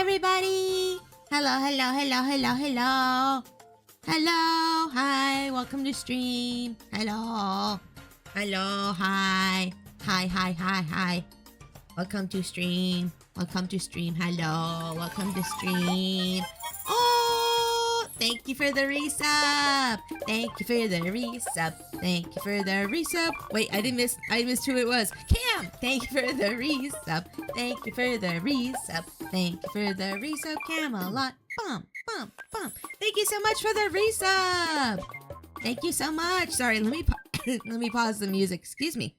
everybody. Hello. Hello, hi, welcome to stream. Hello, hi. Hi. Welcome to stream. Hello, welcome to stream. Oh, thank you for the resub. Wait, I missed who it was. Cam, thank you for the resub. Thank you for the resub, Camelot. Bum. Thank you so much for the resub. Thank you so much. Sorry, let me pause the music. Excuse me.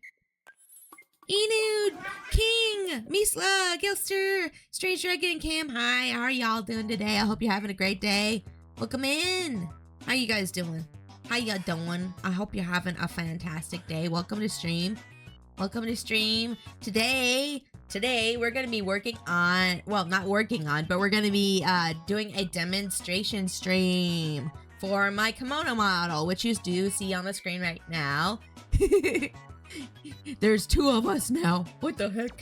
Enud, King, Misla, Gilster, Strange Dragon, Cam. Hi, how are y'all doing today? I hope you're having a great day. Welcome in. How you guys doing? I hope you're having a fantastic day. Welcome to stream. Today we're going to be working on, well, not working on, but we're going to be doing a demonstration stream for my Kemona model, which you do see on the screen right now. There's two of us now. What the heck?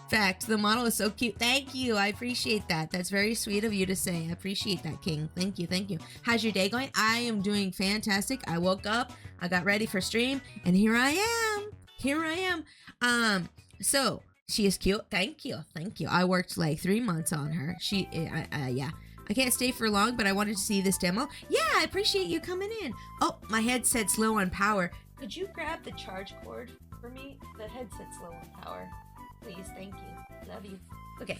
Fact, the model is so cute. Thank you. I appreciate that. That's very sweet of you to say. I appreciate that, King. Thank you. How's your day going? I am doing fantastic. I woke up, I got ready for stream, and here I am. So she is cute. Thank you. I worked like 3 months on her. Yeah. I can't stay for long, but I wanted to see this demo. Yeah, I appreciate you coming in. Oh, my headset's low on power. Could you grab the charge cord for me? The headset's low on power. Please, thank you. Love you. Okay.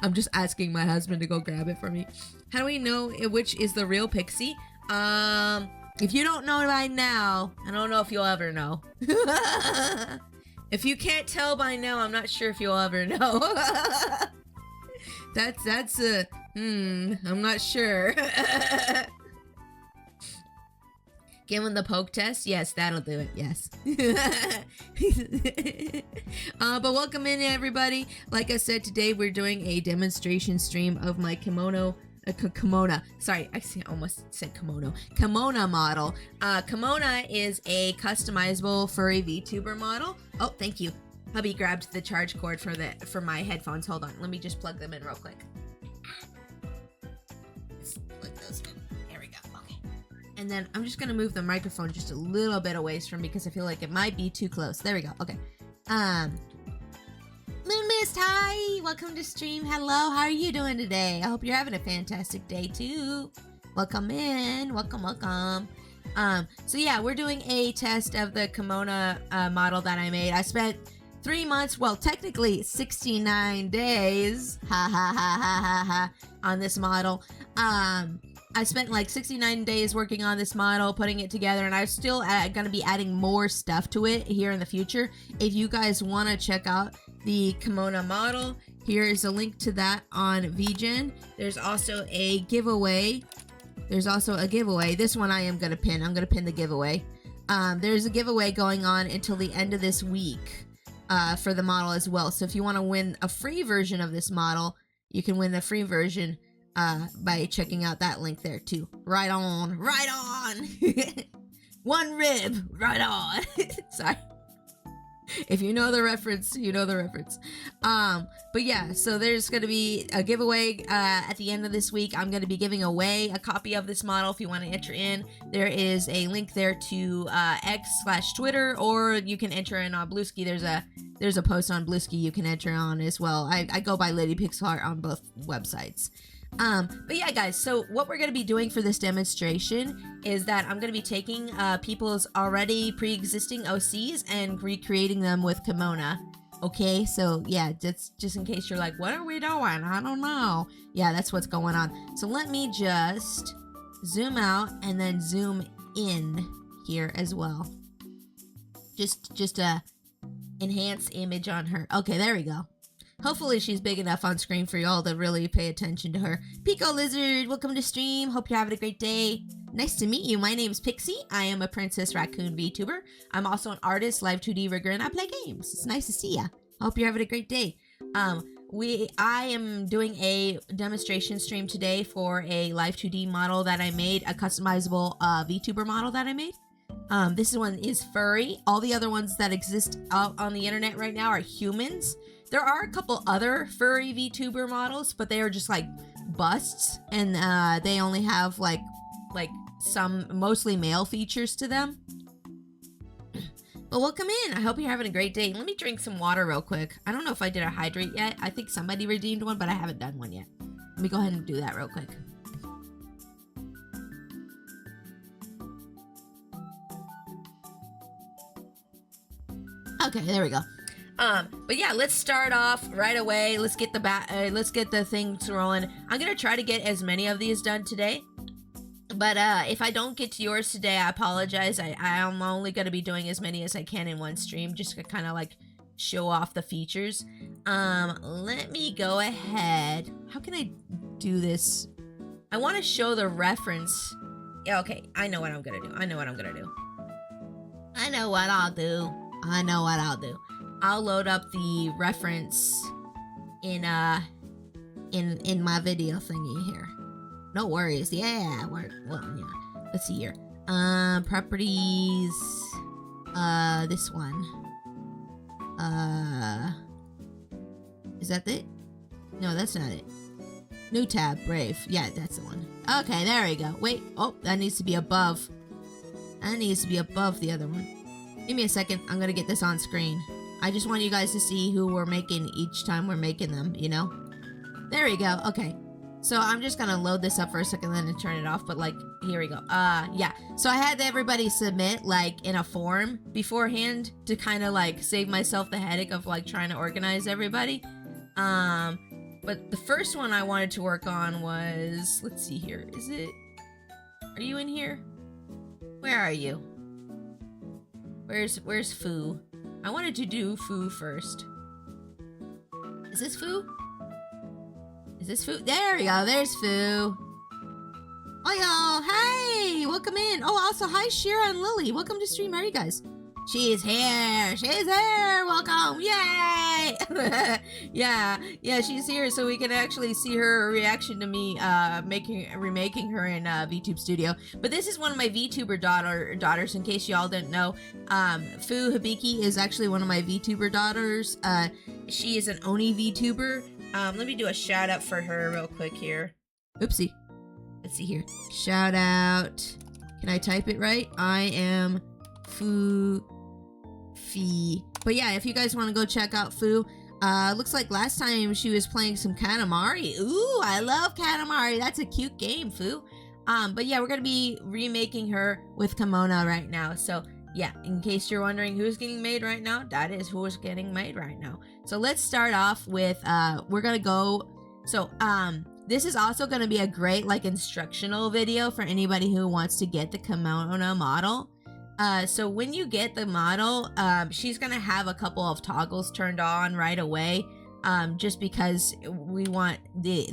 I'm just asking my husband to go grab it for me. How do we know which is the real Pixie? If you don't know by now, I don't know if you'll ever know. If you can't tell by now, I'm not sure if you'll ever know. I'm not sure. Given the poke test? Yes, that'll do it. Yes. But welcome in, everybody. Like I said, today we're doing a demonstration stream of my Kemona. Sorry, I almost said kimono. Kemona model. Kemona is a customizable furry VTuber model. Oh, thank you. Hubby grabbed the charge cord for my headphones. Hold on, let me just plug them in real quick. Plug those in. There we go. Okay. And then I'm just gonna move the microphone just a little bit away from me because I feel like it might be too close. There we go. Okay. Moon Mist, hi! Welcome to stream. Hello, how are you doing today? I hope you're having a fantastic day too. Welcome in. Welcome. So yeah, we're doing a test of the Kemona model that I made. I spent 3 months, well, technically 69 days, on this model. I spent like 69 days working on this model, putting it together, and I'm still gonna be adding more stuff to it here in the future. If you guys want to check out the Kemona model, here is a link to that on VGen. There's also a giveaway. This one I am gonna pin. I'm gonna pin the giveaway. There's a giveaway going on until the end of this week for the model as well. So if you want to win a free version of this model, you can win the free version by checking out that link there too. Right on. One rib, right on. Sorry. If you know the reference, you know the reference. But yeah, so there's going to be a giveaway at the end of this week. I'm going to be giving away a copy of this model if you want to enter in. There is a link there to X/Twitter, or you can enter in on Bluesky. There's a post on Bluesky you can enter on as well. I go by Lady Pixelheart on both websites. But yeah, guys, so what we're going to be doing for this demonstration is that I'm going to be taking people's already pre-existing OCs and recreating them with Kemona. Okay, so yeah, just in case you're like, what are we doing? I don't know. Yeah, that's what's going on. So let me just zoom out and then zoom in here as well. Just a enhance image on her. Okay, there we go. Hopefully she's big enough on screen for y'all to really pay attention to her. Pico Lizard, welcome to stream. Hope you're having a great day. Nice to meet you. My name's Pixie. I am a Princess Raccoon VTuber. I'm also an artist, live 2D rigger, and I play games. It's nice to see ya. Hope you're having a great day. I am doing a demonstration stream today for a live 2D model that I made, a customizable VTuber model that I made. This one is furry. All the other ones that exist out on the internet right now are humans. There are a couple other furry VTuber models, but they are just like busts, and they only have like some mostly male features to them. But welcome in. I hope you're having a great day. Let me drink some water real quick. I don't know if I did a hydrate yet. I think somebody redeemed one, but I haven't done one yet. Let me go ahead and do that real quick. Okay, there we go. But yeah, let's start off right away. Let's get the things rolling. I'm gonna try to get as many of these done today. But if I don't get to yours today, I apologize. I'm only gonna be doing as many as I can in one stream, just to kind of like show off the features. Let me go ahead. How can I do this? I want to show the reference. Yeah, okay, I know what I'm gonna do. I know what I'll do. I'll load up the reference in my video thingy here. No worries. Yeah, yeah. Let's see here. Properties. This one. Is that it? No, that's not it. New tab, Brave. Yeah, that's the one. Okay, there we go. Wait. Oh, that needs to be above. That needs to be above the other one. Give me a second. I'm gonna get this on screen. I just want you guys to see who we're making each time we're making them, you know? There we go. Okay. So I'm just gonna load this up for a second then and turn it off, but like, here we go. Yeah. So I had everybody submit like in a form beforehand to kind of like save myself the headache of like trying to organize everybody. But the first one I wanted to work on was, let's see here. Are you in here? Where are you? Where's Foo? I wanted to do Foo first. Is this Foo? Is this Foo? There we go. There's Foo. Oh, y'all. Hey, welcome in. Oh, also, hi, Shira and Lily. Welcome to stream. How are you guys? She's here. She's here. Welcome. Yay. yeah, she's here, so we can actually see her reaction to me remaking her in VTube Studio. But this is one of my VTuber daughters, in case y'all didn't know. Fu Hibiki is actually one of my VTuber daughters. She is an Oni VTuber. Let me do a shout out for her real quick here. Oopsie. Let's see here. Shout out. Can I type it right? I am Fu Fee. But yeah, if you guys want to go check out Fu, looks like last time she was playing some Katamari. Ooh, I love Katamari. That's a cute game, Fu. But yeah, we're gonna be remaking her with Kemona right now. So yeah, in case you're wondering who's getting made right now, that is who is getting made right now. So let's start off with we're gonna go. So this is also gonna be a great like instructional video for anybody who wants to get the Kemona model. So when you get the model, she's gonna have a couple of toggles turned on right away, just because we want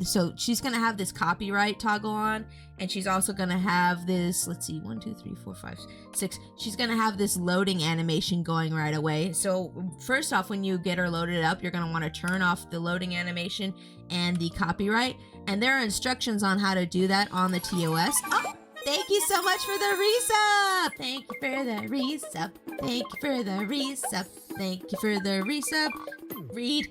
so she's gonna have this copyright toggle on, and she's also gonna have this, let's see, 1, 2, 3, 4, 5, 6. She's gonna have this loading animation going right away. So first off, when you get her loaded up, you're gonna want to turn off the loading animation and the copyright, and there are instructions on how to do that on the TOS. Oh! Thank you so much for the resub! Thank you for the resub. Thank you for the resub. Thank you for the resub. Read.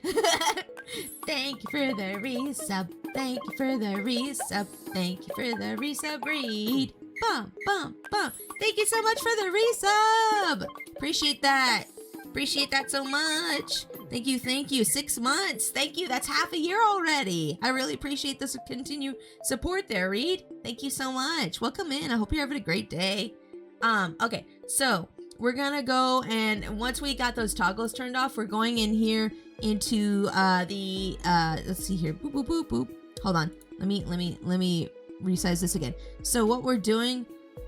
Thank you for the resub. Thank you for the resub. Thank you for the resub. Read. Bum, bum, bum. Thank you so much for the resub! Appreciate that. Appreciate that so much. Thank you, thank you. 6 months. Thank you. That's half a year already. I really appreciate this continued support there, Reed. Thank you so much. Welcome in. I hope you're having a great day. Okay, so we're gonna go, and once we got those toggles turned off, we're going in here into let's see here. Boop, boop, boop, boop. Hold on. Let me resize this again. So what we're doing,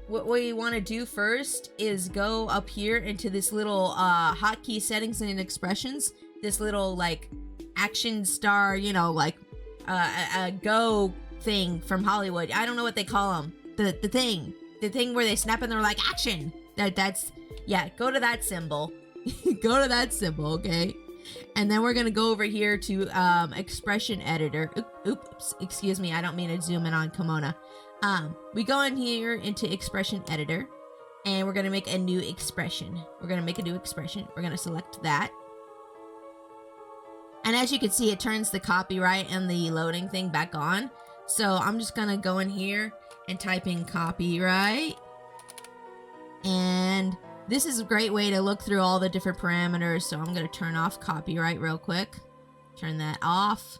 what we want to do first is go up here into this little hotkey settings and expressions, this little like action star, you know, like a go thing from Hollywood. I don't know what they call them. The thing where they snap and they're like action. That's yeah. Go to that symbol. Go to that symbol, okay? And then we're gonna go over here to expression editor. Oops, excuse me. I don't mean to zoom in on Kemona. We go in here into expression editor, and we're gonna make a new expression. We're gonna make a new expression. We're gonna select that. And as you can see, it turns the copyright and the loading thing back on. So I'm just gonna go in here and type in copyright. And this is a great way to look through all the different parameters. So I'm gonna turn off copyright real quick. Turn that off.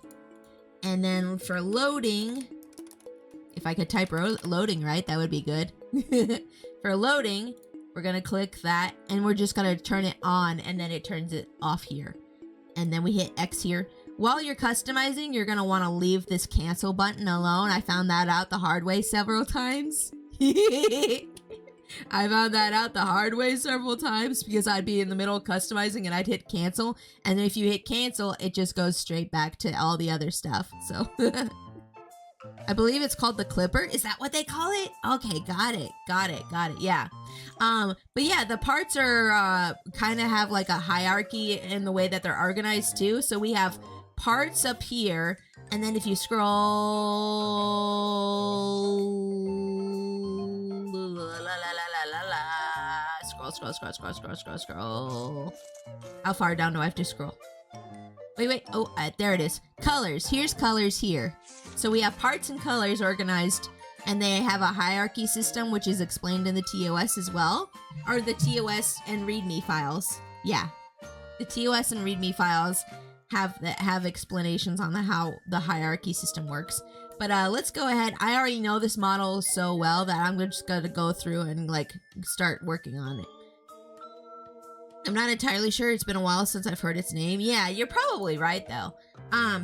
And then for loading, if I could type loading right, that would be good. For loading, we're gonna click that and we're just gonna turn it on, and then it turns it off here. And then we hit X here. While you're customizing, you're gonna wanna leave this cancel button alone. I found that out the hard way several times. I found that out the hard way several times because I'd be in the middle of customizing and I'd hit cancel. And then if you hit cancel, it just goes straight back to all the other stuff. So I believe it's called the clipper. Is that what they call it? Okay, got it. Yeah. But yeah, the parts are kind of have like a hierarchy in the way that they're organized too. So we have parts up here, and then if you scroll. How far down do I have to scroll? Wait. Oh, there it is. Colors. Here's colors here. So we have parts and colors organized, and they have a hierarchy system, which is explained in the TOS as well. Or the TOS and README files. Yeah. The TOS and README files have explanations on how the hierarchy system works. But let's go ahead. I already know this model so well that I'm just going to go through and like start working on it. I'm not entirely sure. It's been a while since I've heard its name. Yeah, you're probably right though.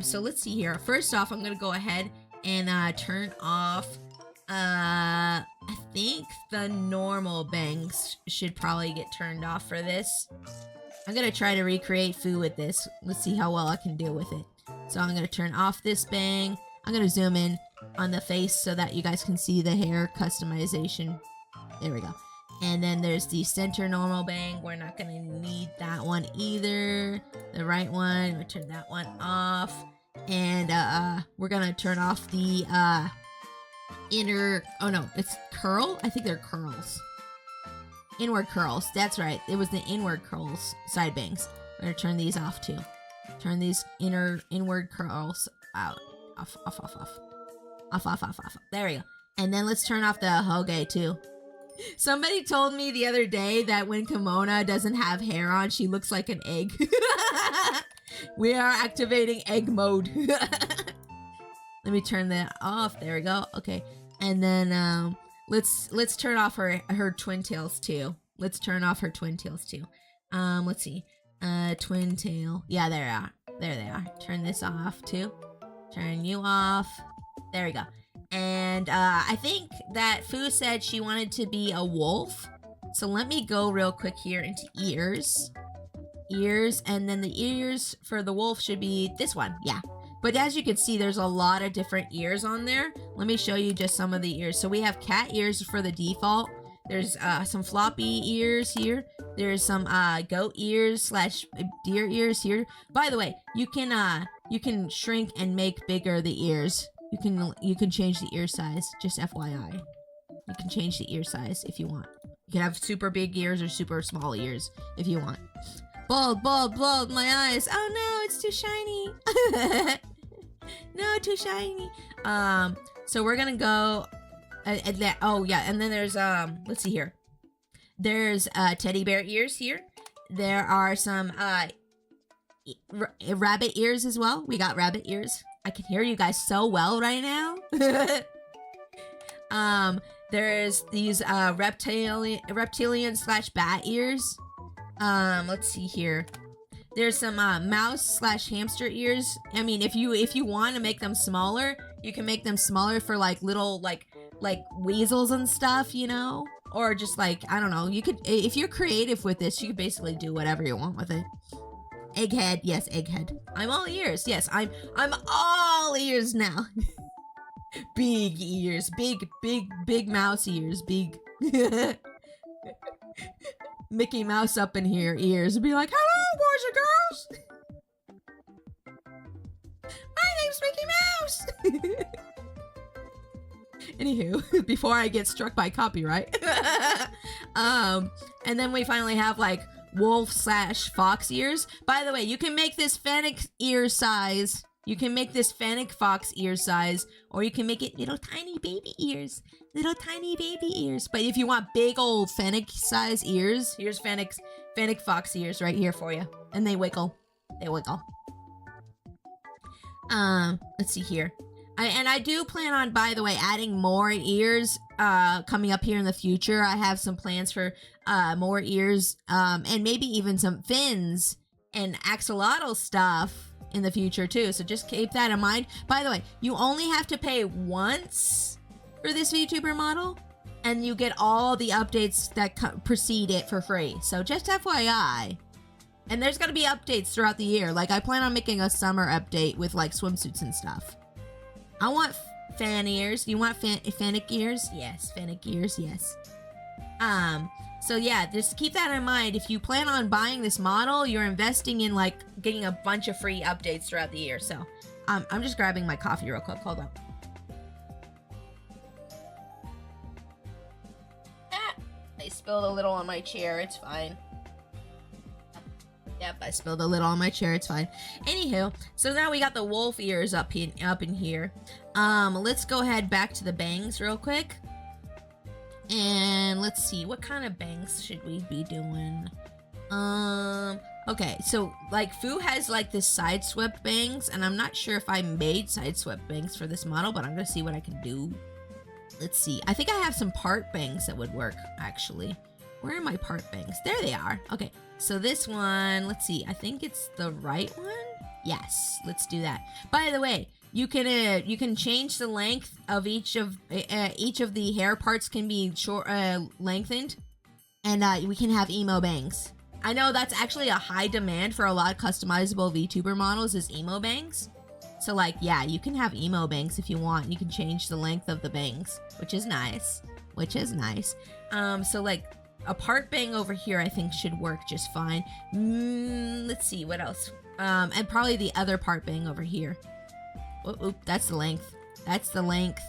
So let's see here. First off, I'm gonna go ahead and turn off. I think the normal bangs should probably get turned off for this. I'm gonna try to recreate Foo with this. Let's see how well I can do with it. So I'm gonna turn off this bang. I'm gonna zoom in on the face so that you guys can see the hair customization. There we go. And then there's the center normal bang. We're not gonna need that one either. The right one, we'll turn that one off. And we're gonna turn off the inner, oh no, it's curl? I think they're curls. Inward curls, that's right. It was the inward curls, side bangs. We're gonna turn these off too. Turn these inward curls out. Off. There we go. And then let's turn off the hoge too. Somebody told me the other day that when Kemona doesn't have hair on, she looks like an egg. We are activating egg mode. Let me turn that off. There we go. Okay. And then let's turn off her twin tails too. Let's turn off her twin tails too. Let's see. Twin tail. Yeah, there they are. There they are. Turn this off too. Turn you off. There we go. And I think that Foo said she wanted to be a wolf. So let me go real quick here into ears. Ears, and then the ears for the wolf should be this one. Yeah. But as you can see, there's a lot of different ears on there. Let me show you just some of the ears. So we have cat ears for the default. There's some floppy ears here. There's some goat ears / deer ears here. By the way, you can shrink and make bigger the ears. You can change the ear size, just FYI. You can change the ear size if you want. You can have super big ears or super small ears if you want. Bald, my eyes. Oh no, it's too shiny. No, too shiny. So we're gonna go oh yeah, and then there's let's see here. There's teddy bear ears here. There are some rabbit ears as well. We got rabbit ears. I can hear you guys so well right now. There's these reptilian / bat ears. Let's see here. There's some mouse / hamster ears. I mean, if you want to make them smaller, you can make them smaller for like little like weasels and stuff, you know, or just like, I don't know. You could, if you're creative with this, you could basically do whatever you want with it. Egghead, yes, egghead. I'm all ears. Yes, I'm all ears now. Big ears, big mouse ears, big Mickey Mouse up in here ears and be like, hello, boys and girls. My name's Mickey Mouse. Anywho, before I get struck by copyright. And then we finally have like wolf slash fox ears. By the way, you can make this fennec ear size. You can make this fennec fox ear size, or you can make it little tiny baby ears. Little tiny baby ears. But if you want big old fennec size ears, here's fennec fox ears right here for you. And they wiggle. They wiggle. Let's see here. I do plan on, by the way, adding more ears coming up here in the future. I have some plans for more ears and maybe even some fins and axolotl stuff in the future too. So just keep that in mind. By the way, you only have to pay once for this VTuber model and you get all the updates that precede it for free. So just FYI. And there's gonna be updates throughout the year. Like I plan on making a summer update with like swimsuits and stuff. I want fan ears. You want fennec ears? Yes, fennec ears, yes. So yeah, just keep that in mind. If you plan on buying this model, you're investing in like getting a bunch of free updates throughout the year. So I'm just grabbing my coffee real quick. Hold on. I spilled a little on my chair. It's fine. Yep, I spilled a little on my chair. It's fine. Anywho, so now we got the wolf ears up in here. Let's go ahead back to the bangs real quick. And let's see, what kind of bangs should we be doing? Okay, so like Fu has like this side swept bangs, and I'm not sure if I made side swept bangs for this model, but I'm gonna see what I can do. Let's see, I think I have some part bangs that would work, actually. Where are my part bangs? There they are. Okay, so this one, let's see, I think it's the right one? Yes, let's do that. By the way, you can change the length of each of the hair parts can be lengthened, and we can have emo bangs. I know that's actually a high demand for a lot of customizable VTuber models is emo bangs. So like, yeah, you can have emo bangs if you want. You can change the length of the bangs, which is nice. So like a part bang over here I think should work just fine. Let's see, what else? And probably the other part bang over here. Oop, that's the length. That's the length.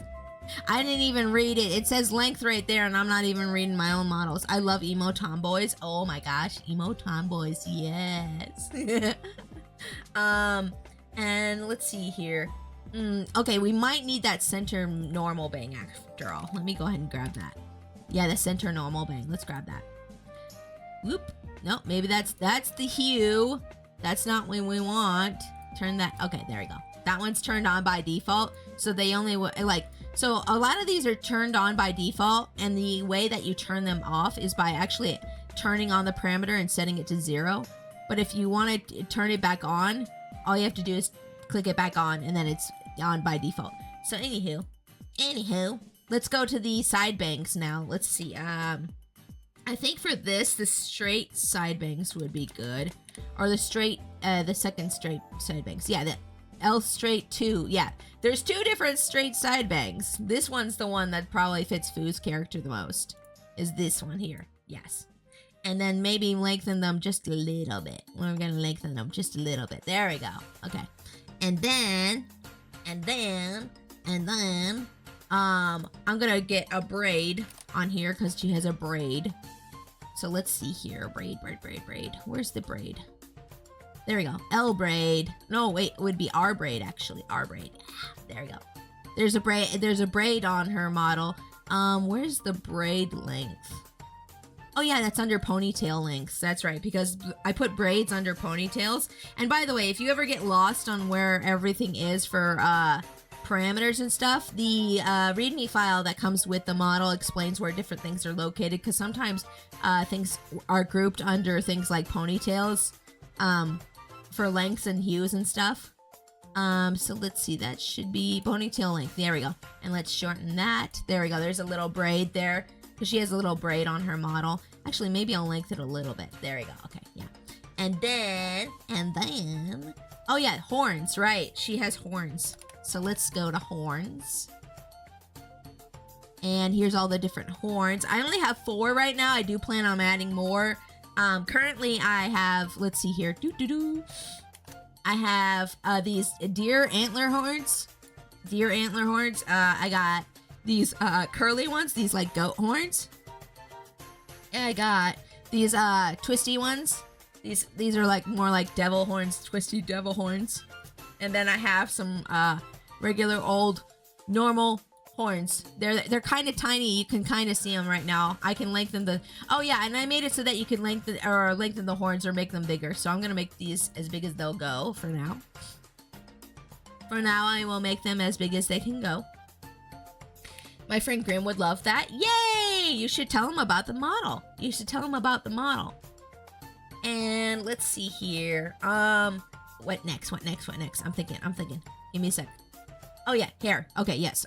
I didn't even read it. It says length right there, and I'm not even reading my own models. I love emo tomboys. Oh my gosh, emo tomboys, yes. And let's see here. Okay, we might need that center normal bang after all. Let me go ahead and grab that. Yeah, the center normal bang. Let's grab that. Whoop. No, maybe that's the hue. That's not what we want. Turn that. Okay, there we go. That one's turned on by default. So they only so a lot of these are turned on by default, and the way that you turn them off is by actually turning on the parameter and setting it to 0. But if you want to turn it back on, all you have to do is click it back on, and then it's on by default. So anywho, let's go to the side bangs now. Let's see. I think for this, the straight side bangs would be good, or the second straight side bangs. Yeah, the L straight 2. Yeah, there's 2 different straight side bangs. This one's the one that probably fits Fu's character the most, is this one here. Yes. And then maybe lengthen them just a little bit. We're gonna lengthen them just a little bit. There we go. Okay. And then I'm gonna get a braid on here because she has a braid. So let's see here. Braid. Where's the braid? There we go. L braid. No, wait, it would be R braid actually. R braid. There we go. There's a braid on her model. Where's the braid length? Oh yeah, that's under ponytail lengths. That's right, because I put braids under ponytails. And by the way, if you ever get lost on where everything is for parameters and stuff, the README file that comes with the model explains where different things are located, because sometimes things are grouped under things like ponytails for lengths and hues and stuff. So let's see, that should be ponytail length. There we go. And let's shorten that. There we go. There's a little braid there, because she has a little braid on her model. Actually, maybe I'll lengthen it a little bit. There we go. Okay, yeah. And then, oh yeah, horns, right. She has horns. So let's go to horns. And here's all the different horns. I only have 4 right now. I do plan on adding more. Currently I have, let's see here. I have these deer antler horns. I got these curly ones, these like goat horns. And I got these twisty ones. These are like more like devil horns, twisty devil horns. And then I have some regular old normal horns. They're kind of tiny. You can kind of see them right now. I can lengthen the... Oh yeah, and I made it so that you can lengthen the horns or make them bigger. So I'm gonna make these as big as they'll go for now. For now, I will make them as big as they can go. My friend Grim would love that. Yay! You should tell him about the model. You should tell him about the model. And let's see here. What next? What next? What next? I'm thinking. Give me a sec. Oh yeah, hair. Okay, yes.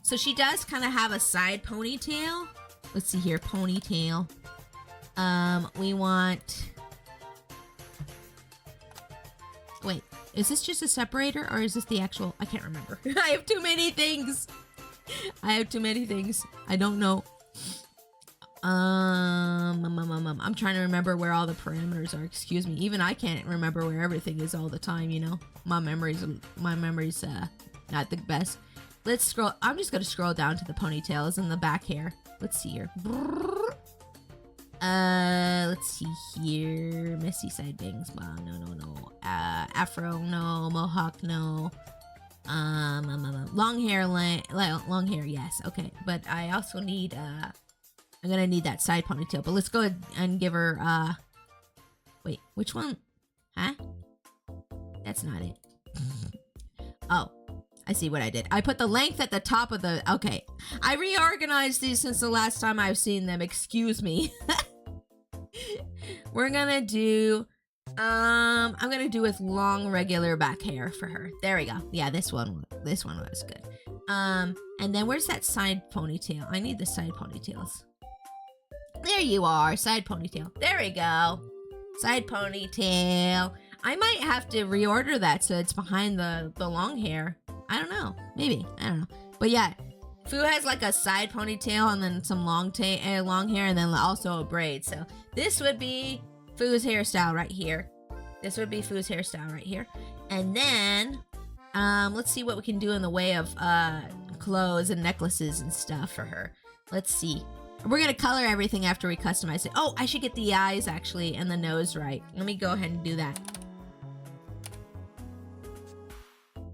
So she does kind of have a side ponytail. Let's see here, ponytail. We want... Wait, is this just a separator or is this the actual... I can't remember. I have too many things. I don't know. I'm trying to remember where all the parameters are. Excuse me. Even I can't remember where everything is all the time, you know? My memory's not the best. Let's scroll. I'm just gonna scroll down to the ponytails and the back hair. Let's see here. Let's see here. Messy side bangs. No. Afro, no. Mohawk, no. Long hair, long hair, yes. Okay, but I also need, I'm gonna need that side ponytail. But let's go ahead and give her, wait, which one? Huh? That's not it. Oh, I see what I did. I put the length at the top of the... Okay. I reorganized these since the last time I've seen them. Excuse me. We're gonna do... I'm gonna do with long regular back hair for her. There we go. Yeah, this one was good. And then where's that side ponytail? I need the side ponytails. There you are. Side ponytail. There we go. Side ponytail. I might have to reorder that so it's behind the long hair. I don't know. Maybe. I don't know. But yeah, Fu has like a side ponytail and then some long hair and then also a braid. So this would be Fu's hairstyle right here. And then, let's see what we can do in the way of clothes and necklaces and stuff for her. Let's see. We're gonna color everything after we customize it. Oh, I should get the eyes actually and the nose right. Let me go ahead and do that.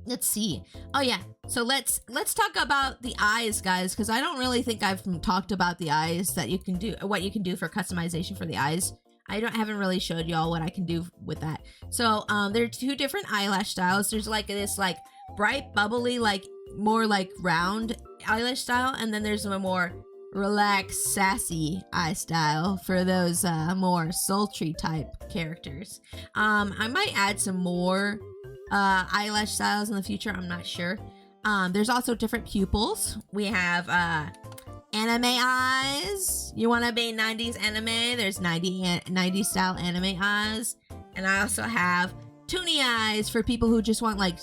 Let's see. Oh yeah. So let's talk about the eyes, guys, because I don't really think I've talked about the eyes that you can do, what you can do for customization for the eyes. Haven't really showed y'all what I can do with that. So there are two different eyelash styles. There's like this like bright, bubbly, like more like round eyelash style, and then there's a more relaxed, sassy eye style for those more sultry type characters. I might add some more eyelash styles in the future. I'm not sure. There's also different pupils. We have anime eyes. You want to be 90s anime? There's 90s style anime eyes. And I also have toonie eyes for people who just want like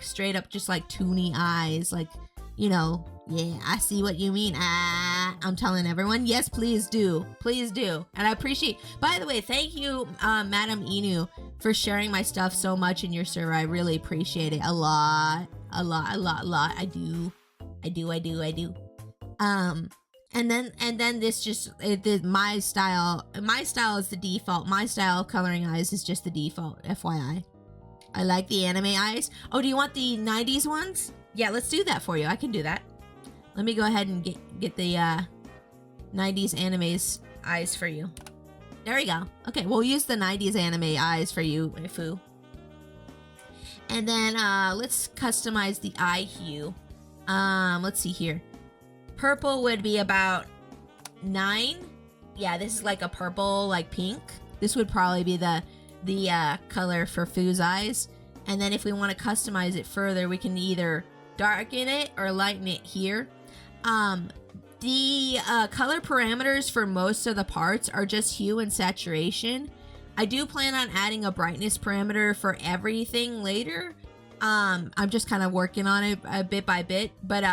straight up just like toonie eyes, like, you know. Yeah, I see what you mean. I'm telling everyone, yes, please do. And I appreciate, by the way, thank you, Madam Inu, for sharing my stuff so much in your server. I really appreciate it a lot. I do. And then this just, my style is the default. My style of coloring eyes is just the default, FYI. I like the anime eyes. Oh, do you want the 90s ones? Yeah, let's do that for you. I can do that. Let me go ahead and get the 90s anime's eyes for you. There we go. Okay, we'll use the 90s anime eyes for you, Fu. And then let's customize the eye hue. Let's see here. Purple would be about 9. Yeah, this is like a purple, like pink. This would probably be the color for Fu's eyes. And then if we want to customize it further, we can either darken it or lighten it here. The color parameters for most of the parts are just hue and saturation. I do plan on adding a brightness parameter for everything later. I'm just kind of working on it bit by bit, but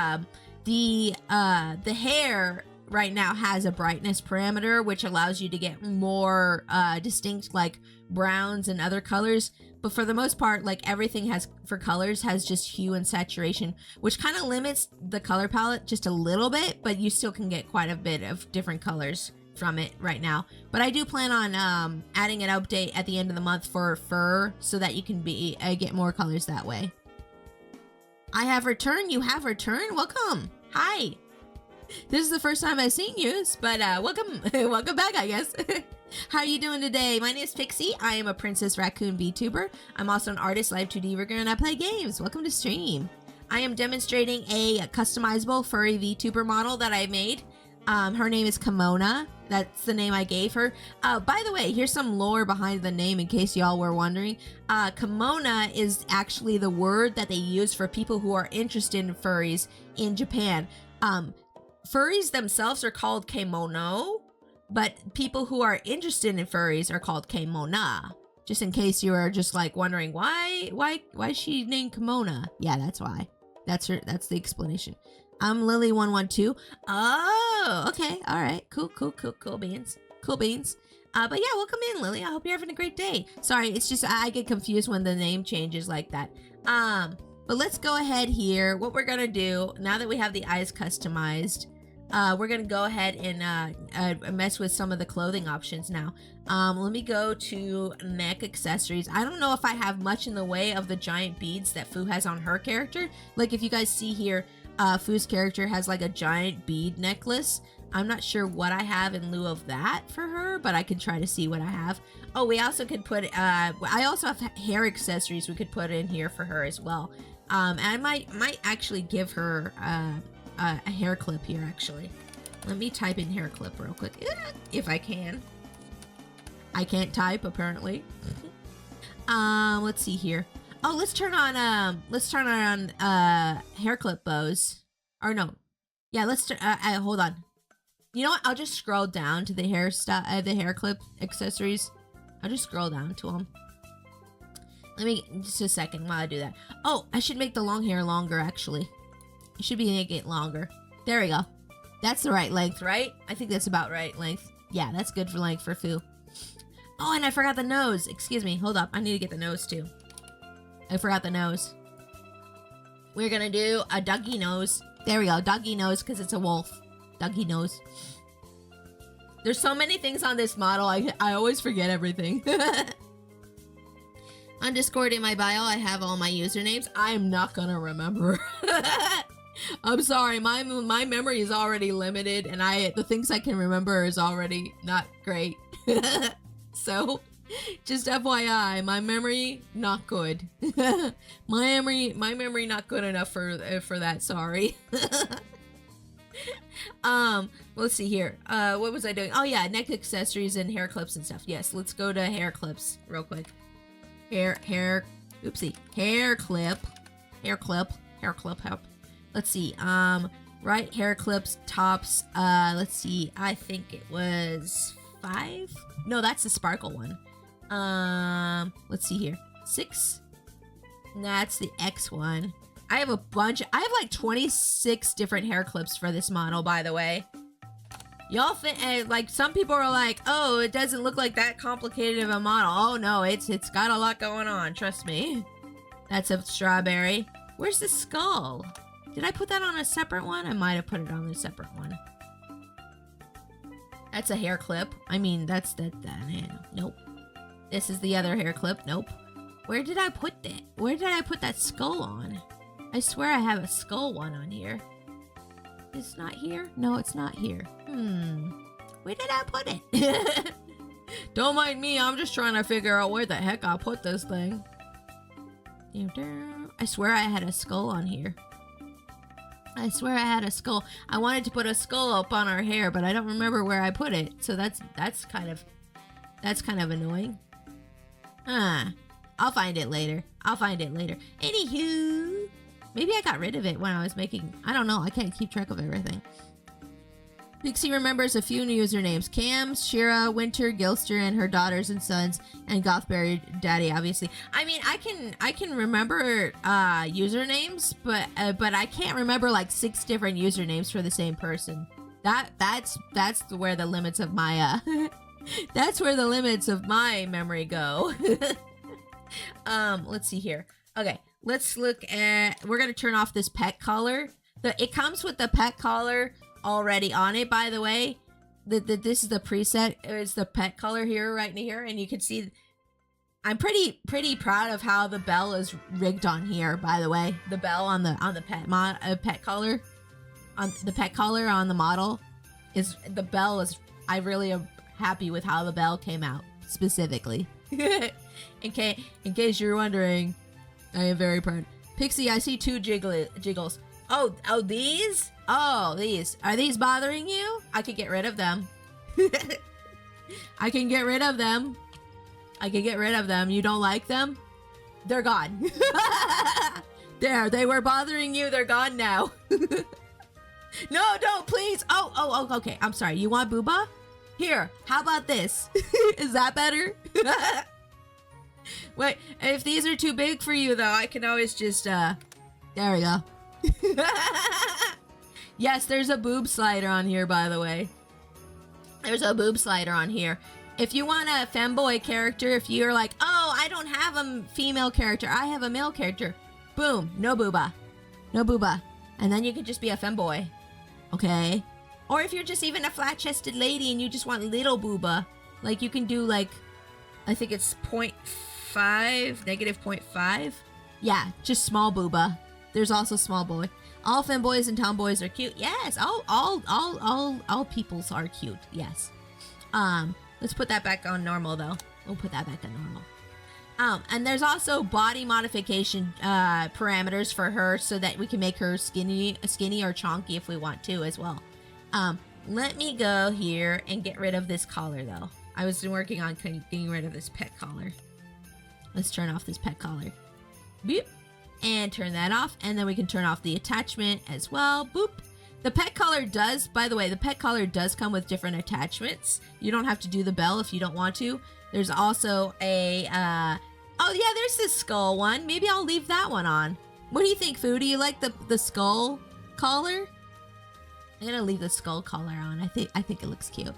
the hair right now has a brightness parameter, which allows you to get more distinct like browns and other colors. But for the most part, like everything has for colors has just hue and saturation, which kind of limits the color palette just a little bit, but you still can get quite a bit of different colors from it right now. But I do plan on adding an update at the end of the month for fur so that you can get more colors that way. I have returned. You have returned. Welcome. Hi. This is the first time I've seen you, but welcome. Welcome back, I guess. How are you doing today? My name is Pixie. I am a Princess Raccoon VTuber. I'm also an artist, live 2D rigger, and I play games. Welcome to stream. I am demonstrating a customizable furry VTuber model that I made. Her name is Kemona. That's the name I gave her. By the way, here's some lore behind the name in case y'all were wondering. Kemona is actually the word that they use for people who are interested in furries in Japan. Furries themselves are called kemono, but people who are interested in furries are called Kemona. Just in case you are just like wondering why is she named Kemona? Yeah, that's why. That's the explanation. I'm Lily112. Oh, okay. All right. Cool beans. Cool beans. But yeah, welcome in, Lily. I hope you're having a great day. Sorry, it's just I get confused when the name changes like that. But let's go ahead here. What we're gonna do now that we have the eyes customized, we're gonna go ahead and mess with some of the clothing options now. Let me go to neck accessories. I don't know if I have much in the way of the giant beads that Fu has on her character. Like if you guys see here, Fu's character has like a giant bead necklace. I'm not sure what I have in lieu of that for her, but I can try to see what I have. Oh, we also could put, I also have hair accessories we could put in here for her as well. And I might actually give her a hair clip here, actually. Let me type in hair clip real quick, if I can. I can't type, apparently. Let's see here. Oh, let's turn on hair clip bows. Or no. Yeah, let's hold on. You know what? I'll just scroll down to the the hair clip accessories. I'll just scroll down to them. Let me just a second while I do that. Oh, I should make the long hair longer, actually. I should be making it longer. There we go. That's the right length, right? I think that's about right length. Yeah, that's good for length for Fu. Oh, and I forgot the nose. Excuse me. Hold up. I need to get the nose, too. I forgot the nose. We're gonna do a doggy nose. There we go. Doggy nose, because it's a wolf. Doggy nose. There's so many things on this model. I always forget everything. On Discord in my bio, I have all my usernames. I'm not gonna remember. I'm sorry. My memory is already limited, and the things I can remember is already not great. So, just FYI, my memory not good. my memory not good enough for that. Sorry. Let's see here. What was I doing? Oh yeah, neck accessories and hair clips and stuff. Yes, let's go to hair clips real quick. Oopsie. Hair clip. Help. Let's see. Right, hair clips, tops. Let's see. I think it was 5. No, that's the sparkle one. Let's see here. 6. That's the X one. I have a bunch. I have like 26 different hair clips for this model, by the way. Y'all think, like, some people are like, oh, it doesn't look like that complicated of a model. Oh no, it's got a lot going on. Trust me. That's a strawberry. Where's the skull? Did I put that on a separate one? I might have put it on a separate one. That's a hair clip. I mean, that's that. Nope. This is the other hair clip. Nope. Where did I put that? Where did I put that skull on? I swear I have a skull one on here. It's not here? No, it's not here. Where did I put it? Don't mind me. I'm just trying to figure out where the heck I put this thing. I swear I had a skull on here. I swear I had a skull. I wanted to put a skull up on our hair, but I don't remember where I put it. So that's kind of annoying. I'll find it later. Anywho, maybe I got rid of it when I was making. I don't know. I can't keep track of everything. Pixie remembers a few usernames: Cam, Shira, Winter, Gilster, and her daughters and sons, and Gothberry Daddy, obviously. I mean, I can remember usernames, but I can't remember like 6 different usernames for the same person. That's where the limits of my that's where the limits of my memory go. Let's see here. Okay, let's look at. We're gonna turn off this pet collar. It comes with the pet collar already on it, by the way. this is the preset. It's the pet color here, right here, and you can see. I'm pretty proud of how the bell is rigged on here. By the way, the bell on the pet color, on the pet collar on the model, is the bell is. I really am happy with how the bell came out specifically. in case you're wondering, I am very proud. Pixie, I see 2 jiggles. Oh, these? Oh, these. Are these bothering you? I could get rid of them. I can get rid of them. I can get rid of them. You don't like them? They're gone. There, they were bothering you. They're gone now. No, don't, please. Oh, okay. I'm sorry. You want Booba? Here, how about this? Is that better? Wait, if these are too big for you, though, I can always just, there we go. Yes, there's a boob slider on here, by the way. There's a boob slider on here. If you want a femboy character, if you're like, oh, I don't have a female character, I have a male character. Boom, no booba. No booba. And then you could just be a femboy. Okay? Or if you're just even a flat-chested lady and you just want little booba, like you can do like, I think it's 0.5, negative 0.5. Yeah, just small booba. There's also small boy. All femboys and tomboys are cute. Yes, all peoples are cute. Yes. Let's put that back on normal though. We'll put that back on normal. And there's also body modification parameters for her so that we can make her skinny or chonky if we want to as well. Let me go here and get rid of this collar though. I was working on getting rid of this pet collar. Let's turn off this pet collar. Boop. And turn that off. And then we can turn off the attachment as well. Boop. The pet collar does, by the way, the pet collar does come with different attachments. You don't have to do the bell if you don't want to. There's also a, oh yeah, there's this skull one. Maybe I'll leave that one on. What do you think, Foo? Do you like the skull collar? I'm gonna leave the skull collar on. I think it looks cute.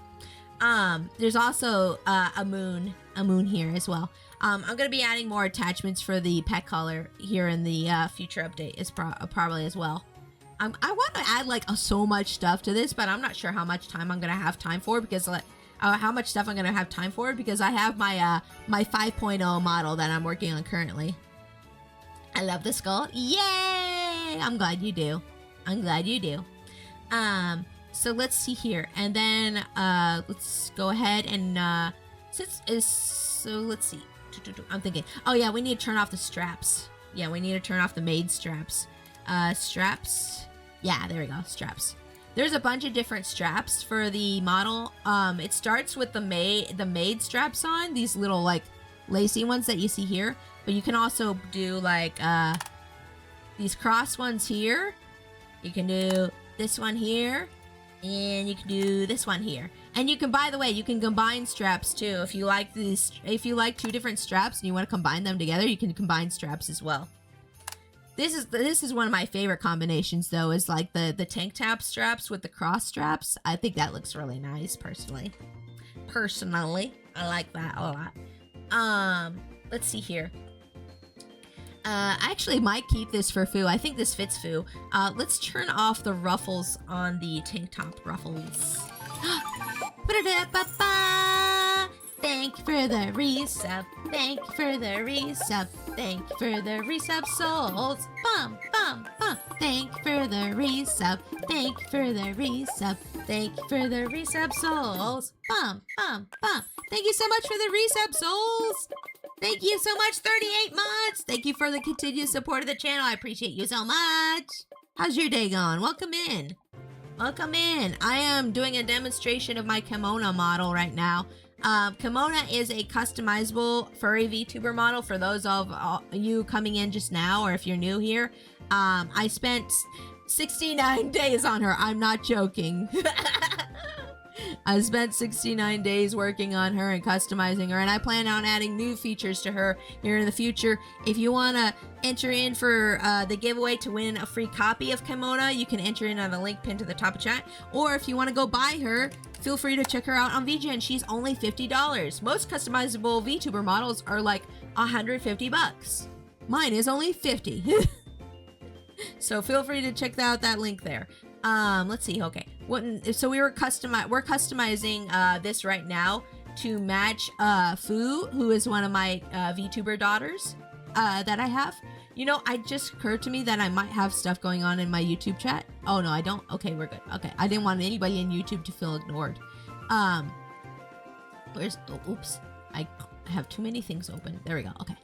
There's also a moon here as well. I'm gonna be adding more attachments for the pet collar here in the future update is probably as well. I want to add like so much stuff to this, but I'm not sure how much time I'm gonna have time for because how much stuff I'm gonna have time for because I have my my 5.0 model that I'm working on currently. I love the skull. Yay! I'm glad you do. I'm glad you do. So let's see here, and then let's go ahead and so let's see. I'm thinking. Oh yeah, we need to turn off the straps. Yeah, we need to turn off the maid straps. Straps. Yeah, there we go. Straps. There's a bunch of different straps for the model. It starts with the maid straps on, these little like lacy ones that you see here. But you can also do like these cross ones here. You can do this one here, and you can do this one here. And you can, by the way, you can combine straps too. If you like these, if you like 2 different straps and you want to combine them together, you can combine straps as well. This is one of my favorite combinations though, is like the tank top straps with the cross straps. I think that looks really nice personally. I like that a lot. Let's see here. I actually might keep this for Foo. I think this fits Foo. Let's turn off the ruffles on the tank top ruffles. Thank you for the resub. Thank you for the resub. Thank you for the resub souls. Bum, bum, bum. Thank you for the resub. Thank you for the resub. Thank you for the resub souls. Bum, bum, bum. Thank you so much for the resub souls. Thank you so much, 38 months. Thank you for the continued support of the channel. I appreciate you so much. How's your day going? Welcome in. Welcome in. I am doing a demonstration of my Kemona model right now. Kemona is a customizable furry VTuber model for those of you coming in just now, or if you're new here. I spent 69 days on her. I'm not joking. I spent 69 days working on her and customizing her, and I plan on adding new features to her here in the future. If you want to enter in for the giveaway to win a free copy of Kemona, you can enter in on the link pinned to the top of chat. Or if you want to go buy her, feel free to check her out on VGen. She's only $50. Most customizable VTuber models are like 150 bucks. Mine is only 50. So feel free to check out that link there. Let's see. Okay. So we're customizing this right now to match Fu, who is one of my VTuber daughters that I have. You know, it just occurred to me that I might have stuff going on in my YouTube chat. Oh no, I don't. Okay, we're good. Okay, I didn't want anybody in YouTube to feel ignored. Where's? Oh, oops, I have too many things open. There we go. Okay.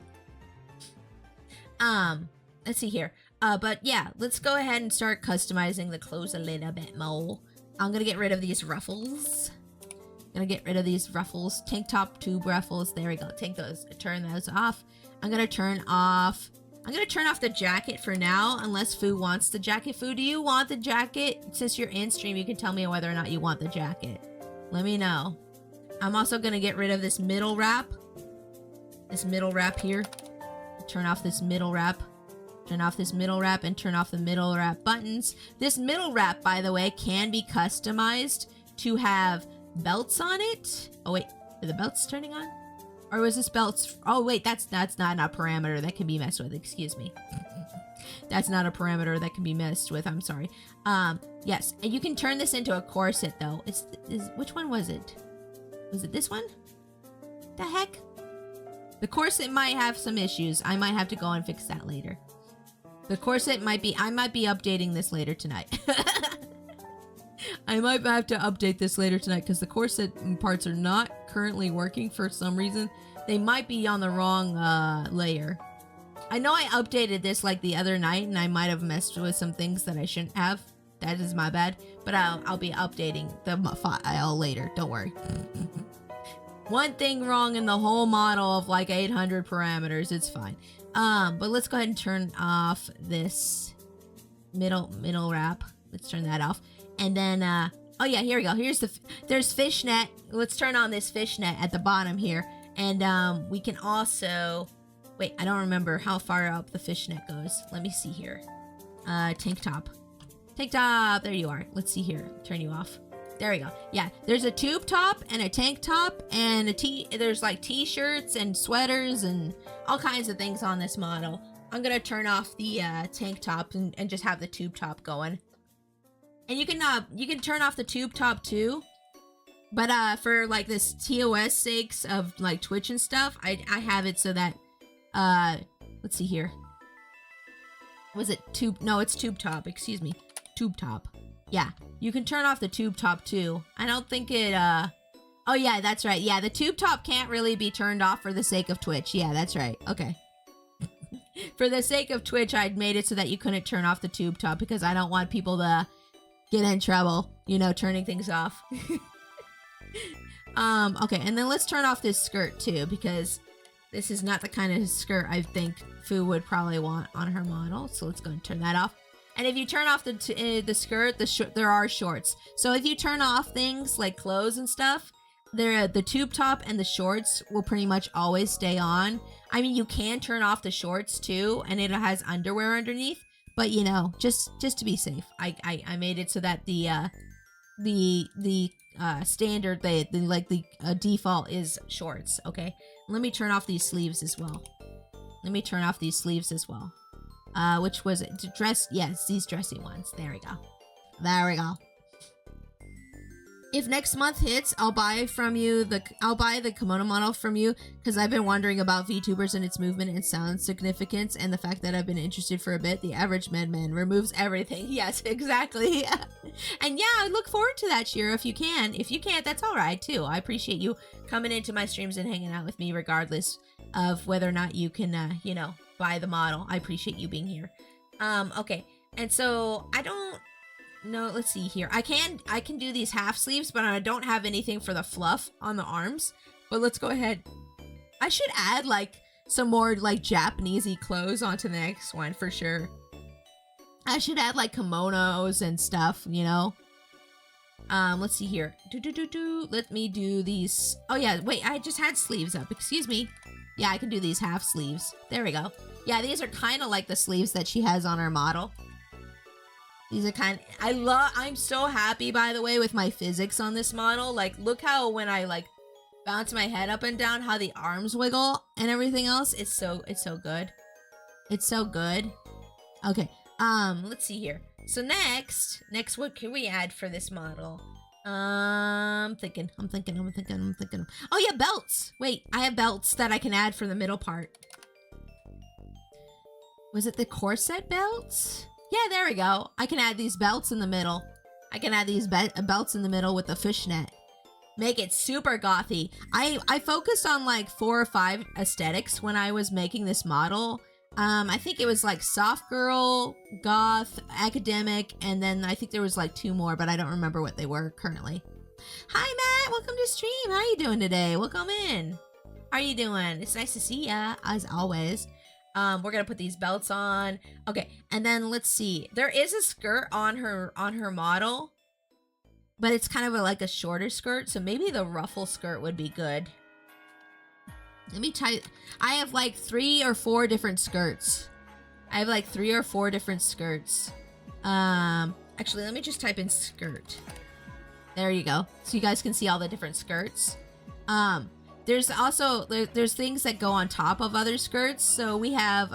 Let's see here. But yeah, let's go ahead and start customizing the clothes a little bit more. I'm gonna get rid of these ruffles. Tank top tube ruffles. There we go. Turn those off. I'm gonna turn off the jacket for now, unless Fu wants the jacket. Fu, do you want the jacket? Since you're in stream, you can tell me whether or not you want the jacket. Let me know. I'm also gonna get rid of this middle wrap. This middle wrap here. Turn off this middle wrap. Turn off this middle wrap and turn off the middle wrap buttons. This middle wrap, by the way, can be customized to have belts on it. Oh wait, are the belts turning on? Or was this belts? Oh wait, that's not a parameter that can be messed with. Excuse me. That's not a parameter that can be messed with. I'm sorry. Yes, and you can turn this into a corset though. Which one was it? Was it this one? The heck? The corset might have some issues. I might have to go and fix that later. The corset I might be updating this later tonight. I might have to update this later tonight because the corset parts are not currently working for some reason. They might be on the wrong layer. I know I updated this like the other night and I might have messed with some things that I shouldn't have. That is my bad. But I'll be updating the file later. Don't worry. One thing wrong in the whole model of like 800 parameters. It's fine. But let's go ahead and turn off this middle wrap. Let's turn that off. And then, oh yeah, here we go. There's fishnet. Let's turn on this fishnet at the bottom here. And we can also, wait, I don't remember how far up the fishnet goes. Let me see here. Tank top. Tank top, there you are. Let's see here, turn you off. There we go. Yeah, there's a tube top and a tank top and there's like t-shirts and sweaters and all kinds of things on this model. I'm gonna turn off the tank top and just have the tube top going. And you can turn off the tube top too. But for like this TOS sakes of like Twitch and stuff, I have it so that let's see here. Was it tube? No, it's tube top, excuse me. Tube top. Yeah, you can turn off the tube top too. I don't think it, oh yeah, that's right. Yeah, the tube top can't really be turned off for the sake of Twitch. Yeah, that's right. Okay. For the sake of Twitch, I'd made it so that you couldn't turn off the tube top because I don't want people to get in trouble, you know, turning things off. Okay, and then let's turn off this skirt too because this is not the kind of skirt I think Fu would probably want on her model. So let's go and turn that off. And if you turn off the skirt, there are shorts. So if you turn off things like clothes and stuff, the tube top and the shorts will pretty much always stay on. I mean, you can turn off the shorts too, and it has underwear underneath. But you know, just to be safe, I made it so that the standard, the default is shorts. Okay, let me turn off these sleeves as well. Which was it? Dress? Yes, these dressy ones. There we go. If next month hits, I'll buy the Kemona model from you because I've been wondering about VTubers and its movement and sound significance and the fact that I've been interested for a bit. The average madman removes everything. Yes, exactly. And yeah, I look forward to that, Shira, if you can. If you can't, that's all right too. I appreciate you coming into my streams and hanging out with me regardless of whether or not you can, you know, buy the model. I appreciate you being here. Okay, and so I don't know, let's see here. I can do these half sleeves, but I don't have anything for the fluff on the arms. But let's go ahead. I should add like some more like Japanesey clothes onto the next one for sure. I should add like kimonos and stuff, you know. Let's see here. Let me do these. Oh yeah, wait, I just had sleeves up. Excuse me. Yeah, I can do these half sleeves. There we go. Yeah, these are kind of like the sleeves that she has on her model. These are I'm so happy, by the way, with my physics on this model. Like, look how when I like bounce my head up and down, how the arms wiggle and everything else. It's so good. It's so good. Okay. Let's see here. So next, what can we add for this model? I'm thinking. Oh yeah, belts. Wait, I have belts that I can add for the middle part. Was it the corset belts? Yeah, there we go. I can add these belts in the middle. I can add these belts in the middle with the fishnet. Make it super gothy. I focused on like 4 or 5 aesthetics when I was making this model. I think it was like soft girl, goth, academic, and then I think there was like 2 more, but I don't remember what they were currently. Hi Matt, welcome to stream. How are you doing today? Welcome in. How are you doing? It's nice to see ya, as always. We're gonna put these belts on. Okay, and then let's see. There is a skirt on her model, but it's kind of like a shorter skirt, so maybe the ruffle skirt would be good. Let me try. I have like 3 or 4 different skirts. Actually, let me just type in skirt. There you go. So you guys can see all the different skirts. There's also there's things that go on top of other skirts. So we have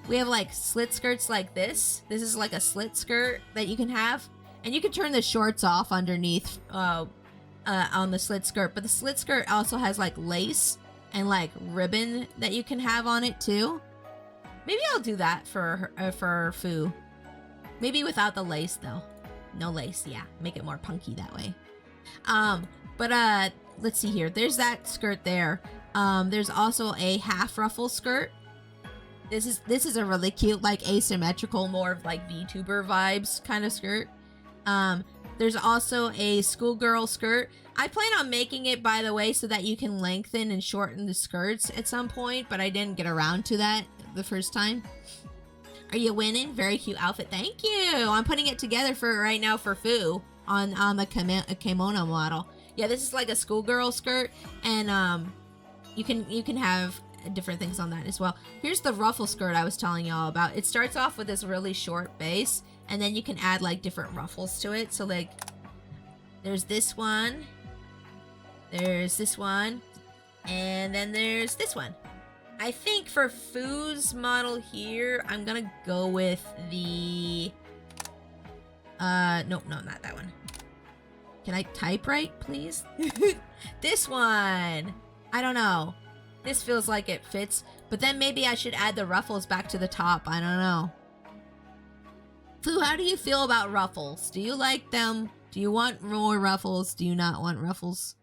like slit skirts like this. This is like a slit skirt that you can have, and you can turn the shorts off underneath on the slit skirt. But the slit skirt also has like lace and like ribbon that you can have on it too. Maybe I'll do that for Fu. Maybe without the lace though. No lace, yeah. Make it more punky that way. But let's see here. There's that skirt there. There's also a half ruffle skirt. This is a really cute, like asymmetrical, more of like VTuber vibes kind of skirt. There's also a schoolgirl skirt. I plan on making it, by the way, so that you can lengthen and shorten the skirts at some point, but I didn't get around to that the first time. Are you winning? Very cute outfit. Thank you. I'm putting it together for right now for Fu on the Kemona model. Yeah, this is like a schoolgirl skirt, and you can have different things on that as well. Here's the ruffle skirt I was telling y'all about. It starts off with this really short base, and then you can add like different ruffles to it. So like, there's this one, there's this one, and then there's this one. I think for Fu's model here, I'm gonna go with the no, not that one. Can I type right, please? This one. I don't know. This feels like it fits, but then maybe I should add the ruffles back to the top. I don't know. Fu, how do you feel about ruffles? Do you like them? Do you want more ruffles? Do you not want ruffles?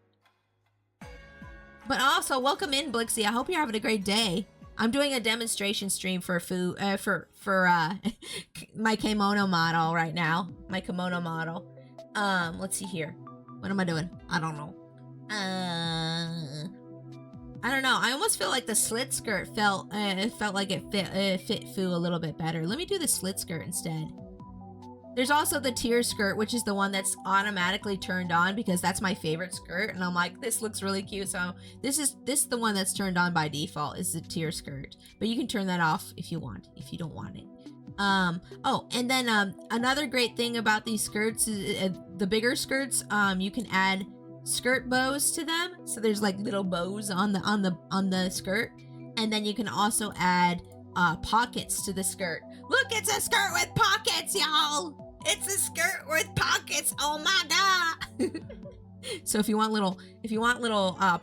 But also, welcome in, Blixie. I hope you're having a great day. I'm doing a demonstration stream for Fu, for my kimono model right now. My kimono model. Let's see here. What am I doing? I don't know. I don't know. I almost feel like the slit skirt felt like it fit Fu a little bit better. Let me do the slit skirt instead. There's also the tier skirt, which is the one that's automatically turned on because that's my favorite skirt, and I'm like, this looks really cute. So this is the one that's turned on by default, is the tier skirt. But you can turn that off if you want, if you don't want it. Oh, and then another great thing about these skirts is the bigger skirts. You can add skirt bows to them, so there's like little bows on the skirt, and then you can also add pockets to the skirt. Look, it's a skirt with pockets, y'all. It's a skirt with pockets. Oh my god. So if you want little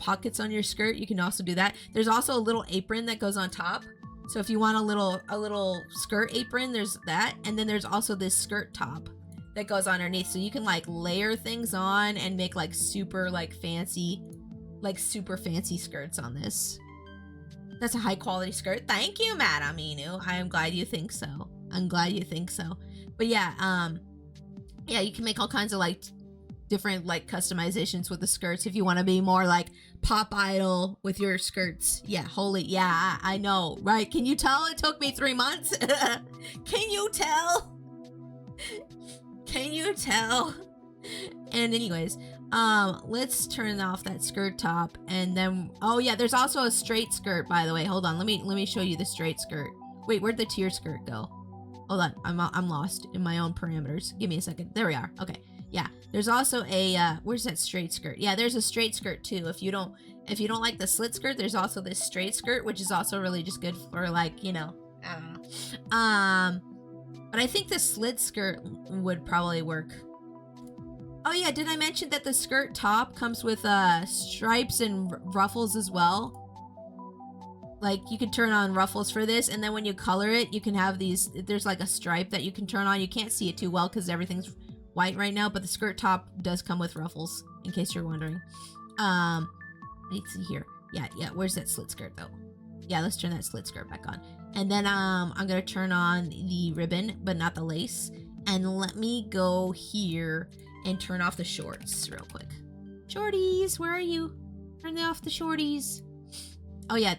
pockets on your skirt, you can also do that. There's also a little apron that goes on top. So if you want a little skirt apron, there's that, and then there's also this skirt top that goes underneath. So you can like layer things on and make like super fancy skirts on this. That's a high quality skirt. Thank you, Madam Inu. I am glad you think so. But yeah, yeah, you can make all kinds of like different like customizations with the skirts if you want to be more like Pop Idol with your skirts. Yeah, yeah, I know, right? Can you tell it took me 3 months? Can you tell? Can you tell? And anyways, let's turn off that skirt top, and then oh yeah, there's also a straight skirt, by the way. Hold on, let me show you the straight skirt. Wait, where'd the tier skirt go? Hold on, I'm lost in my own parameters. Give me a second. There we are. Okay, yeah. There's also a where's that straight skirt? Yeah, there's a straight skirt too. If you don't like the slit skirt, there's also this straight skirt, which is also really just good for like, you know, But I think the slit skirt would probably work. Oh yeah, did I mention that the skirt top comes with stripes and ruffles as well? Like, you can turn on ruffles for this, and then when you color it, you can have these, there's like a stripe that you can turn on. You can't see it too well because everything's white right now, but the skirt top does come with ruffles, in case you're wondering. Let's see here. Yeah, where's that slit skirt though? Yeah, let's turn that slit skirt back on. And then I'm gonna turn on the ribbon, but not the lace. And let me go here and turn off the shorts real quick. Shorties, where are you? Turn off the shorties. Oh yeah,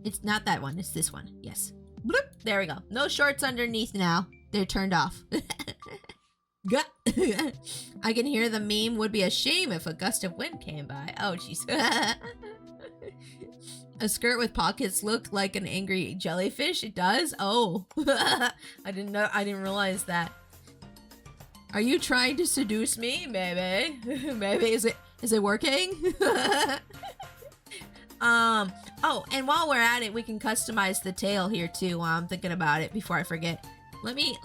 it's not that one, it's this one. Yes. Bloop. There we go. No shorts underneath now. They're turned off. I can hear the meme, would be a shame if a gust of wind came by. Oh, jeez. A skirt with pockets look like an angry jellyfish. It does? Oh. I didn't know. I didn't realize that. Are you trying to seduce me? Maybe. Maybe. Is it working? Oh, and while we're at it, we can customize the tail here too while I'm thinking about it before I forget.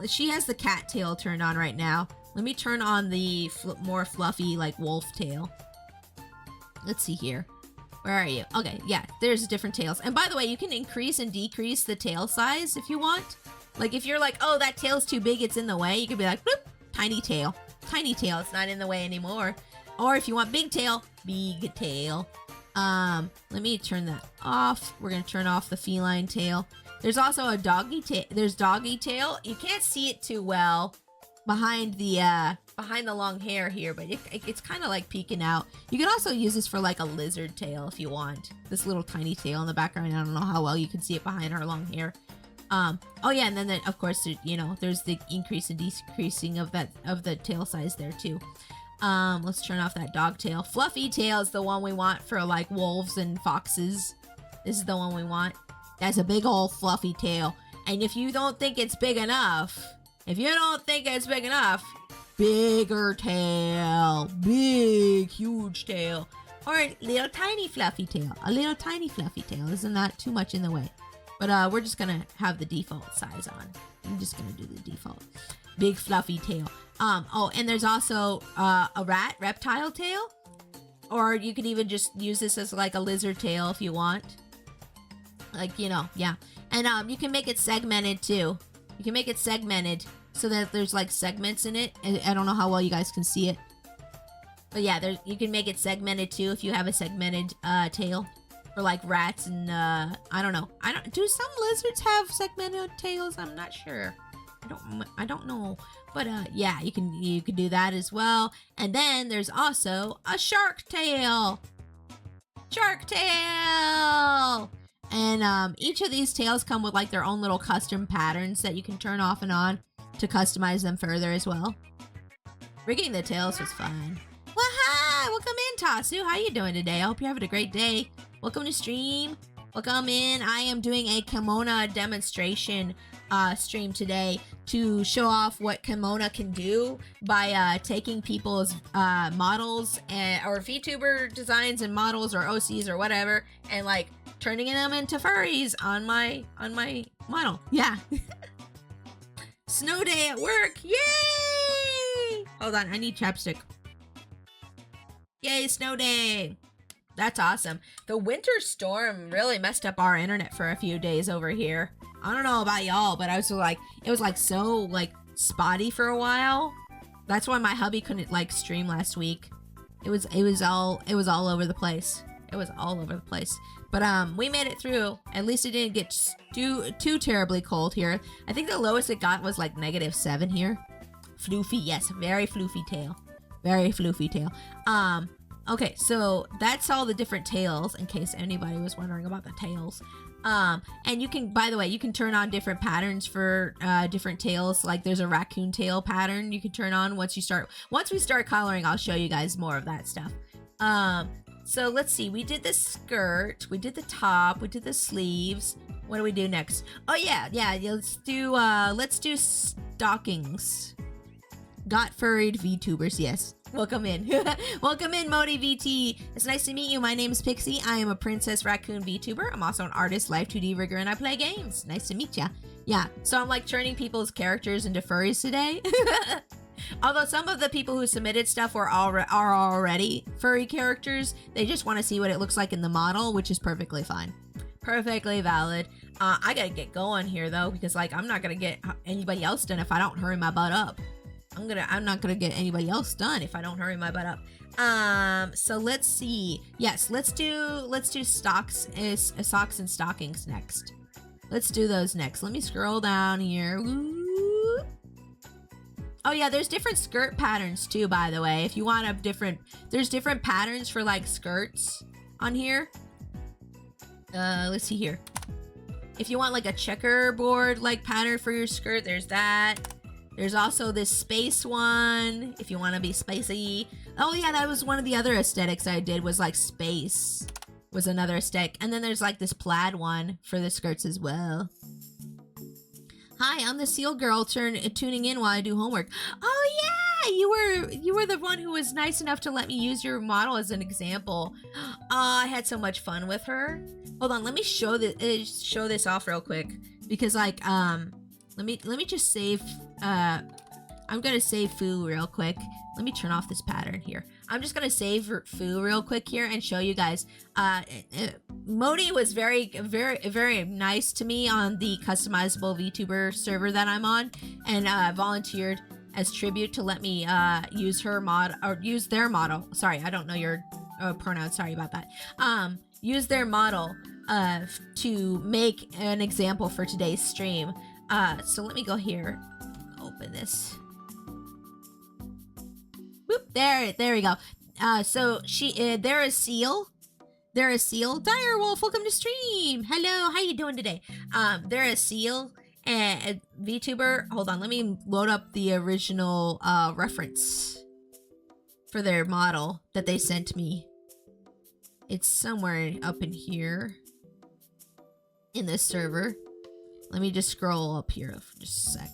She has the cat tail turned on right now. Let me turn on the more fluffy, like, wolf tail. Let's see here. Where are you? Okay, yeah, there's different tails. And by the way, you can increase and decrease the tail size if you want. Like, if you're like, oh, that tail's too big, it's in the way, you can be like, bloop, tiny tail. Tiny tail, it's not in the way anymore. Or if you want big tail, big tail. Let me turn that off. We're gonna turn off the feline tail. There's also a doggy tail. There's doggy tail. You can't see it too well behind the long hair here, but it's kind of like peeking out. You can also use this for like a lizard tail if you want. This little tiny tail in the background. I don't know how well you can see it behind her long hair. Oh yeah, and then of course, you know, there's the increase and decreasing of the tail size there too. Let's turn off that dog tail. Fluffy tail is the one we want for like wolves and foxes. This is the one we want. That's a big old fluffy tail. And if you don't think it's big enough, bigger tail, big, huge tail, or a little tiny fluffy tail. A little tiny fluffy tail isn't that too much in the way. But we're just gonna have the default size on. I'm just gonna do the default. Big fluffy tail. Oh, and there's also a reptile tail. Or you could even just use this as like a lizard tail if you want. Like, you know, yeah. And you can make it segmented too. You can make it segmented so that there's like segments in it. I don't know how well you guys can see it. But yeah, you can make it segmented too if you have a segmented tail. For like rats and I don't know. Do some lizards have segmented tails? I'm not sure. I don't know. But yeah, you can do that as well. And then there's also a shark tail. Shark tail! And each of these tails come with like their own little custom patterns that you can turn off and on to customize them further as well. Rigging the tails was fun. Well, hi! Welcome in, Tasu. How you doing today? I hope you're having a great day. Welcome to stream. Welcome in. I am doing a Kemona demonstration stream today to show off what Kemona can do by taking people's models or VTuber designs and models or OCs or whatever and like turning them into furries on my model. Yeah. Snow day at work. Yay! Hold on, I need chapstick. Yay, snow day. That's awesome. The winter storm really messed up our internet for a few days over here. I don't know about y'all, but it was like so like spotty for a while. That's why my hubby couldn't like stream last week. It was all over the place. It was all over the place. But we made it through. At least it didn't get too terribly cold here. I think the lowest it got was like -7 here. Floofy, yes, very floofy tail. Very floofy tail. Okay, so that's all the different tails, in case anybody was wondering about the tails. And you can, by the way, you can turn on different patterns for different tails. Like there's a raccoon tail pattern you can turn on once we start coloring. I'll show you guys more of that stuff. So let's see, we did the skirt, we did the top, we did the sleeves. What do we do next? Oh yeah, let's do stockings. Got furried VTubers, yes. Welcome in. Welcome in, Modi VT. It's nice to meet you. My name is Pixie. I am a Princess Raccoon VTuber. I'm also an artist, live 2D rigger, and I play games. Nice to meet ya. Yeah, so I'm like turning people's characters into furries today. Although some of the people who submitted stuff are already furry characters, they just want to see what it looks like in the model, which is perfectly fine. Perfectly valid. I gotta get going here though, because like I'm not gonna get anybody else done if I don't hurry my butt up. I'm not gonna get anybody else done if I don't hurry my butt up. So let's see. Yes, let's do socks and stockings next. Let's do those next. Let me scroll down here. Woo. Oh yeah, there's different skirt patterns too, by the way. If you want there's different patterns for like skirts on here. Let's see here. If you want like a checkerboard like pattern for your skirt, there's that. There's also this space one, if you want to be spacey. Oh yeah, that was one of the other aesthetics I did, was like space was another aesthetic. And then there's like this plaid one for the skirts as well. Hi, I'm the seal girl tuning in while I do homework. Oh yeah, you were the one who was nice enough to let me use your model as an example. I had so much fun with her. Hold on, let me show this off real quick, because like let me just save. I'm gonna save Foo real quick. Let me turn off this pattern here. I'm just gonna save Foo real quick here and show you guys. Modi was very nice to me on the customizable VTuber server that I'm on, and volunteered as tribute to let me use her mod, or use their model. Sorry, I don't know your pronouns. Sorry about that. Use their model to make an example for today's stream. So let me go here. Open this. Whoop, there we go. So they're a seal. They're a seal. Direwolf, welcome to stream. Hello, how you doing today? They're a seal and VTuber. Hold on, let me load up the original reference for their model that they sent me. It's somewhere up in here in this server. Let me just scroll up here for just a sec.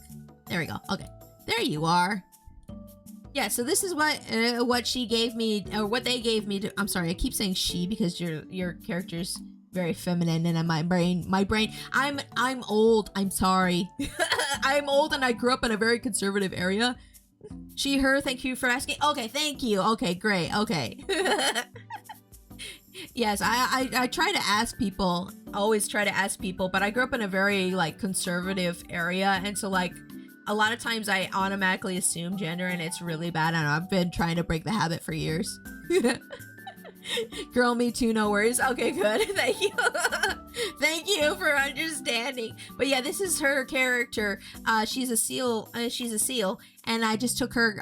There we go. Okay, there you are. Yeah, so this is what she gave me, or what they gave me to. I'm sorry, I keep saying she because your character's very feminine, and my brain. I'm old. I'm sorry. I'm old, and I grew up in a very conservative area. She, her. Thank you for asking. Okay, thank you. Okay, great. Okay. Yes, I try to ask people. Always try to ask people, but I grew up in a very like conservative area, and so like. A lot of times I automatically assume gender, and it's really bad, and I've been trying to break the habit for years. Girl, me too, no worries. Okay, good. Thank you. Thank you for understanding. But yeah, this is her character. She's a seal, and I just took her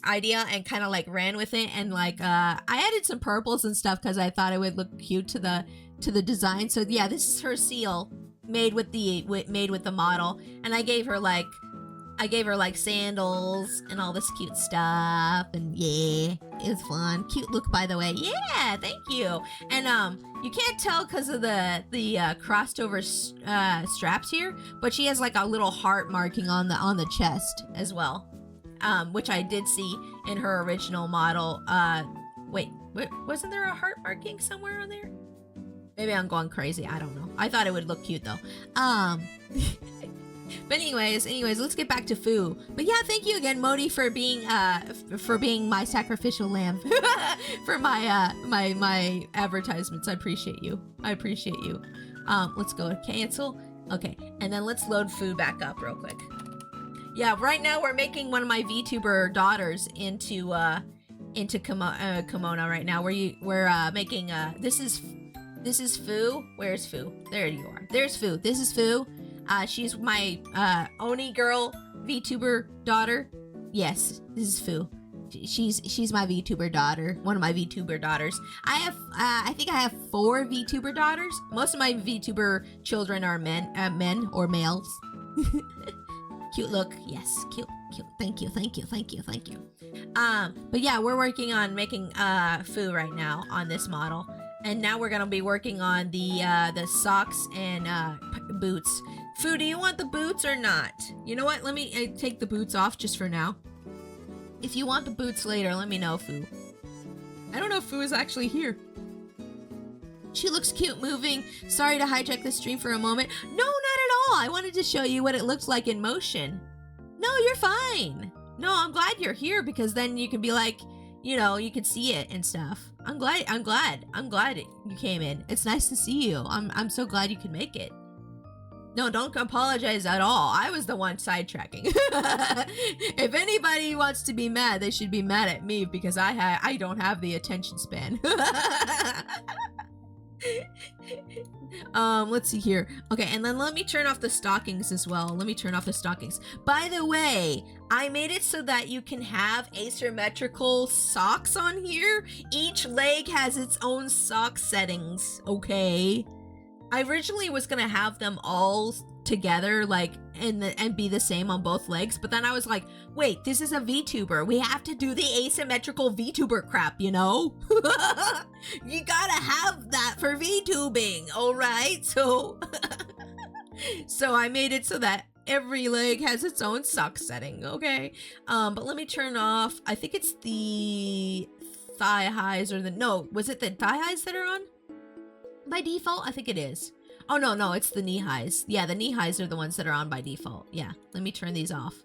idea and kind of like ran with it, and like I added some purples and stuff because I thought it would look cute to the design. So yeah, this is her seal made with the model, and I gave her like sandals and all this cute stuff, and yeah, it was fun. Cute look, by the way. Yeah, thank you. And you can't tell because of the crossed over straps here, but she has like a little heart marking on the chest as well, which I did see in her original model. Wait, wasn't there a heart marking somewhere on there? Maybe I'm going crazy. I don't know. I thought it would look cute though. But anyways, let's get back to Foo. But yeah, thank you again, Modi, for being my sacrificial lamb for my my advertisements. I appreciate you. Let's go to cancel. Okay, and then let's load Foo back up real quick. Yeah, right now we're making one of my VTuber daughters into Kemona right now. We're making this is Foo. Where's Foo? There you are. There's Foo. This is Foo. She's my Oni girl VTuber daughter. Yes, this is Foo. She's my VTuber daughter. One of my VTuber daughters. I think I have 4 VTuber daughters. Most of my VTuber children are men or males. Cute look. Yes, cute. Thank you. But yeah, we're working on making Foo right now on this model. And now we're gonna be working on the socks and boots. Foo, do you want the boots or not? You know what? Let me take the boots off just for now. If you want the boots later, let me know, Fu. I don't know if Fu is actually here. She looks cute moving. Sorry to hijack the stream for a moment. No, not at all. I wanted to show you what it looks like in motion. No, you're fine. No, I'm glad you're here because then you can be like, you know, you can see it and stuff. I'm glad you came in. It's nice to see you. I'm so glad you could make it. No, don't apologize at all. I was the one sidetracking. If anybody wants to be mad, they should be mad at me because I don't have the attention span. Let's see here. Okay, and then let me turn off the stockings as well. Let me turn off the stockings. By the way, I made it so that you can have asymmetrical socks on here. Each leg has its own sock settings, okay? I originally was gonna have them all together, like, and be the same on both legs, but then I was like, wait, this is a VTuber. We have to do the asymmetrical VTuber crap, you know? You gotta have that for VTubing, alright? So, so I made it so that every leg has its own sock setting, okay? But let me turn off, I think it's the thigh highs or no, was it the thigh highs that are on? By default, I think it is. Oh, no, it's the knee highs. Yeah, the knee highs are the ones that are on by default. Yeah, let me turn these off.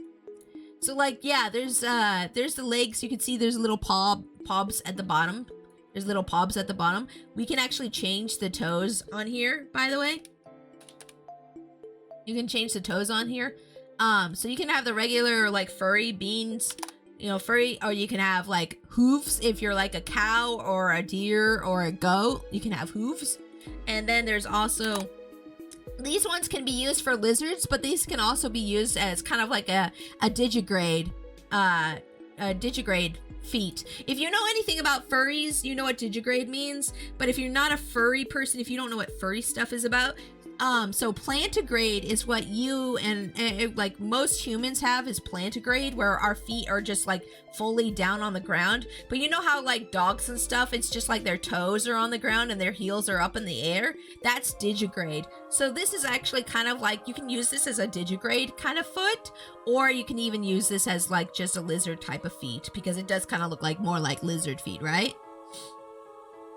So, like, yeah, there's the legs. You can see there's little pobs at the bottom. There's little pobs at the bottom. We can actually change the toes on here, by the way. You can change the toes on here. So you can have the regular, like, furry beans, you know, furry, or you can have, like, hooves. If you're, like, a cow or a deer or a goat, you can have hooves. And then there's also, these ones can be used for lizards, but these can also be used as kind of like a digigrade feet. If you know anything about furries, you know what digigrade means. But if you're not a furry person, if you don't know what furry stuff is about, so plantigrade is what you and like most humans have is plantigrade, where our feet are just like fully down on the ground. But you know how like dogs and stuff, it's just like their toes are on the ground and their heels are up in the air? That's digigrade. So this is actually kind of like, you can use this as a digigrade kind of foot, or you can even use this as like just a lizard type of feet, because it does kind of look like more like lizard feet, right?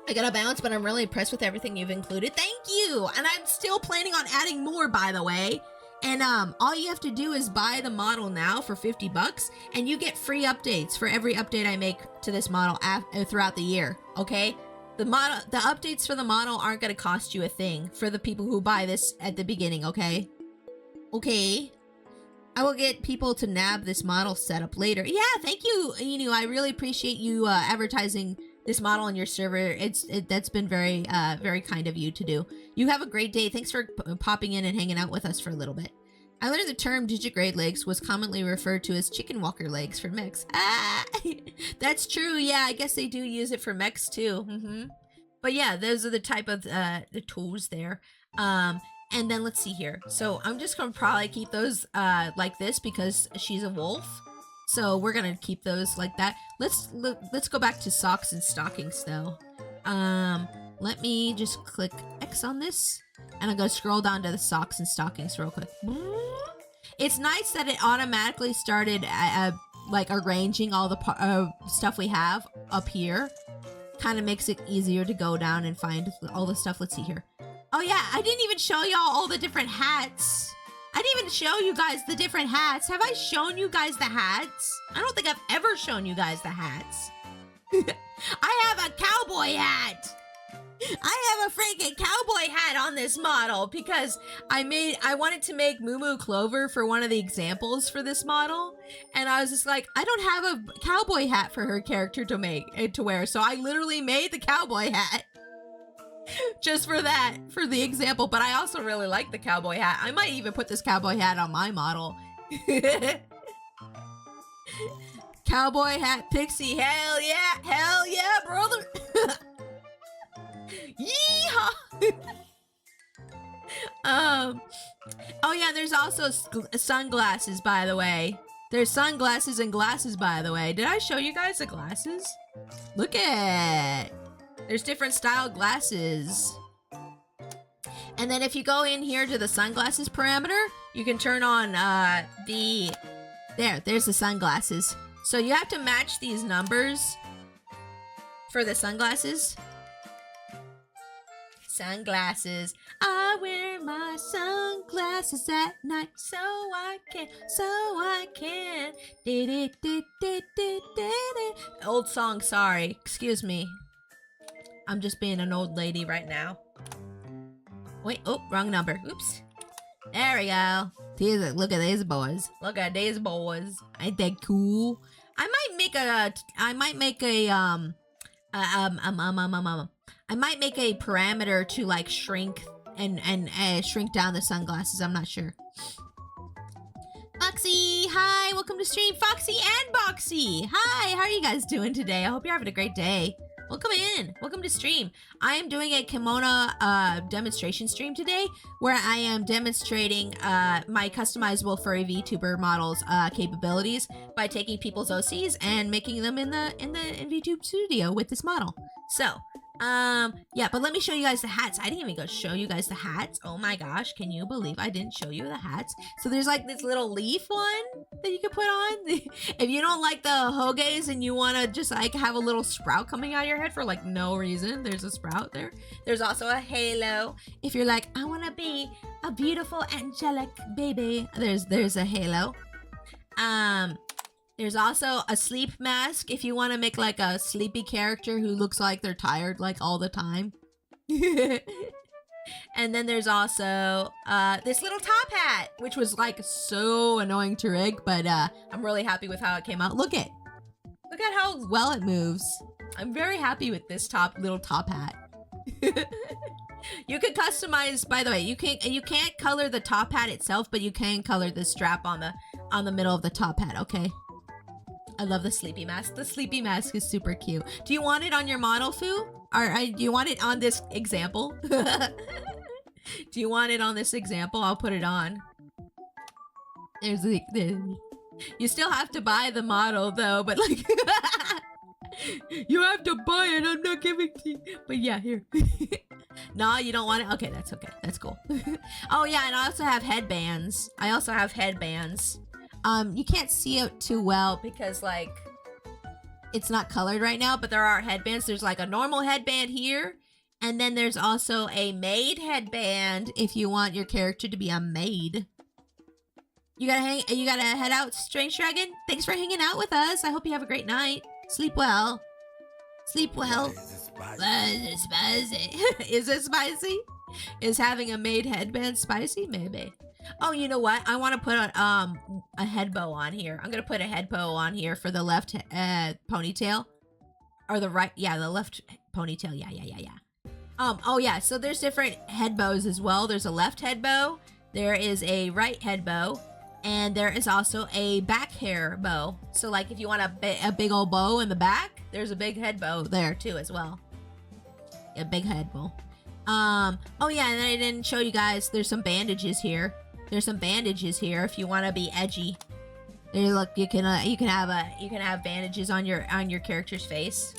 I gotta bounce, but I'm really impressed with everything you've included. Thank you! And I'm still planning on adding more, by the way. And all you have to do is buy the model now for 50 bucks, and you get free updates for every update I make to this model throughout the year, okay? The updates for the model aren't gonna cost you a thing for the people who buy this at the beginning, okay? Okay. I will get people to nab this model set up later. Yeah, thank you, Inu. I really appreciate you advertising this model on your server. That's been very very kind of you to do. You have a great day. Thanks for popping in and hanging out with us for a little bit. I learned the term digigrade legs was commonly referred to as chicken walker legs for mechs. Ah, that's true. Yeah, I guess they do use it for mechs too. But yeah, those are the type of the tools there. And then let's see here. So I'm just gonna probably keep those like this because she's a wolf. So we're gonna keep those like that. Let's go back to socks and stockings though. Let me just click X on this, and I'm gonna scroll down to the socks and stockings real quick. It's nice that it automatically started like arranging all the stuff we have up here. Kind of makes it easier to go down and find all the stuff. Let's see here. Oh yeah, I didn't even show y'all all the different hats. I didn't even show you guys the different hats. Have I shown you guys the hats? I don't think I've ever shown you guys the hats. I have a cowboy hat. I have a freaking cowboy hat on this model because I wanted to make Moo Moo Clover for one of the examples for this model. And I was just like, I don't have a cowboy hat for her character to wear. So I literally made the cowboy hat. Just for that, for the example. But I also really like the cowboy hat. I might even put this cowboy hat on my model. Cowboy hat pixie, hell yeah, brother. Yeehaw. Oh yeah, there's also sunglasses, by the way. There's sunglasses and glasses, by the way. Did I show you guys the glasses? Look at. There's different style glasses. And then if you go in here to the sunglasses parameter, you can turn on there's the sunglasses. So you have to match these numbers for the sunglasses. Sunglasses. I wear my sunglasses at night so I can. Old song, sorry. Excuse me. I'm just being an old lady right now. Wait, oh, wrong number. Oops. There we go. Look at these boys. Look at these boys. Ain't they cool? I might make a parameter to like shrink and shrink down the sunglasses. I'm not sure. Foxy, hi, welcome to stream. Foxy and Boxy, hi, how are you guys doing today? I hope you're having a great day. Welcome in. Welcome to stream. I am doing a Kemona demonstration stream today where I am demonstrating my customizable furry VTuber models capabilities by taking people's OCs and making them in the VTube studio with this model. So, yeah, but let me show you guys the hats. I didn't even go show you guys the hats. Oh my gosh, can you believe I didn't show you the hats? So there's like this little leaf one that you can put on. If you don't like the hoges and you want to just like have a little sprout coming out of your head for like no reason, there's a sprout there. There's also a halo. If you're like, I want to be a beautiful angelic baby, there's a halo. There's also a sleep mask if you want to make like a sleepy character who looks like they're tired like all the time. And then there's also this little top hat, which was like so annoying to rig, but I'm really happy with how it came out. Look at how well it moves. I'm very happy with this little top hat. You can customize, by the way, you can't color the top hat itself, but you can color the strap on the middle of the top hat, okay? I love the sleepy mask. The sleepy mask is super cute. Do you want it on your model, Fu? Or do you want it on this example? Do you want it on this example? I'll put it on. You still have to buy the model though, but like you have to buy it. I'm not giving to you. But yeah, here. No, you don't want it? Okay, that's okay. That's cool. Oh yeah, and I also have headbands. You can't see it too well because like it's not colored right now, but there are headbands. There's like a normal headband here, and then there's also a maid headband if you want your character to be a maid. You gotta head out, Strange Dragon. Thanks for hanging out with us. I hope you have a great night. Sleep well. Sleep well. Is it spicy? Is it spicy? Is having a maid headband spicy? Maybe. Oh, you know what? I want to put a head bow on here. I'm gonna put a head bow on here for the left ponytail, or the right. Yeah, the left ponytail. Yeah. Oh yeah. So there's different head bows as well. There's a left head bow. There is a right head bow, and there is also a back hair bow. So like if you want a big old bow in the back, there's a big head bow there too as well. A big head bow. Oh yeah, and then I didn't show you guys. There's some bandages here. There's some bandages here if you want to be edgy. There, look, you can have bandages on your character's face.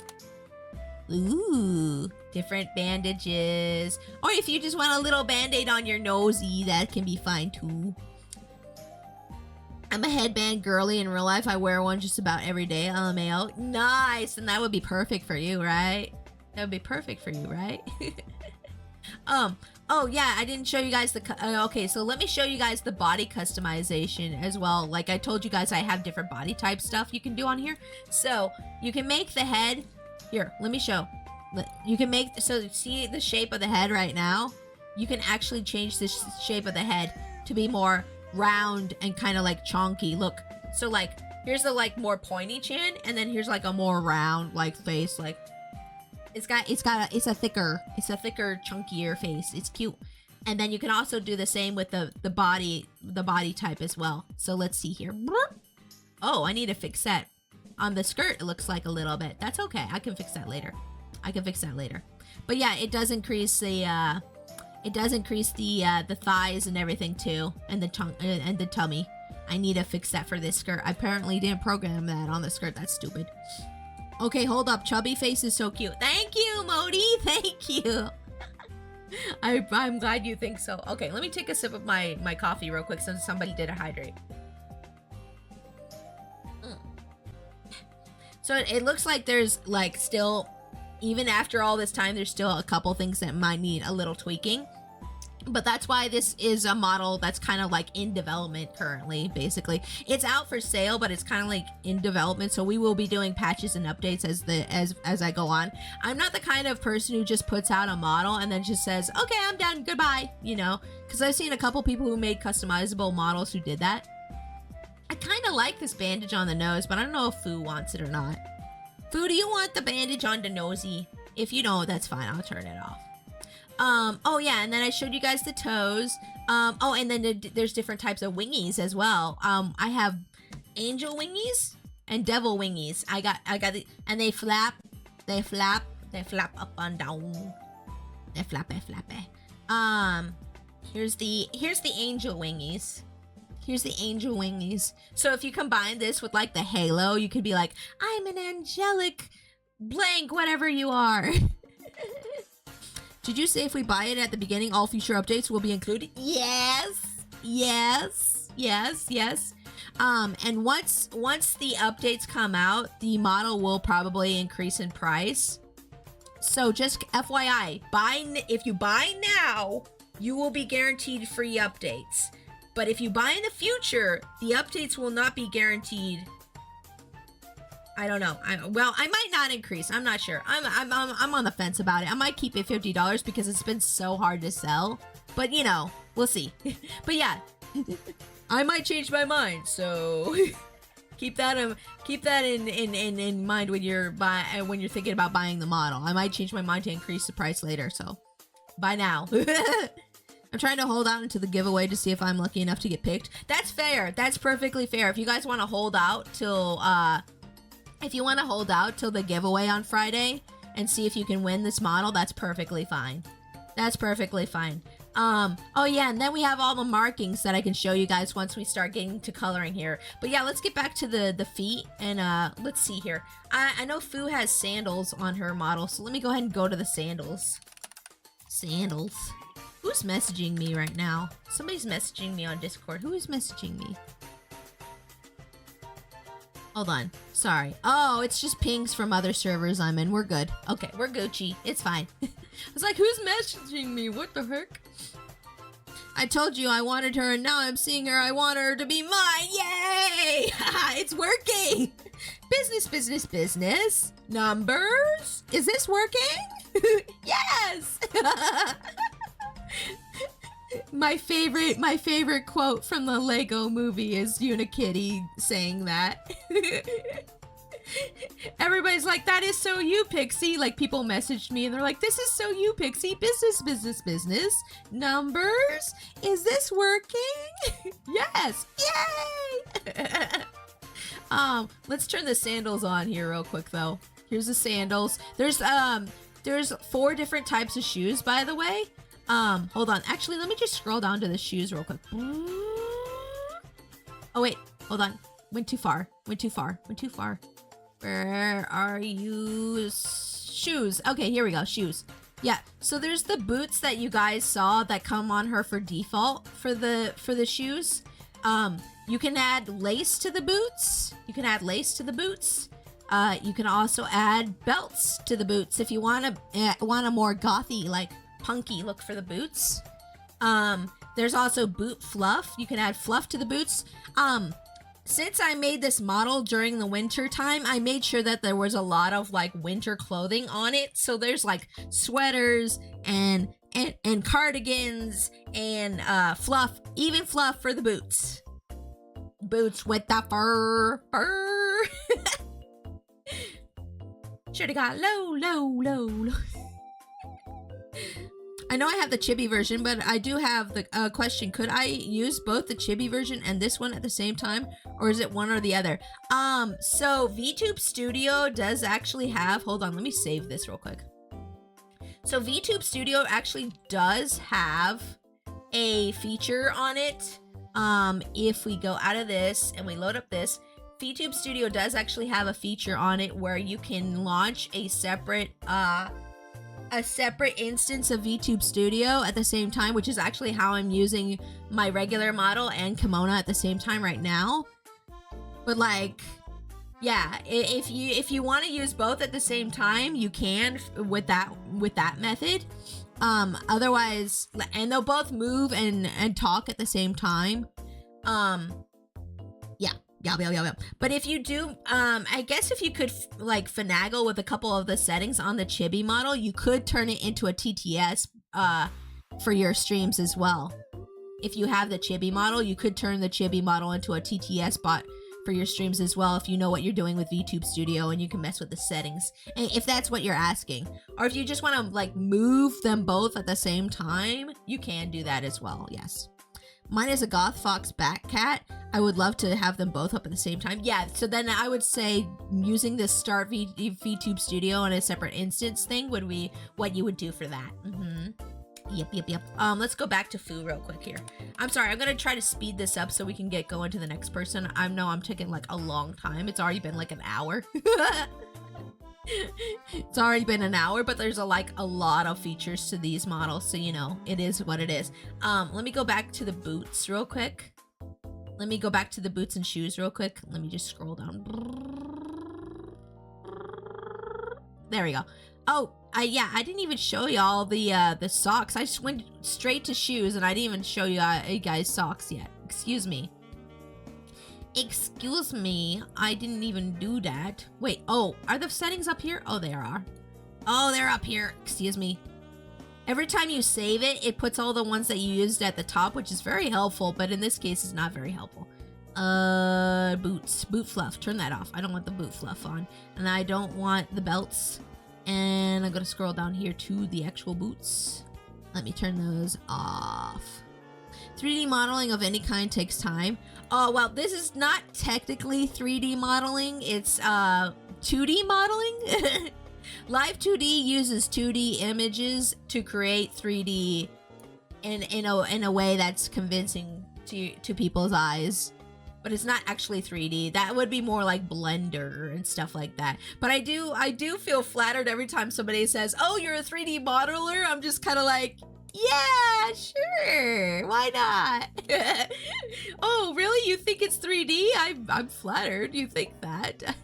Ooh, different bandages. Or if you just want a little band-aid on your nosy, that can be fine too. I'm a headband girly in real life. I wear one just about every day. LMAO. Nice, and that would be perfect for you, right? That would be perfect for you, right? Oh yeah, I didn't show you guys the, okay, so let me show you guys the body customization as well. Like I told you guys, I have different body type stuff you can do on here. So you can make the head, here, let me show. You can make, so see the shape of the head right now? You can actually change the shape of the head to be more round and kind of like chonky. Look, so like, here's the like more pointy chin, and then here's like a more round like face, like, it's a thicker, chunkier face. It's cute. And then you can also do the same with the body type as well. So let's see here. Oh, I need to fix that. On the skirt, it looks like a little bit. That's okay. I can fix that later. But yeah, it does increase the thighs and everything too, and the tummy. I need to fix that for this skirt. I apparently didn't program that on the skirt. That's stupid. Okay, hold up. Chubby face is so cute. Thank you, Modi. Thank you. I'm glad you think so. Okay, let me take a sip of my coffee real quick since somebody did a hydrate. So it looks like there's like still, even after all this time, there's still a couple things that might need a little tweaking. But that's why this is a model that's kind of like in development currently, basically. It's out for sale, but it's kind of like in development. So we will be doing patches and updates as I go on. I'm not the kind of person who just puts out a model and then just says, okay, I'm done, goodbye, you know, because I've seen a couple people who made customizable models who did that. I kind of like this bandage on the nose, but I don't know if Fu wants it or not. Fu, do you want the bandage on the nosy? If you don't, that's fine, I'll turn it off. Oh yeah, and then I showed you guys the toes. Oh, and then there's different types of wingies as well. I have angel wingies and devil wingies. I got the, and they flap up and down. They flappy. Here's the angel wingies. Here's the angel wingies. So if you combine this with like the halo, you could be like, I'm an angelic blank, whatever you are. Did you say if we buy it at the beginning, all future updates will be included? Yes. And once the updates come out, the model will probably increase in price. So just FYI, if you buy now, you will be guaranteed free updates. But if you buy in the future, the updates will not be guaranteed. I don't know. I might not increase. I'm not sure. I'm on the fence about it. I might keep it $50 because it's been so hard to sell. But you know, we'll see. But yeah, I might change my mind. So keep that in mind when you're thinking about buying the model. I might change my mind to increase the price later. So buy now. I'm trying to hold out into the giveaway to see if I'm lucky enough to get picked. That's fair. That's perfectly fair. If you guys want to hold out till the giveaway on Friday and see if you can win this model, that's perfectly fine. That's perfectly fine. Oh yeah, and then we have all the markings that I can show you guys once we start getting to coloring here. But yeah, let's get back to the feet and let's see here. I know Fu has sandals on her model, so let me go ahead and go to the sandals. Sandals. Who's messaging me right now? Somebody's messaging me on Discord. Who is messaging me? Hold on. Sorry. Oh, it's just pings from other servers I'm in. We're good. Okay, we're Gucci. It's fine. I was like, who's messaging me? What the heck? I told you I wanted her and now I'm seeing her. I want her to be mine. Yay! It's working! Business. Numbers? Is this working? Yes! My favorite quote from the Lego movie is Unikitty saying that. Everybody's like, that is so you, Pixie. Like, people messaged me and they're like, this is so you, Pixie. Business. Numbers? Is this working? Yes! Yay! Let's turn the sandals on here real quick though. Here's the sandals. There's 4 different types of shoes, by the way. Hold on. Actually, let me just scroll down to the shoes real quick. Oh, wait. Hold on. Went too far. Where are you? Shoes. Okay, here we go. Shoes. Yeah. So there's the boots that you guys saw that come on her for default for the shoes. You can add lace to the boots. You can also add belts to the boots if you want a more gothy, like punky look for the boots. There's also boot fluff. You can add fluff to the boots. Since I made this model during the winter time, I made sure that there was a lot of like winter clothing on it. So there's like sweaters and cardigans and fluff, even fluff for the boots. Boots with the fur. Should've got low. I know I have the chibi version, but I do have the question. Could I use both the chibi version and this one at the same time? Or is it one or the other? So VTube Studio does actually have... Hold on, let me save this real quick. So VTube Studio actually does have a feature on it. If we go out of this and we load up this, VTube Studio does actually have a feature on it where you can launch a separate instance of VTube Studio at the same time, which is actually how I'm using my regular model and Kemona at the same time right now. But like, Yeah, if you want to use both at the same time, you can with that method. Otherwise, and they'll both move and talk at the same time. Yeah. Yeah. But if you do, I guess if you could like finagle with a couple of the settings on the Chibi model, you could turn it into a TTS for your streams as well. If you have the Chibi model, you could turn the Chibi model into a TTS bot for your streams as well, if you know what you're doing with VTube Studio and you can mess with the settings, and if that's what you're asking. Or if you just want to like move them both at the same time, you can do that as well. Yes. Mine is a Goth Fox Bat Cat. I would love to have them both up at the same time. Yeah, so then I would say using this Start VTube Studio on a separate instance thing would be what you would do for that. Yep. Let's go back to Foo real quick here. I'm sorry, I'm gonna try to speed this up so we can get going to the next person. I know I'm taking like a long time. It's already been like an hour. It's already been an hour, but there's a lot of features to these models, so you know, it is what it is. Let me go back to the boots real quick. Let me go back to the boots and shoes real quick. Let me just scroll down. There we go. Oh, I didn't even show y'all the socks. I just went straight to shoes and I didn't even show you guys socks yet. Excuse me. Excuse me, I didn't even do that. Wait, oh, are the settings up here? Oh, they are. Oh, they're up here. Excuse me. Every time you save it, it puts all the ones that you used at the top, which is very helpful, but in this case, it's not very helpful. Boots. Boot fluff. Turn that off. I don't want the boot fluff on. And I don't want the belts. And I'm gonna scroll down here to the actual boots. Let me turn those off. 3D modeling of any kind takes time. Oh, well, this is not technically 3D modeling. It's 2D modeling. Live 2D uses 2D images to create 3D in a way that's convincing to people's eyes. But it's not actually 3D. That would be more like Blender and stuff like that. But I do feel flattered every time somebody says, "Oh, you're a 3D modeler." I'm just kind of like, yeah, sure. Why not? Oh, really? You think it's 3D? I'm flattered. You think that?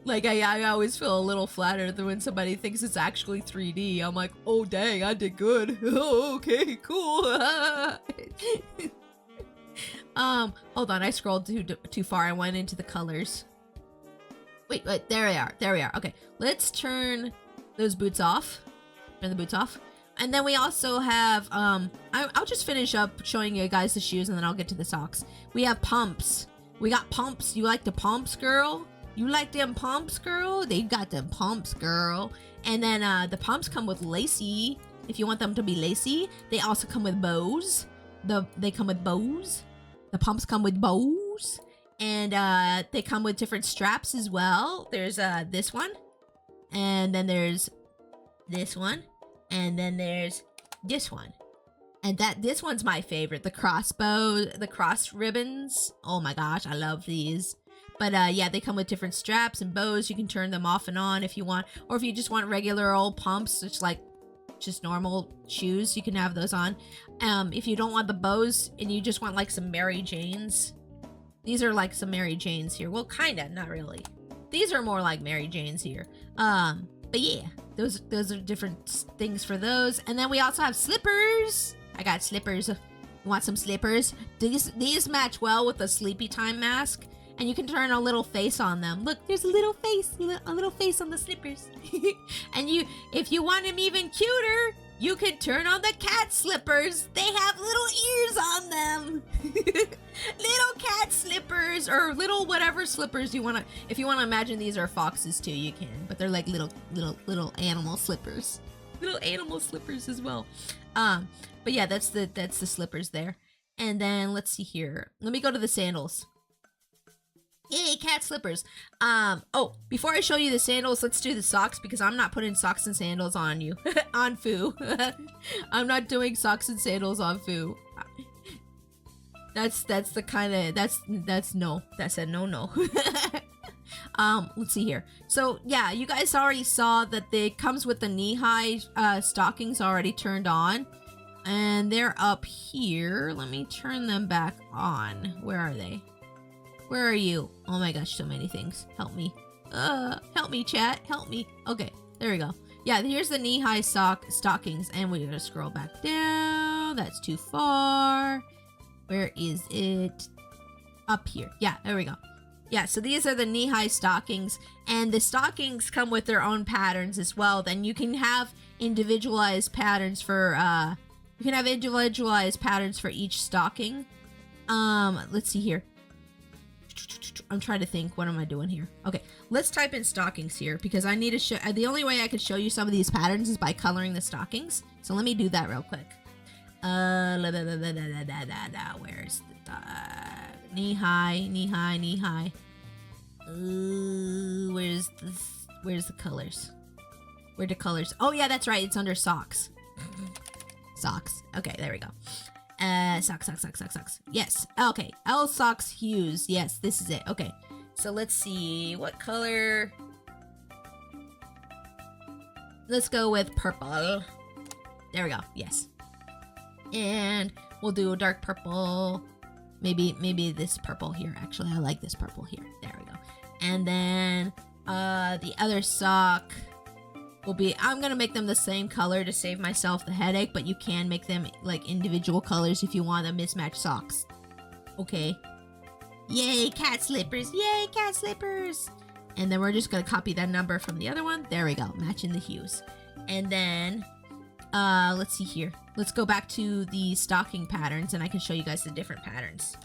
Like, I always feel a little flattered when somebody thinks it's actually 3D. I'm like, oh, dang, I did good. Oh, okay, cool. Hold on, I scrolled too far. I went into the colors. Wait, there we are. Okay, let's turn those boots off. Turn the boots off. And then we also have, I'll just finish up showing you guys the shoes and then I'll get to the socks. We have pumps. We got pumps. You like the pumps, girl? You like them pumps, girl? They got them pumps, girl. And then the pumps come with lacy. If you want them to be lacy. They also come with bows. They come with bows. The pumps come with bows. And they come with different straps as well. There's this one. And then there's this one. And then there's this one. And this one's my favorite. The crossbow, the cross ribbons. Oh my gosh, I love these. But yeah, they come with different straps and bows. You can turn them off and on if you want. Or if you just want regular old pumps, just normal shoes, you can have those on. If you don't want the bows and you just want like some Mary Janes. These are like some Mary Janes here. Well, kinda, not really. These are more like Mary Janes here. But yeah, those are different things for those. And then we also have slippers. I got slippers. You want some slippers? These match well with the Sleepy Time mask. And you can turn a little face on them. Look, there's a little face on the slippers. And if you want them even cuter, you can turn on the cat slippers. They have little ears on them. Little cat slippers or little whatever slippers you want to. If you want to imagine these are foxes too, you can. But they're like little animal slippers. Little animal slippers as well. But yeah, that's the slippers there. And then let's see here. Let me go to the sandals. Yay, cat slippers. Oh, before I show you the sandals, let's do the socks because I'm not putting socks and sandals on you. On Foo. I'm not doing socks and sandals on Foo. That's the kind of, that's no. That's a no. Let's see here. So yeah, you guys already saw that it comes with the knee-high stockings already turned on. And they're up here. Let me turn them back on. Where are they? Where are you? Oh my gosh, so many things. Help me. Help me, chat. Help me. Okay, there we go. Yeah, here's the knee-high stockings, and we're gonna scroll back down. That's too far. Where is it? Up here. Yeah, there we go. Yeah, so these are the knee-high stockings, and the stockings come with their own patterns as well. Then you can have individualized patterns for each stocking. Let's see here. I'm trying to think. What am I doing here? Okay, let's type in stockings here because I need to show. The only way I could show you some of these patterns is by coloring the stockings. So let me do that real quick. Where's the knee high? Where's the colors? Where the colors? Oh yeah, that's right. It's under socks. Socks. Okay, there we go. Socks. Yes. Okay. L socks hues. Yes, this is it. Okay. So let's see. What color? Let's go with purple. There we go. Yes. And we'll do a dark purple. Maybe this purple here. Actually, I like this purple here. There we go. And then the other sock will be, I'm gonna make them the same color to save myself the headache, but you can make them like individual colors if you want to mismatch socks. Okay. Yay, cat slippers. Yay, cat slippers. And then we're just gonna copy that number from the other one. There we go, matching the hues. And then let's see here. Let's go back to the stocking patterns and I can show you guys the different patterns.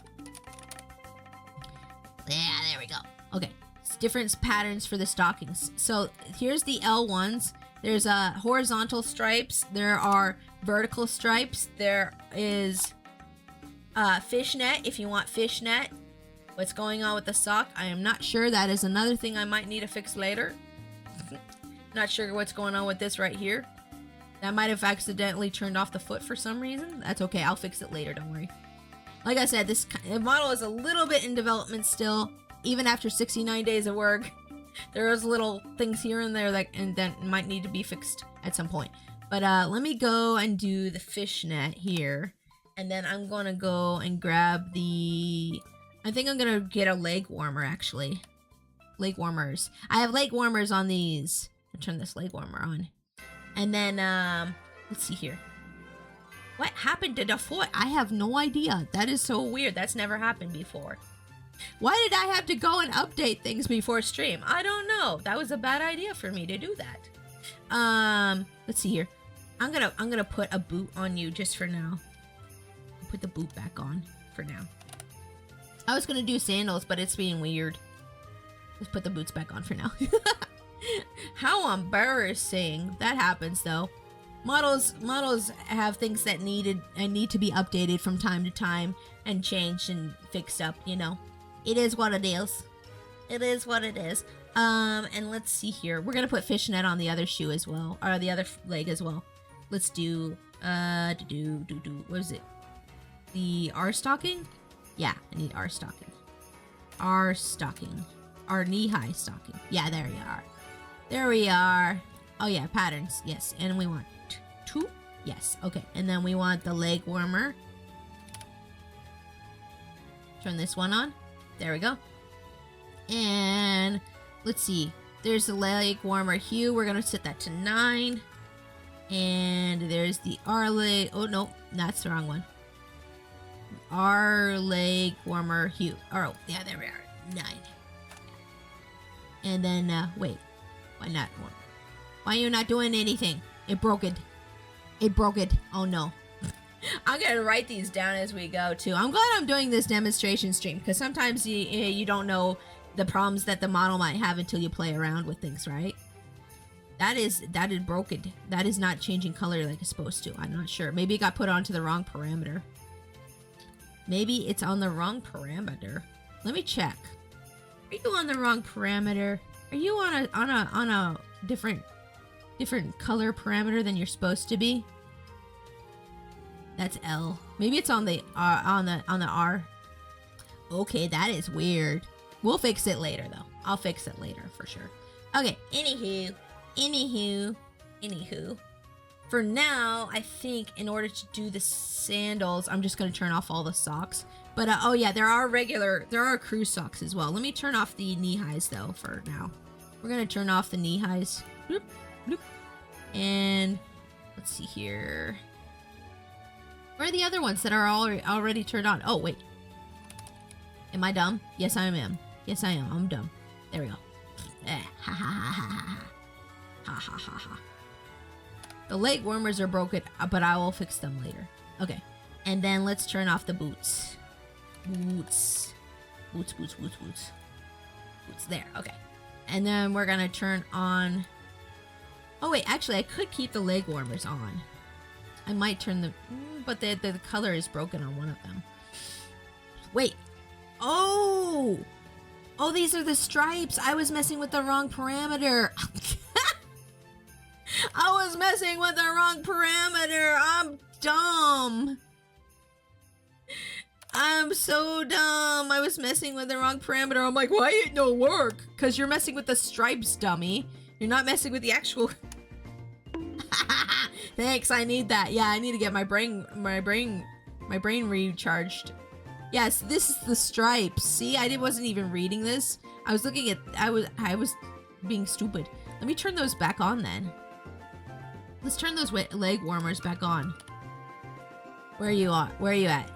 Yeah, there we go. Okay. Different patterns for the stockings. So here's the L ones. There's horizontal stripes. There are vertical stripes. There is fishnet if you want fishnet. What's going on with the sock? I am not sure. That is another thing I might need to fix later. Not sure what's going on with this right here. That might have accidentally turned off the foot for some reason. That's okay. I'll fix it later. Don't worry. Like I said, this model is a little bit in development still. Even after 69 days of work, there's little things here and there that might need to be fixed at some point. But let me go and do the fishnet here. And then I'm going to go and grab the... I think I'm going to get a leg warmer, actually. Leg warmers. I have leg warmers on these. I'll turn this leg warmer on. And then, let's see here. What happened to the foot? I have no idea. That is so weird. That's never happened before. Why did I have to go and update things before stream? I don't know. That was a bad idea for me to do that. Let's see here. I'm gonna put a boot on you just for now. Put the boot back on for now. I was gonna do sandals, but it's being weird. Let's put the boots back on for now. How embarrassing. That happens though. Models have things that need to be updated from time to time and changed and fixed up, you know. It is what it is. It is what it is. And let's see here. We're gonna put fishnet on the other shoe as well, or the other leg as well. Let's do what is it? The R stocking? Yeah, I need R stocking. R stocking. Our knee-high stocking. Yeah, there we are. There we are. Oh yeah, patterns. Yes, and we want two. Yes. Okay, and then we want the leg warmer. Turn this one on. There we go. And let's see. There's the leg warmer hue. We're gonna set that to 9. And there's the R leg. Oh no, that's the wrong one. R leg warmer hue. Oh yeah, there we are. 9. And then wait, why not one? Why are you not doing anything? It broke it. It broke it. Oh no. I'm gonna write these down as we go too. I'm glad I'm doing this demonstration stream because sometimes you don't know the problems that the model might have until you play around with things, right? That is broken. That is not changing color like it's supposed to. I'm not sure. Maybe it got put onto the wrong parameter. Maybe it's on the wrong parameter. Let me check. Are you on the wrong parameter? Are you on a different color parameter than you're supposed to be? That's L. Maybe it's on the R. Okay, that is weird. We'll fix it later though. I'll fix it later for sure. Okay, anywho. For now, I think in order to do the sandals, I'm just gonna turn off all the socks But oh yeah, there are crew socks as well. Let me turn off the knee highs though for now. We're gonna turn off the knee highs. Bloop, bloop. And let's see here. Where are the other ones that are already turned on? Oh wait, am I dumb? Yes, I am. Yes, I am. I'm dumb. There we go. Ha ha ha ha ha ha ha ha ha. The leg warmers are broken, but I will fix them later. Okay, and then let's turn off the boots. Boots. There, okay. And then we're gonna turn on... Oh wait, actually I could keep the leg warmers on. I might turn the... But the color is broken on one of them. Wait. Oh! Oh, these are the stripes. I was messing with the wrong parameter. I was messing with the wrong parameter. I'm dumb. I'm so dumb. I was messing with the wrong parameter. I'm like, why it no work? Because you're messing with the stripes, dummy. You're not messing with the actual... Thanks, I need that. Yeah, I need to get my brain recharged. Yes, this is the stripes. See, I wasn't even reading this. I was looking at... I was being stupid. Let me turn those back on then. Let's turn those leg warmers back on. Where are you at? Where are you at?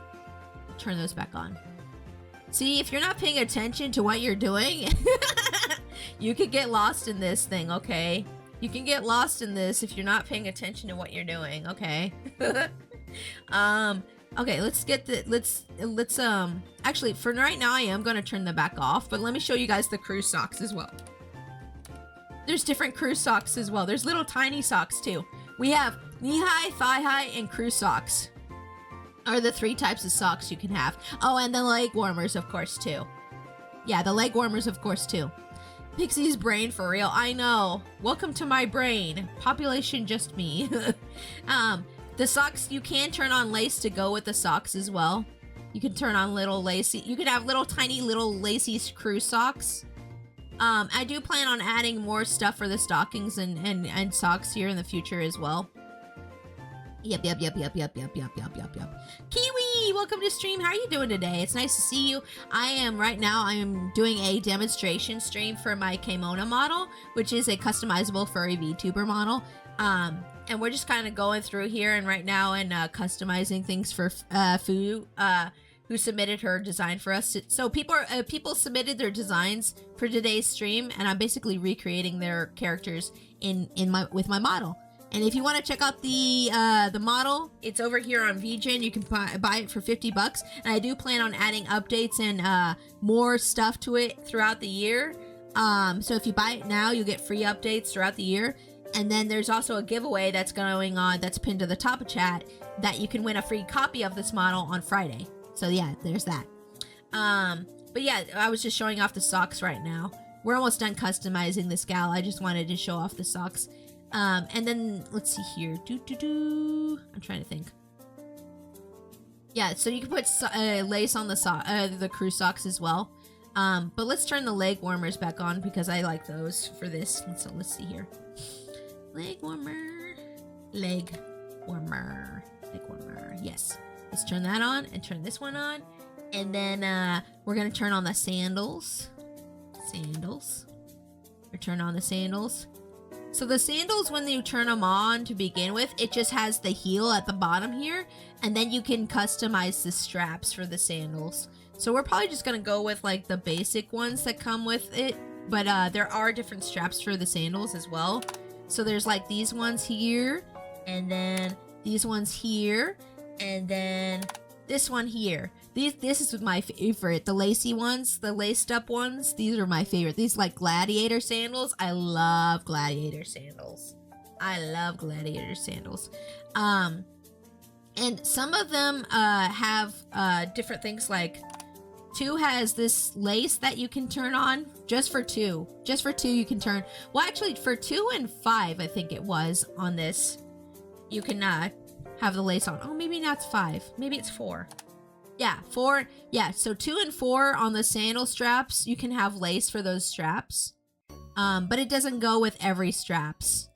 Turn those back on. See, if you're not paying attention to what you're doing, you could get lost in this thing, okay? You can get lost in this if you're not paying attention to what you're doing, okay? Okay, let's get the, actually, for right now, I am gonna turn them back off, but let me show you guys the crew socks as well. There's different crew socks as well. There's little tiny socks too. We have knee-high, thigh-high, and crew socks. Are the 3 types of socks you can have. Oh, and the leg warmers, of course, too. Yeah, the leg warmers, of course, too. Pixie's brain, for real. I know. Welcome to my brain. Population just me. The socks, you can turn on lace to go with the socks as well. You can turn on little lacy. You can have little tiny little lacy crew socks. I do plan on adding more stuff for the stockings and socks here in the future as well. Yep. Kiwi, welcome to stream. How are you doing today? It's nice to see you. I am doing a demonstration stream for my Kemona model, which is a customizable furry VTuber model. And we're just kind of going through here and right now and customizing things for Fu, who submitted her design for us. So people submitted their designs for today's stream, and I'm basically recreating their characters with my model. And if you want to check out the model, it's over here on VGen. You can buy it for 50 bucks. And I do plan on adding updates and more stuff to it throughout the year. So if you buy it now, you'll get free updates throughout the year. And then there's also a giveaway that's going on that's pinned to the top of chat that you can win a free copy of this model on Friday. So yeah, there's that. But yeah, I was just showing off the socks right now. We're almost done customizing this gal. I just wanted to show off the socks. And then let's see here. I'm trying to think. Yeah, so you can put lace on the crew socks as well. But let's turn the leg warmers back on because I like those for this. So let's see here. Leg warmer. Yes. Let's turn that on and turn this one on. And then we're going to turn on the sandals. Or turn on the sandals. So the sandals, when you turn them on to begin with, it just has the heel at the bottom here. And then you can customize the straps for the sandals. So we're probably just going to go with like the basic ones that come with it. But there are different straps for the sandals as well. So there's like these ones here. And then these ones here. And then this one here. This is my favorite. The lacy ones, the laced up ones. These are my favorite. These like gladiator sandals. I love gladiator sandals. And some of them have different things like 2 has this lace that you can turn on just for 2. Just for 2 you can turn. Well, actually for 2 and 5, I think it was on this. You can have the lace on. Oh, maybe not 5. Maybe it's 4. Yeah, 4. Yeah, so 2 and 4 on the sandal straps, you can have lace for those straps. But it doesn't go with every straps.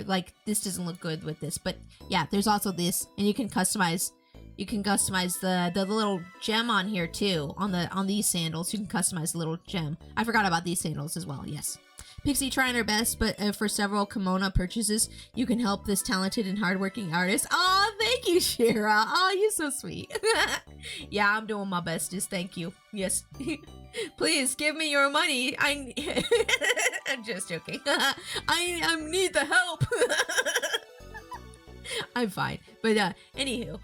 Like, this doesn't look good with this. But yeah, there's also this. And you can customize You can customize the little gem on here too. On these sandals, you can customize the little gem. I forgot about these sandals as well. Yes. Pixie trying her best, but for several Kemona purchases, you can help this talented and hardworking artist. Oh, thank you, Shira. Oh, you're so sweet. Yeah, I'm doing my bestest. Thank you. Yes. Please give me your money. I'm just joking. I need the help. I'm fine. But anywho,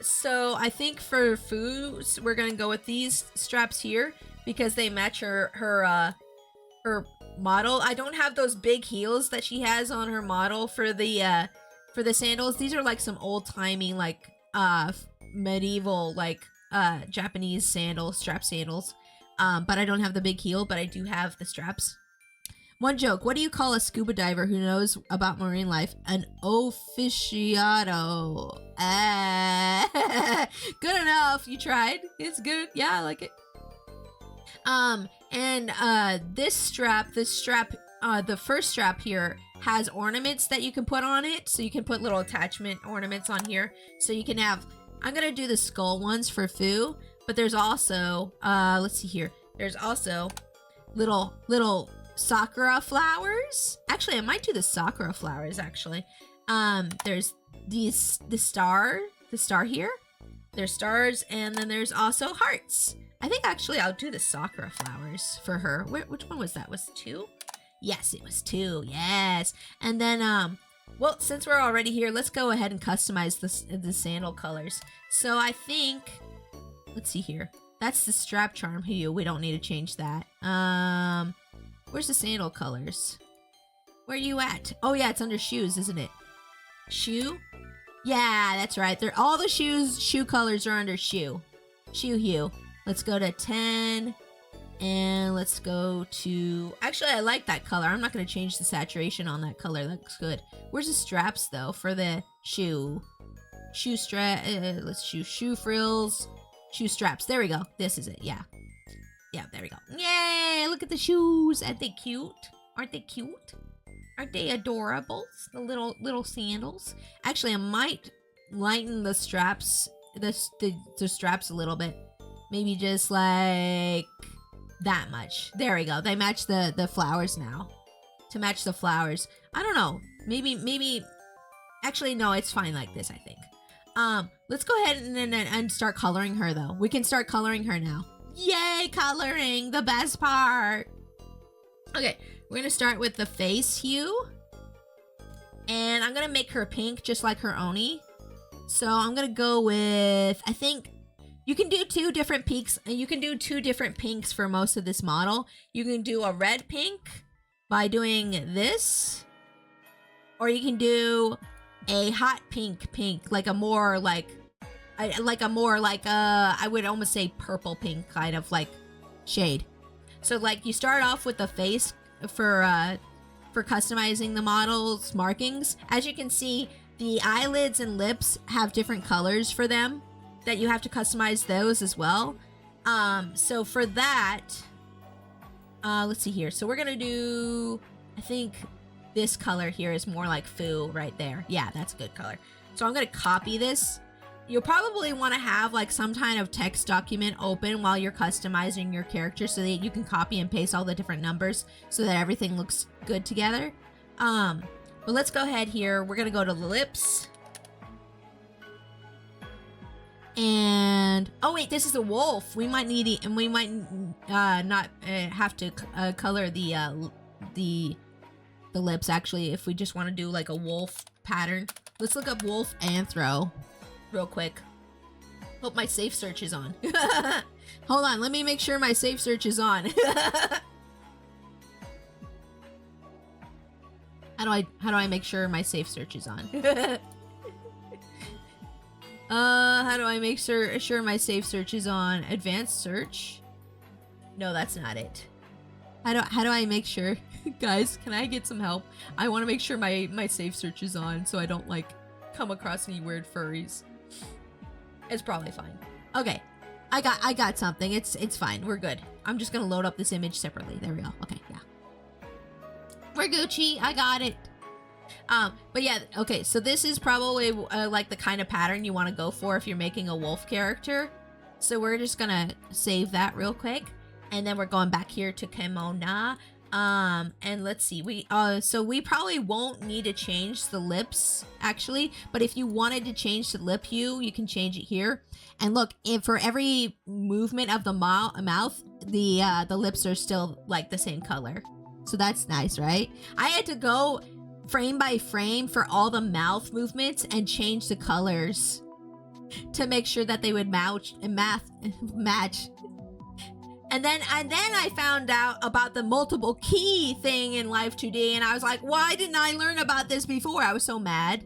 so I think for foods, we're gonna go with these straps here because they match her model. I don't have those big heels that she has on her model for the sandals. These are like some old-timey like medieval like Japanese strap sandals. But I don't have the big heel, but I do have the straps. One joke, what do you call a scuba diver who knows about marine life? An aficionado. Good enough. You tried. It's good. Yeah, I like it. And this strap, the first strap here has ornaments that you can put on it. So you can put little attachment ornaments on here. So you can have, I'm going to do the skull ones for Fu, but there's also, let's see here. There's also little sakura flowers. Actually, I might do the sakura flowers actually. There's the star here. There's stars, and then there's also hearts. I think actually I'll do the sakura flowers for her. Which one was that? Was it 2? Yes, it was 2. Yes. And then, well, since we're already here, let's go ahead and customize the sandal colors. So I think, let's see here. That's the strap charm hue. We don't need to change that. Where's the sandal colors? Where are you at? Oh yeah, it's under shoes, isn't it? Shoe? Yeah, that's right. All the shoe colors are under shoe hue. Let's go to 10, and let's go to, actually I like that color. I'm not going to change the saturation on that color. That looks good. Where's the straps though for the shoe strap? Let's choose shoe frills, shoe straps. There we go. This is it. Yeah, there we go. Yay, look at the shoes. Aren't they cute? Aren't they cute? Aren't they adorable? The little sandals. Actually, I might lighten the straps, the straps a little bit. Maybe just like that much. There we go. They match the flowers now. To match the flowers. I don't know. Maybe. Actually, no. It's fine like this, I think. Let's go ahead and start coloring her though. We can start coloring her now. Yay, coloring, the best part. Okay, we're gonna start with the face hue, and I'm gonna make her pink just like her Oni. So I'm gonna go with, I think you can do 2 different pinks. You can do 2 different pinks for most of this model. You can do a red pink by doing this, or you can do a hot pink, like a more like I would almost say purple pink kind of like shade. So like you start off with the face for customizing the model's markings. As you can see, the eyelids and lips have different colors for them that you have to customize those as well. So for that, let's see here. So we're gonna do, I think this color here is more like Fu right there. Yeah, that's a good color. So I'm gonna copy this. You'll probably want to have like some kind of text document open while you're customizing your character so that you can copy and paste all the different numbers so that everything looks good together. But let's go ahead here. We're gonna go to the lips. And oh wait, this is a wolf. We might need it, and we might not have to color the lips actually if we just want to do like a wolf pattern. Let's look up wolf anthro real quick. Hope my safe search is on. Hold on, let me make sure my safe search is on. How do I make sure my safe search is on? How do I make sure my safe search is on? Advanced search? No, that's not it. How do I make sure? Guys, can I get some help? I want to make sure my safe search is on so I don't like come across any weird furries. It's probably fine. Okay, I got something. It's fine. We're good. I'm just gonna load up this image separately. There we go. Okay, yeah. We're Gucci. I got it. But yeah, okay, so this is probably like the kind of pattern you want to go for if you're making a wolf character. So we're just gonna save that real quick, and then we're going back here to Kemona. And let's see, so we probably won't need to change the lips actually, but if you wanted to change the lip hue, you can change it here. And look, for every movement of the mouth, the lips are still like the same color. So that's nice, right? I had to go frame by frame for all the mouth movements and change the colors to make sure that they would match. And then I found out about the multiple key thing in Live 2D, and I was like, why didn't I learn about this before? I was so mad.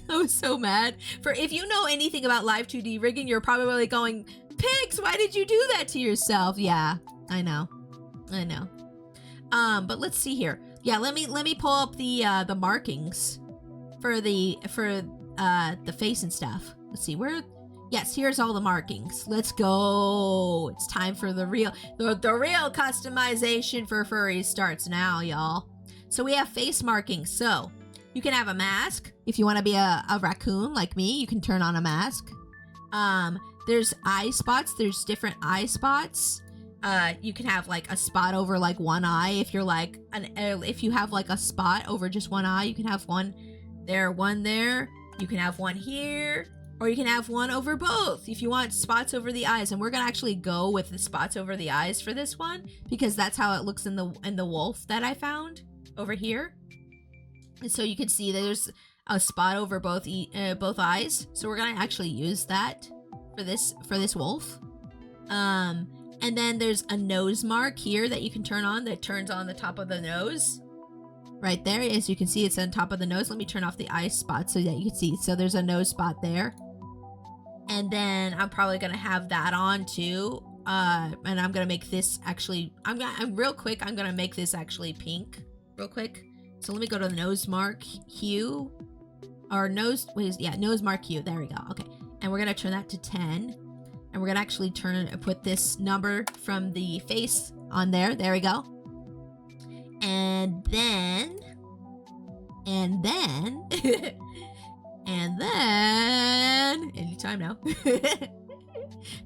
I was so mad. For if you know anything about Live 2D rigging, you're probably going, Pix, why did you do that to yourself? Yeah, I know. But let's see here. Yeah, let me pull up the markings for the face and stuff. Let's see where. Yes, here's all the markings. Let's go. It's time for the real customization for furries starts now, y'all. So we have face markings. So you can have a mask. If you want to be a raccoon like me, you can turn on a mask. There's eye spots. There's different eye spots. You can have like a spot over like one eye. If you're like if you have like a spot over just one eye, you can have one there, one there. You can have one here. Or you can have one over both if you want spots over the eyes. And we're gonna actually go with the spots over the eyes for this one, because that's how it looks in the wolf that I found over here. And so you can see that there's a spot over both eyes. So we're gonna actually use that for this wolf. And then there's a nose mark here that you can turn on, that turns on the top of the nose. Right there, as you can see, it's on top of the nose. Let me turn off the eye spot so that you can see. So there's a nose spot there. And then I'm probably gonna have that on too. And I'm gonna make this actually, I'm gonna make this actually pink real quick. So let me go to the nose mark hue. Or nose mark hue. There we go. Okay. And we're gonna turn that to 10. And we're gonna actually put this number from the face on there. There we go. And then anytime now. As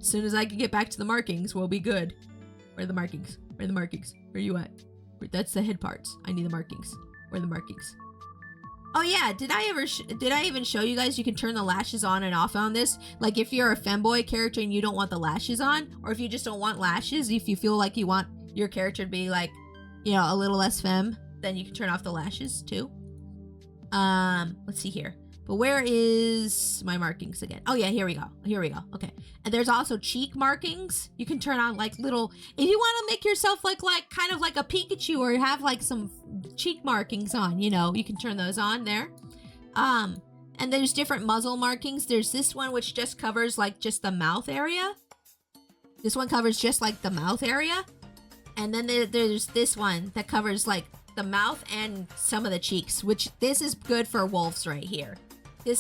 soon as I can get back to the markings, we'll be good. Where are the markings? Where are the markings? Where are you at? That's the head parts. I need the markings. Where are the markings? Oh yeah, did I even show you guys you can turn the lashes on and off on this? Like if you're a femboy character and you don't want the lashes on, or if you just don't want lashes, if you feel like you want your character to be like, you know, a little less femme, then you can turn off the lashes too. Let's see here. But where is my markings again? Oh yeah, here we go. Okay. And there's also cheek markings. You can turn on like little, if you want to make yourself like kind of like a Pikachu, or have like some cheek markings on, you know, you can turn those on there. And there's different muzzle markings. There's this one which just covers like just the mouth area. This one covers just like the mouth area. And then there's this one that covers like the mouth and some of the cheeks, which this is good for wolves right here. Oh,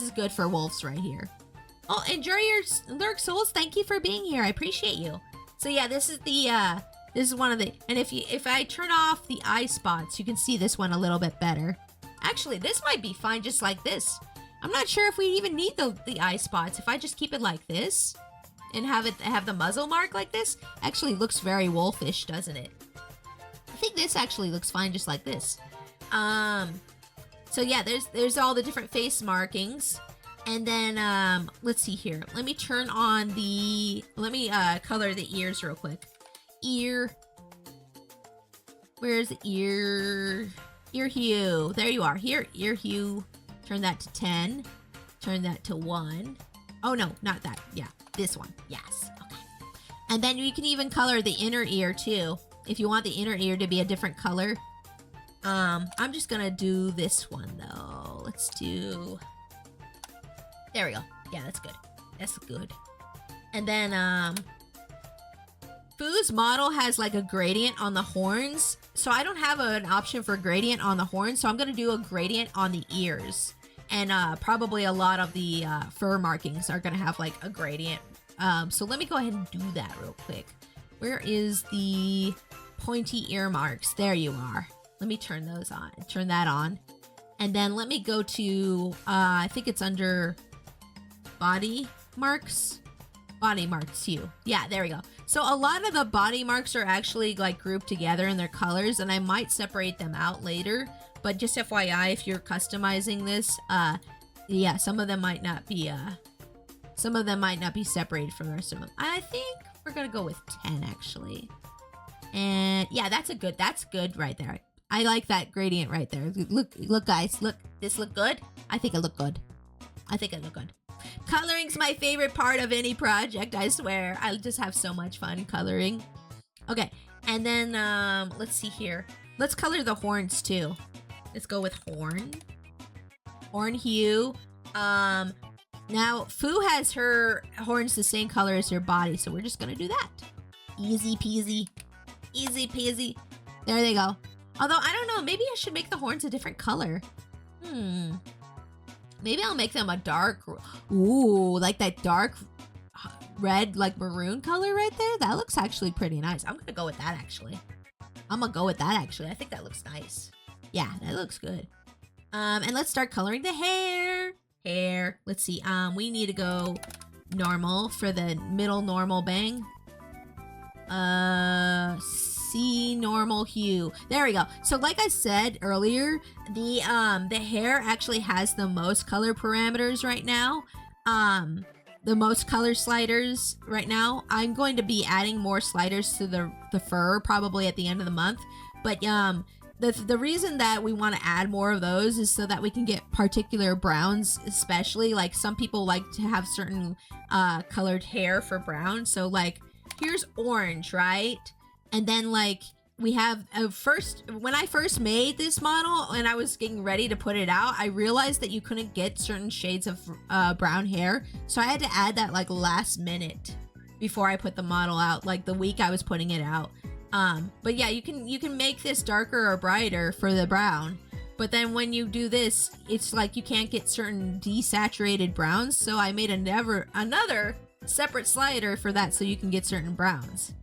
enjoy your lurk, souls. Thank you for being here. I appreciate you. So yeah, this is one of the, and if I turn off the eye spots, you can see this one a little bit better. Actually, this might be fine just like this. I'm not sure if we even need the eye spots. If I just keep it like this and have the muzzle mark like this, actually looks very wolfish, doesn't it? I think this actually looks fine just like this. So yeah, there's all the different face markings. And then, let's see here. Let me turn on let me color the ears real quick. Ear. Where's the ear? Ear hue. There you are. Here, ear hue. Turn that to 10. Turn that to 1. Oh no, not that. Yeah, this one. Yes. Okay. And then you can even color the inner ear too, if you want the inner ear to be a different color. I'm just gonna do this one though. Let's do, there we go. Yeah, that's good. That's good. And then, Foo's model has like a gradient on the horns. So I don't have an option for gradient on the horns. So I'm gonna do a gradient on the ears. And probably a lot of the fur markings are gonna have like a gradient. So let me go ahead and do that real quick. Where is the pointy ear marks? There you are. Let me turn those on. Turn that on. And then let me go to, I think it's under body marks. Body marks hue. Yeah, there we go. So a lot of the body marks are actually like grouped together in their colors, and I might separate them out later. But just FYI, if you're customizing this, yeah, some of them might not be separated from the rest of them. I think we're gonna go with 10 actually. And yeah, that's good right there. I like that gradient right there. Look guys, look. This look good? I think it look good. Coloring's my favorite part of any project, I swear. I just have so much fun coloring. Okay, and then let's see here. Let's color the horns too. Let's go with horn hue. Now Fu has her horns the same color as her body, so we're just gonna do that. Easy peasy. There they go. Although I don't know, maybe I should make the horns a different color. Maybe I'll make them a dark, ooh, like that dark red, like maroon color right there. That looks actually pretty nice. I'm gonna go with that actually. I think that looks nice. Yeah, that looks good. And let's start coloring the hair. Let's see, we need to go normal for the middle normal bang. See normal hue. There we go. So like I said earlier, the hair actually has the most color parameters right now. The most color sliders right now. I'm going to be adding more sliders to the fur probably at the end of the month. But the reason that we want to add more of those is so that we can get particular browns, especially like some people like to have certain colored hair for brown. So like here's orange, right? And then like we have when I first made this model and I was getting ready to put it out, I realized that you couldn't get certain shades of brown hair. So I had to add that like last minute before I put the model out, like the week I was putting it out. But yeah, you can make this darker or brighter for the brown. But then when you do this, it's like you can't get certain desaturated browns. So I made another separate slider for that so you can get certain browns.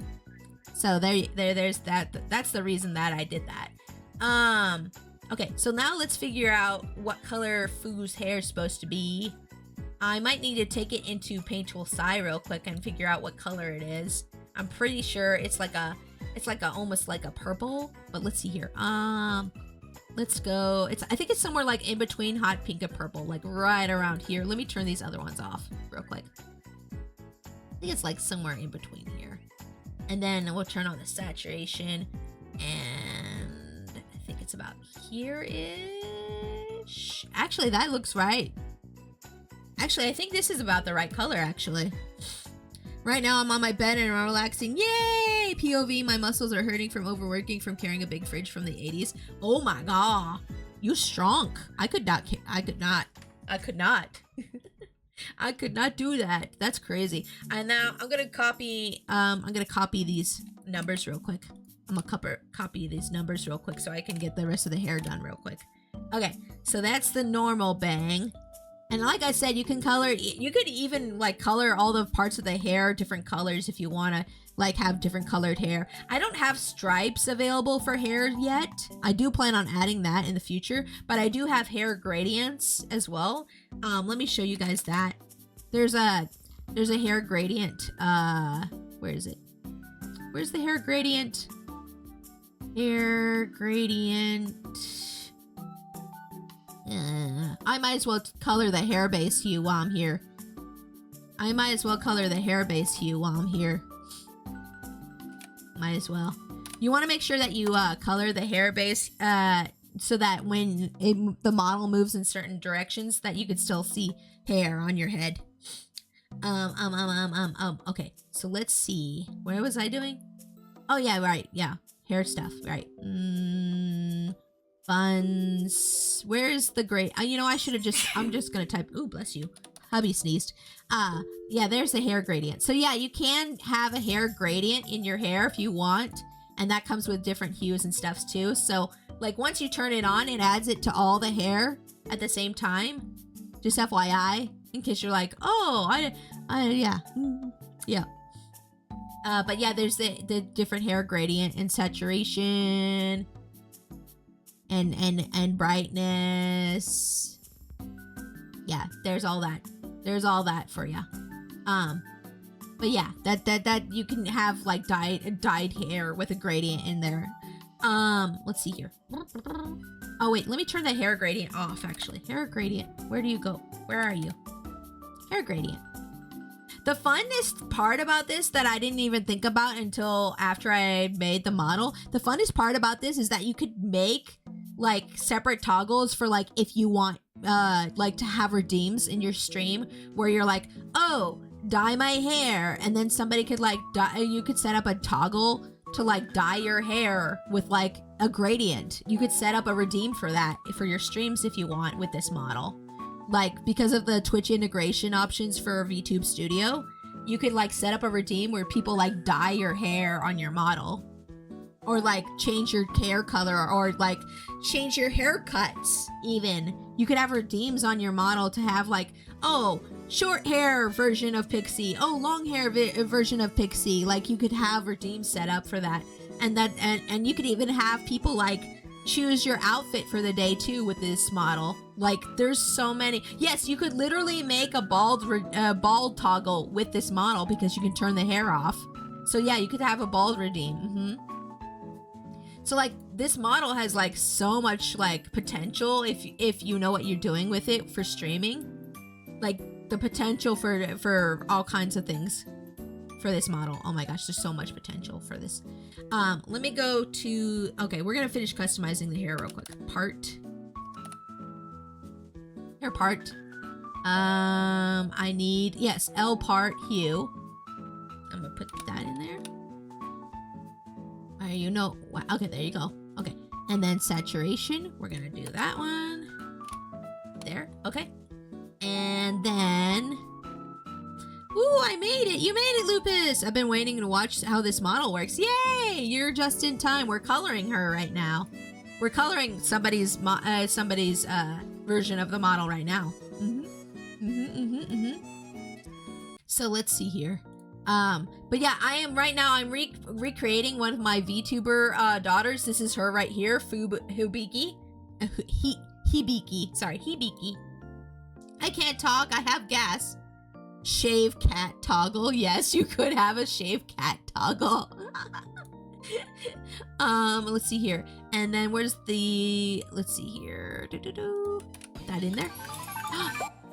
So there's that. That's the reason that I did that. Okay, so now let's figure out what color Fu's hair is supposed to be. I might need to take it into Paint Tool Sai real quick and figure out what color it is. I'm pretty sure it's like almost like a purple, but let's see here. Let's go. I think it's somewhere like in between hot pink and purple, like right around here. Let me turn these other ones off real quick. I think it's like somewhere in between here. And then we'll turn on the saturation, and I think it's about here-ish. Actually, that looks right. Actually, I think this is about the right color, actually. Right now, I'm on my bed and I'm relaxing. Yay! POV, my muscles are hurting from overworking from carrying a big fridge from the 80s. Oh my god. You strong. I could not. I could not do that. That's crazy. And now I'm gonna copy these numbers real quick. I'm gonna copy these numbers real quick so I can get the rest of the hair done real quick. Okay, so that's the normal bang. And like I said, you could even like color all the parts of the hair different colors if you want to like have different colored hair. I don't have stripes available for hair yet. I do plan on adding that in the future, but I do have hair gradients as well. Let me show you guys that. There's a hair gradient. Where is it? Where's the hair gradient? Hair gradient. I might as well color the hair base hue while I'm here. Might as well. Might as well. You want to make sure that you color the hair base so that when the model moves in certain directions that you could still see hair on your head. Okay, so let's see. What was I doing? Oh yeah, right, yeah. Hair stuff, right. Buns. Where's the gray? You know, I'm just gonna type, ooh, bless you. Hubby sneezed. Yeah, there's the hair gradient. So yeah, you can have a hair gradient in your hair if you want. And that comes with different hues and stuffs too. So like once you turn it on, it adds it to all the hair at the same time. Just FYI, in case you're like, oh, yeah. But yeah, there's the different hair gradient and saturation. and brightness. Yeah, there's all that. There's all that for you. But yeah, that you can have like dyed hair with a gradient in there. Let's see here. Oh wait, let me turn the hair gradient off actually. Hair gradient, where do you go? Where are you? Hair gradient. The funnest part about this that I didn't even think about until after I made the model, the funnest part about this is that you could make like separate toggles for like if you want like to have redeems in your stream where you're like, oh, dye my hair, and then somebody could like you could set up a toggle to like dye your hair with like a gradient. You could set up a redeem for that for your streams if you want with this model. Like because of the Twitch integration options for VTube Studio, you could like set up a redeem where people like dye your hair on your model, or like change your hair color, or like change your haircuts even. You could have redeems on your model to have like, oh, short hair version of Pixie, oh, long hair version of Pixie. Like you could have redeems set up for that. And you could even have people like choose your outfit for the day too with this model. Like there's so many. Yes, you could literally make a bald toggle with this model because you can turn the hair off. So yeah, you could have a bald redeem. So like this model has like so much like potential if you know what you're doing with it for streaming. Like the potential for all kinds of things for this model. Oh my gosh, there's so much potential for this. Let me go to, okay, we're gonna finish customizing the hair real quick. Hair part. I need, yes, L part hue. I'm gonna put that in there. You know, okay, there you go. Okay, and then saturation, we're gonna do that one. There, okay. And then, ooh, I made it! You made it, Lupus! I've been waiting to watch how this model works. Yay! You're just in time. We're coloring her right now. We're coloring somebody's version of the model right now. So let's see here. But yeah, I am right now, I'm recreating one of my VTuber daughters. This is her right here, Hibiki. Hibiki. I can't talk, I have gas. Shave cat toggle. Yes, you could have a shave cat toggle. Let's see here. And then where's the, let's see here. Put that in there.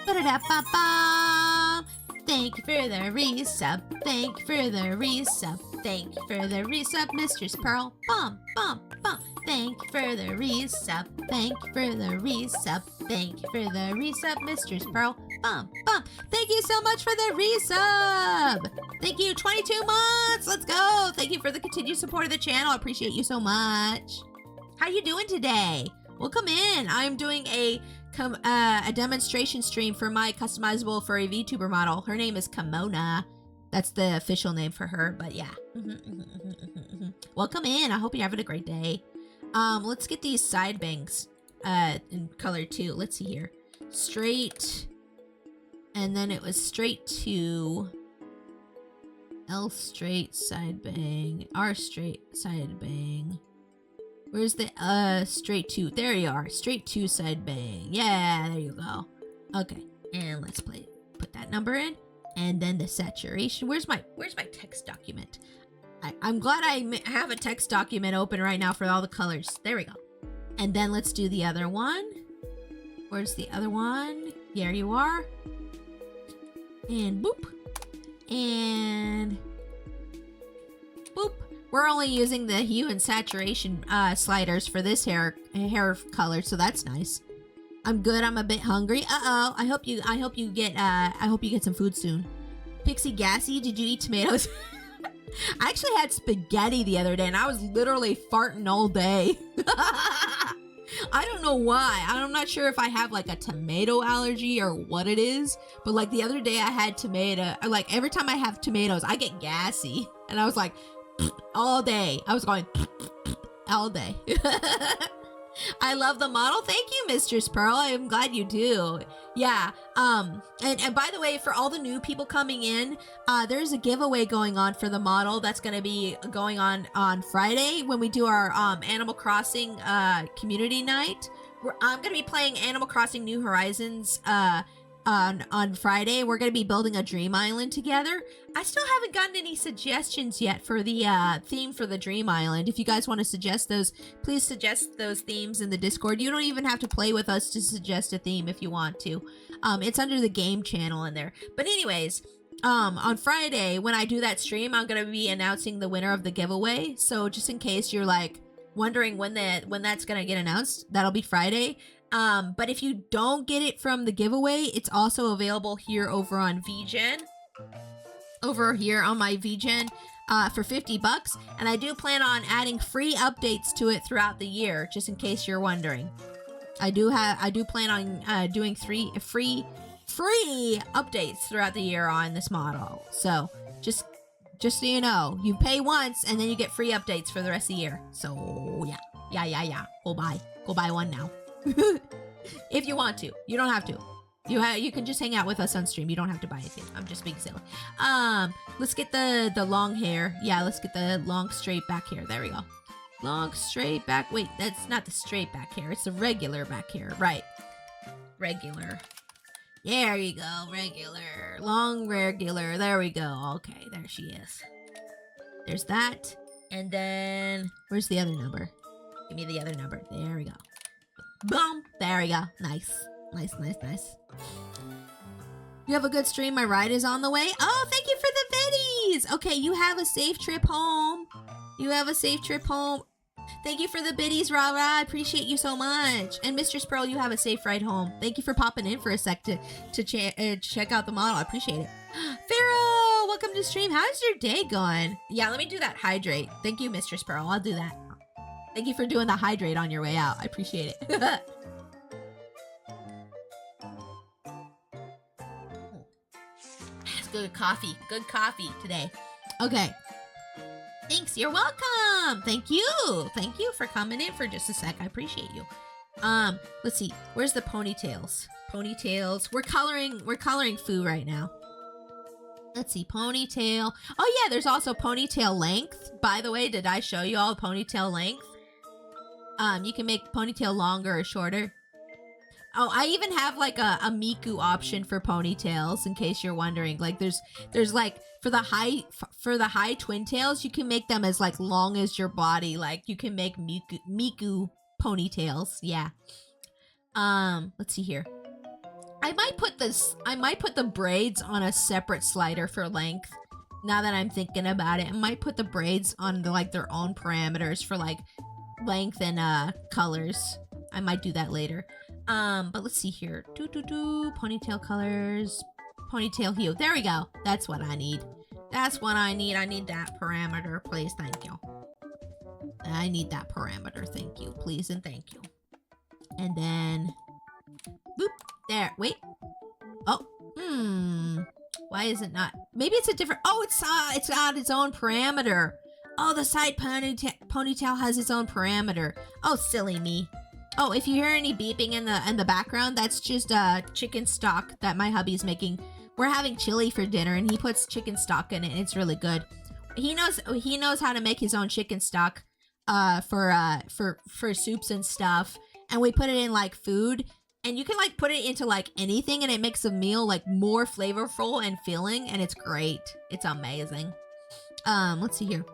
Ba-da-da-ba-ba. Thank you for the resub. Thank you for the resub. Thank you for the resub, Mistress Pearl. Bum, bum, bum. Thank you for the resub. Thank you for the resub. Thank you for the resub, Mistress Pearl. Bum, bum. Thank you so much for the resub. Thank you, 22 months. Let's go. Thank you for the continued support of the channel. I appreciate you so much. How you doing today? Welcome in. I'm doing a demonstration stream for my customizable furry VTuber model. Her name is Kemona. That's the official name for her, but yeah. Welcome in. I hope you're having a great day. Let's get these side bangs in color too. Let's see here. Straight, and then it was straight to L straight side bang, R straight side bang. Where's the straight two? There you are. Straight two side bang. Yeah, there you go. Okay, and let's put that number in, and then the saturation. Where's my text document? I'm glad I have a text document open right now for all the colors. There we go. And then let's do the other one. Where's the other one? There you are. And boop. And boop. We're only using the hue and saturation sliders for this hair color, so that's nice. I'm good. I'm a bit hungry. Uh-oh. I hope you get some food soon. Pixie Gassy, did you eat tomatoes? I actually had spaghetti the other day and I was literally farting all day. I don't know why. I'm not sure if I have like a tomato allergy or what it is, but like the other day I had tomato, like every time I have tomatoes, I get gassy. And I was like, all day. I was going all day. I love the model. Thank you, Mistress Pearl. I'm glad you do. Yeah. And by the way, for all the new people coming in, there's a giveaway going on for the model that's going to be going on Friday when we do our Animal Crossing community night. I'm going to be playing Animal Crossing New Horizons on Friday. We're going to be building a dream island together. I still haven't gotten any suggestions yet for the theme for the dream island. If you guys want to suggest those, please suggest those themes in the Discord. You don't even have to play with us to suggest a theme if you want to. It's under the game channel in there. But anyways, on Friday when I do that stream, I'm going to be announcing the winner of the giveaway. So just in case you're like wondering when that's going to get announced, that'll be Friday. But if you don't get it from the giveaway, it's also available here over on VGen. Over here on my VGen for $50. And I do plan on adding free updates to it throughout the year, just in case you're wondering. I do plan on doing free updates throughout the year on this model. So just so you know, you pay once and then you get free updates for the rest of the year. So yeah. Go buy one now. If you want to. You don't have to. You can just hang out with us on stream. You don't have to buy anything. I'm just being silly. Let's get the long hair. Yeah, let's get the long straight back hair. There we go. Long straight back. Wait, that's not the straight back hair. It's the regular back hair. Right. Regular. There you go. Regular. Long regular. There we go. Okay, there she is. There's that. And then where's the other number? Give me the other number. There we go. Boom! There we go. Nice. You have a good stream. My ride is on the way. Oh, thank you for the biddies. Okay, you have a safe trip home. Thank you for the biddies, Ra. I appreciate you so much. And Mistress Pearl, you have a safe ride home. Thank you for popping in for a sec to check out the model. I appreciate it. Pharaoh, welcome to stream. How's your day going? Yeah, let me do that hydrate. Thank you, Mistress Pearl. I'll do that. Thank you for doing the hydrate on your way out. I appreciate it. It's good coffee. Good coffee today. Okay. Thanks. You're welcome. Thank you. Thank you for coming in for just a sec. I appreciate you. Let's see. Where's the ponytails? Ponytails. We're coloring Foo right now. Let's see, ponytail. Oh yeah, there's also ponytail length. By the way, did I show you all ponytail length? You can make ponytail longer or shorter. Oh, I even have like a Miku option for ponytails in case you're wondering. Like there's like for the high twin tails, you can make them as like long as your body. Like you can make Miku ponytails. Yeah. Let's see here. I might put the braids on a separate slider for length. Now that I'm thinking about it, I might put the braids on their own parameters for like length and colors. I might do that later. But let's see here. Ponytail colors, ponytail hue. There we go. That's what I need. I need that parameter, please. Thank you. I need that parameter. Thank you, please, and thank you. And then, boop. There. Wait. Oh. Why is it not? Maybe it's a different. Oh, it's got its own parameter. Oh, the side ponytail has its own parameter. Oh, silly me. Oh, if you hear any beeping in the background, that's just chicken stock that my hubby's making. We're having chili for dinner, and he puts chicken stock in it, and it's really good. He knows how to make his own chicken stock for soups and stuff, and we put it in like food, and you can like put it into like anything, and it makes the meal like more flavorful and filling, and it's great. It's amazing. Let's see here.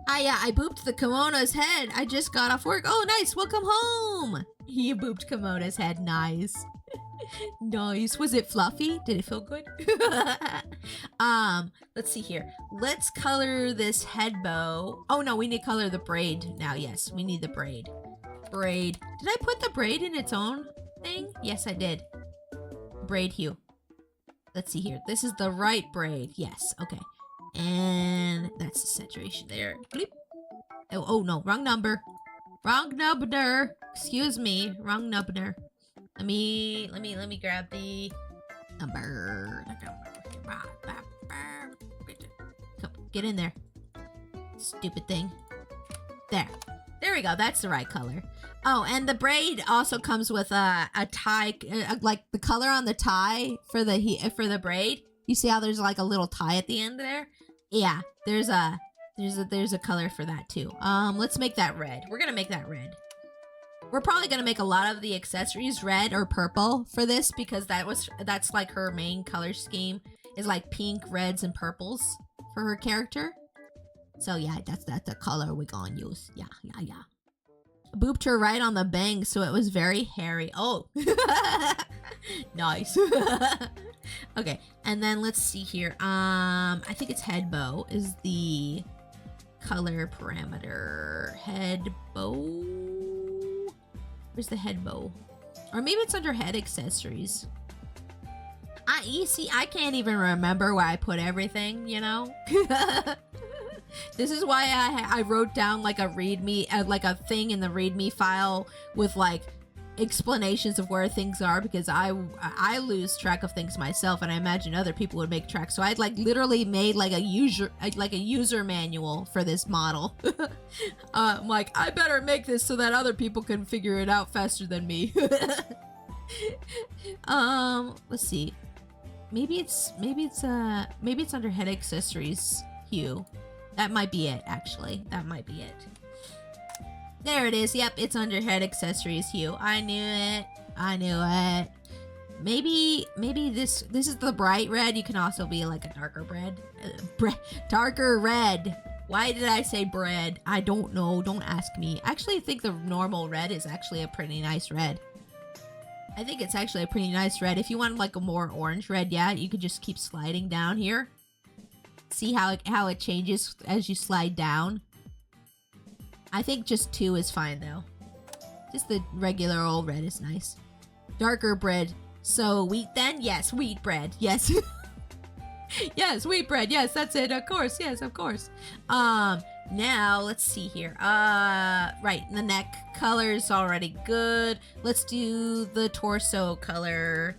I booped the Kemona's head. I just got off work. Oh, nice. Welcome home. You booped Kemona's head. Nice. Nice. Was it fluffy? Did it feel good? Let's see here. Let's color this head bow. Oh, no, we need to color the braid now. Yes, we need the braid. Braid. Did I put the braid in its own thing? Yes, I did. Braid hue. Let's see here. This is the right braid. Yes. Okay. And that's the saturation there. Bleep. Oh no, wrong number. Wrong number. Excuse me, wrong number. Let me grab the number. Come, get in there. Stupid thing. There we go. That's the right color. Oh, and the braid also comes with a tie, like the color on the tie for the braid. You see how there's like a little tie at the end there? Yeah, there's a color for that too. Let's make that red. We're gonna make that red. We're probably gonna make a lot of the accessories red or purple for this because that's like her main color scheme is like pink, reds, and purples for her character. So yeah, that's the color we're gonna use. Yeah. Booped her right on the bang, so it was very hairy. Oh, nice. Okay, and then let's see here. I think it's head bow is the color parameter. Head bow. Where's the head bow? Or maybe it's under head accessories. You see, I can't even remember where I put everything, you know? This is why I wrote down like a readme, like a thing in the readme file with like explanations of where things are because I lose track of things myself, and I imagine other people would make tracks. So I'd like literally made like a user manual for this model. I'm like, I better make this so that other people can figure it out faster than me. Let's see. Maybe it's under head accessories hue. That might be it, actually. That might be it. There it is. Yep, it's under head accessories hue. I knew it. Maybe this is the bright red. You can also be like a darker red. Darker red. Why did I say bread? I don't know. Don't ask me. I actually think the normal red is actually a pretty nice red. I think it's actually a pretty nice red. If you want like a more orange red, yeah, you could just keep sliding down here. See how it changes as you slide down? I think just 2 is fine though. Just the regular old red is nice. Darker bread. So wheat then? Yes, wheat bread. Yes. Yes, wheat bread. Yes, that's it. Of course. Yes, of course. Now let's see here. Right, the neck color is already good. Let's do the torso color.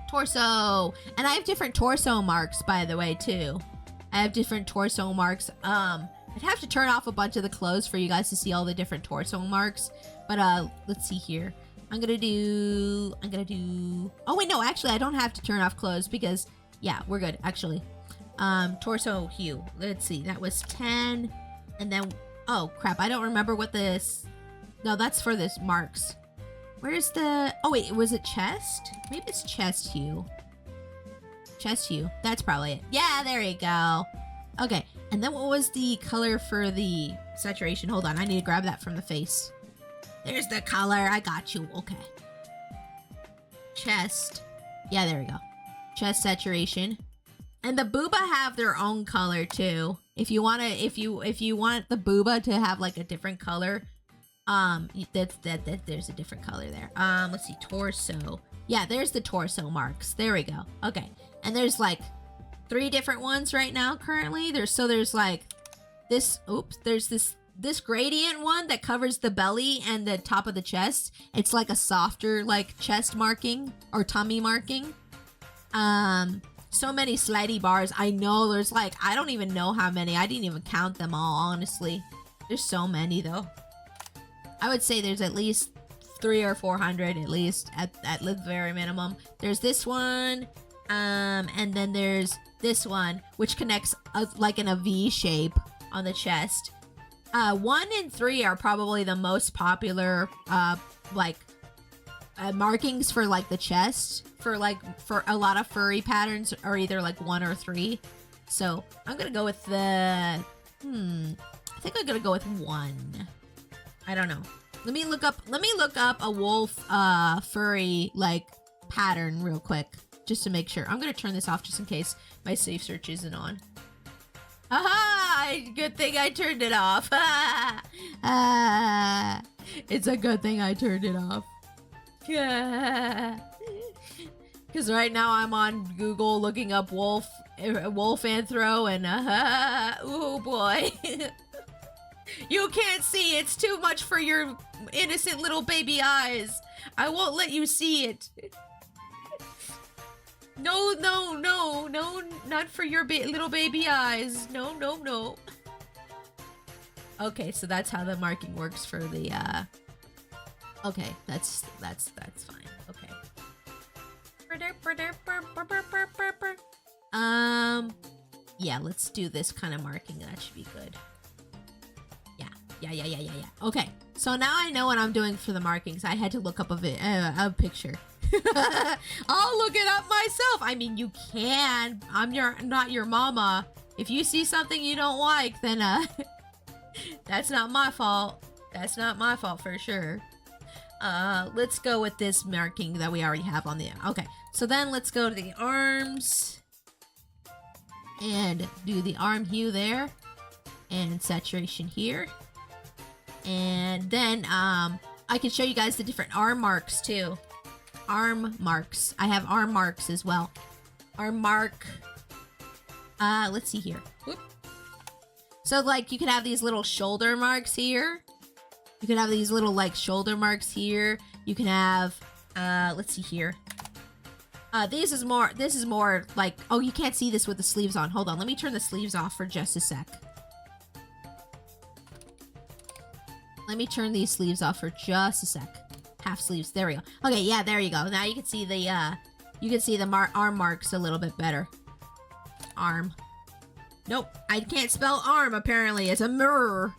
Torso. And I have different torso marks, by the way, too. I have different torso marks. I'd have to turn off a bunch of the clothes for you guys to see all the different torso marks. But let's see here. I'm gonna do oh wait, no, actually I don't have to turn off clothes because yeah, we're good actually. Torso hue. Let's see, that was 10. And then oh crap, I don't remember what this. No, that's for this marks. Where's the... Oh, wait. Was it chest? Maybe it's chest hue. Chest hue. That's probably it. Yeah, there you go. Okay. And then what was the color for the saturation? Hold on. I need to grab that from the face. There's the color. I got you. Okay. Chest. Yeah, there we go. Chest saturation. And the booba have their own color, too. If you want to... If you want the booba to have, like, a different color... there's a different color there. Let's see, torso. Yeah, there's the torso marks. There we go. Okay. And there's like 3 different ones right now currently. There's like this, there's this gradient one that covers the belly and the top of the chest. It's like a softer like chest marking or tummy marking. So many slidey bars. I know there's like, I don't even know how many. I didn't even count them all, honestly. There's so many though. I would say there's at least 300 or 400 at least at the very minimum. There's this one, and then there's this one, which connects like in a V shape on the chest. 1 and 3 are probably the most popular markings for like the chest for a lot of furry patterns are either like 1 or 3. So I'm gonna go with the I think I'm gonna go with 1. I don't know. Let me look up a wolf furry like pattern real quick just to make sure. I'm gonna turn this off just in case my safe search isn't on. Aha! Good thing I turned it off. It's a good thing I turned it off. Because right now I'm on Google looking up wolf anthro and oh boy. You can't see. It's too much for your innocent little baby eyes. I won't let you see it. No, not for your little baby eyes. No. Okay, so that's how the marking works for the Okay, that's fine. Okay. Yeah, let's do this kind of marking. That should be good. Yeah. Okay, so now I know what I'm doing for the markings. I had to look up a picture. I'll look it up myself. I mean, you can. I'm not your mama. If you see something you don't like, then that's not my fault. That's not my fault for sure. Let's go with this marking that we already have on the... Okay, so then let's go to the arms. And do the arm hue there. And saturation here. And then, I can show you guys the different arm marks, too. Arm marks. I have arm marks as well. Arm mark. Let's see here. Whoop. So, like, you can have these little shoulder marks here. You can have these little, like, shoulder marks here. You can have, let's see here. This is more, like, oh, you can't see this with the sleeves on. Hold on, let me turn the sleeves off for just a sec. Let me turn these sleeves off for just a sec. Half sleeves, there we go. Okay, yeah, there you go. Now you can see the, arm marks a little bit better. Arm. Nope, I can't spell arm, apparently. It's a mirror.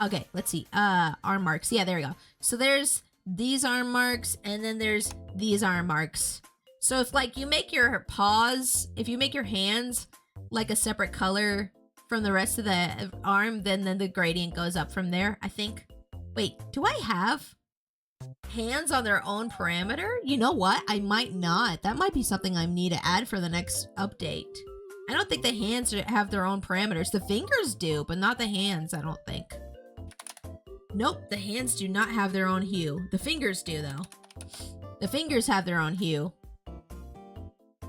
Okay, let's see. Arm marks. Yeah, there we go. So there's these arm marks, and then there's these arm marks. So if, like, you make your paws, if you make your hands, like, a separate color from the rest of the arm, then the gradient goes up from there, I think. Wait, do I have hands on their own parameter? You know what? I might not. That might be something I need to add for the next update. I don't think the hands have their own parameters. The fingers do, but not the hands, I don't think. Nope, the hands do not have their own hue. The fingers do, though. The fingers have their own hue.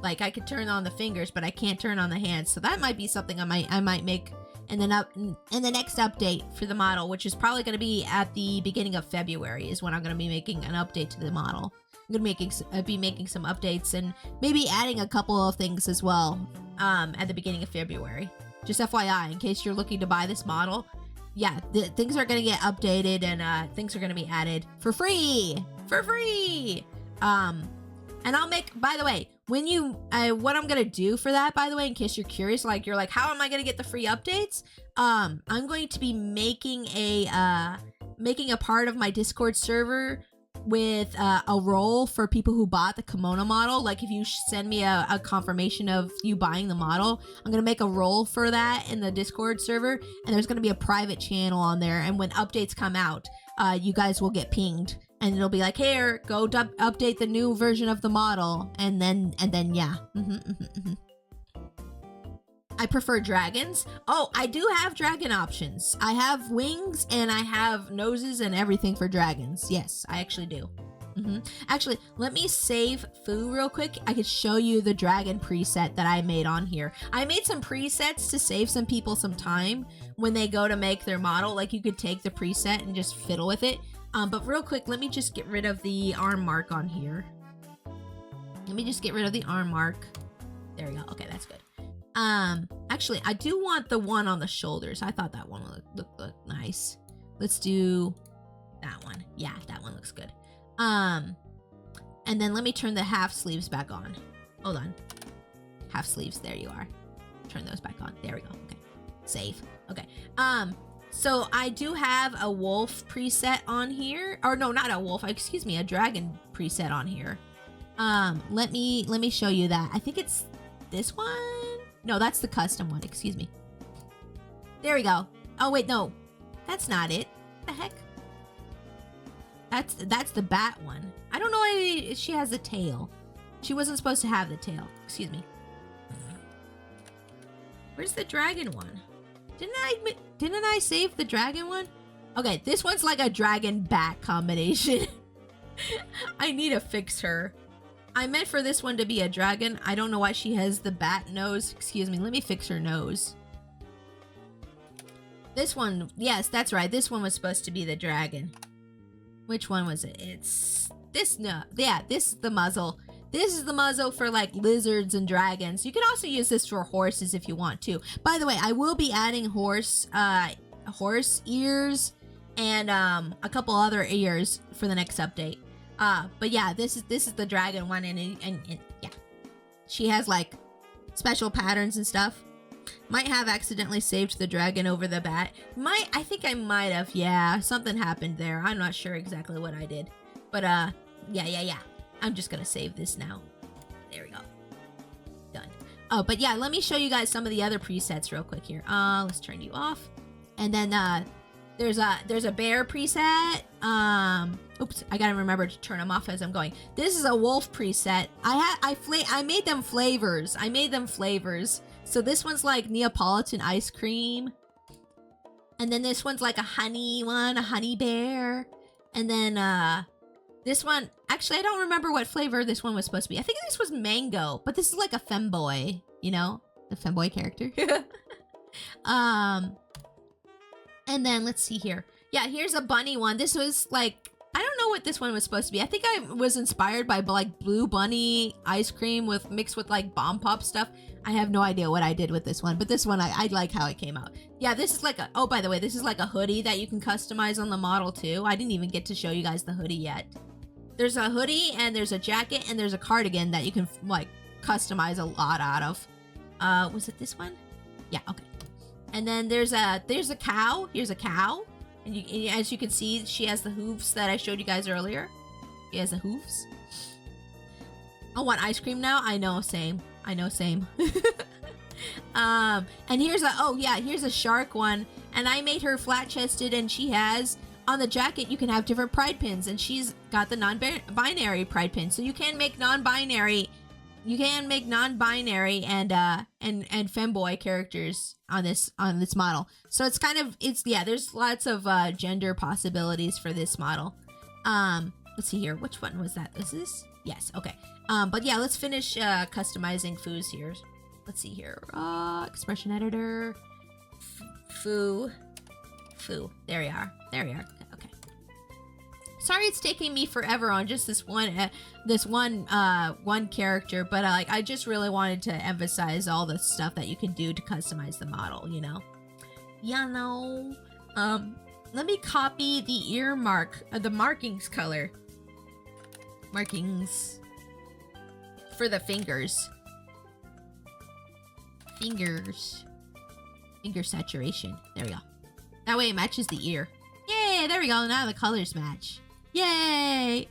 Like, I could turn on the fingers, but I can't turn on the hands. So that might be something I might make in the next update for the model, which is probably going to be at the beginning of February is when I'm going to be making an update to the model. I'm going to be making some updates and maybe adding a couple of things as well at the beginning of February. Just FYI, in case you're looking to buy this model, yeah, things are going to get updated and things are going to be added for free. For free! And I'll make, by the way, when you, what I'm going to do for that, by the way, in case you're curious, like, you're like, how am I going to get the free updates? I'm going to be making a part of my Discord server with a role for people who bought the Kemona model. Like, if you send me a confirmation of you buying the model, I'm going to make a role for that in the Discord server, and there's going to be a private channel on there, and when updates come out, you guys will get pinged. And it'll be like, here, go update the new version of the model. And then yeah. I prefer dragons. Oh, I do have dragon options. I have wings and I have noses and everything for dragons. Yes, I actually do. Actually, let me save Foo real quick. I could show you the dragon preset that I made on here. I made some presets to save some people some time when they go to make their model. Like, you could take the preset and just fiddle with it. But real quick, let me just get rid of the arm mark on here. Let me just get rid of the arm mark. There we go. Okay, that's good. Actually, I do want the one on the shoulders. I thought that one would look nice. Let's do that one. Yeah, that one looks good. And then let me turn the half sleeves back on. Hold on. Half sleeves. There you are. Turn those back on. There we go. Okay. Save. Okay. So I do have a wolf preset on here. Or no, not a wolf. Excuse me, a dragon preset on here. Let me show you that. I think it's this one. No, that's the custom one. Excuse me. There we go. Oh wait, no, that's not it. What the heck? That's the bat one. I don't know why she has the tail. She wasn't supposed to have the tail. Excuse me. Where's the dragon one? Didn't I save the dragon one? Okay, this one's like a dragon bat combination. I need to fix her. I meant for this one to be a dragon. I don't know why she has the bat nose. Excuse me, let me fix her nose. This one, yes, that's right. This one was supposed to be the dragon. Which one was it? It's this, no, yeah, this is the muzzle. This is the muzzle for like lizards and dragons. You can also use this for horses if you want to. By the way, I will be adding horse ears and a couple other ears for the next update. But yeah, this is the dragon one, and yeah, she has like special patterns and stuff. Might have accidentally saved the dragon over the bat. I think I might have. Yeah, something happened there. I'm not sure exactly what I did. But yeah. I'm just gonna save this now. There we go. Done. Oh, but yeah, let me show you guys some of the other presets real quick here. Let's turn you off. And then there's a bear preset. Oops, I gotta remember to turn them off as I'm going. This is a wolf preset. I made them flavors. So this one's like Neapolitan ice cream. And then this one's like a honey one, a honey bear. And then this one, actually I don't remember what flavor this one was supposed to be. I think this was mango, but this is like a femboy, you know? The femboy character. And then let's see here. Yeah, here's a bunny one. This was like, I don't know what this one was supposed to be. I think I was inspired by like blue bunny ice cream mixed with like bomb pop stuff. I have no idea what I did with this one, but this one I like how it came out. Yeah, this is like oh, by the way, this is like a hoodie that you can customize on the model too. I didn't even get to show you guys the hoodie yet. There's a hoodie and there's a jacket and there's a cardigan that you can like customize a lot out of. Was it this one? Yeah, okay. And then there's a cow. Here's a cow. And as you can see, she has the hooves that I showed you guys earlier. She has the hooves. I want ice cream now. I know, same. And here's a shark one. And I made her flat-chested, and she has, on the jacket, you can have different pride pins. And she's got the non-binary pride pin. So you can make non-binary and femboy characters on this model. So there's lots of gender possibilities for this model. Let's see here. Which one was that? Is this? Yes. Okay. But yeah, let's finish customizing foos here. Let's see here. Expression editor. Foo. There we are. Okay. Sorry it's taking me forever on just this one character, but I just really wanted to emphasize all the stuff that you can do to customize the model, you know? Let me copy the ear the markings color. Markings for the fingers. Finger saturation. There we go. That way it matches the ear. Yay, there we go. Now the colors match. Yay!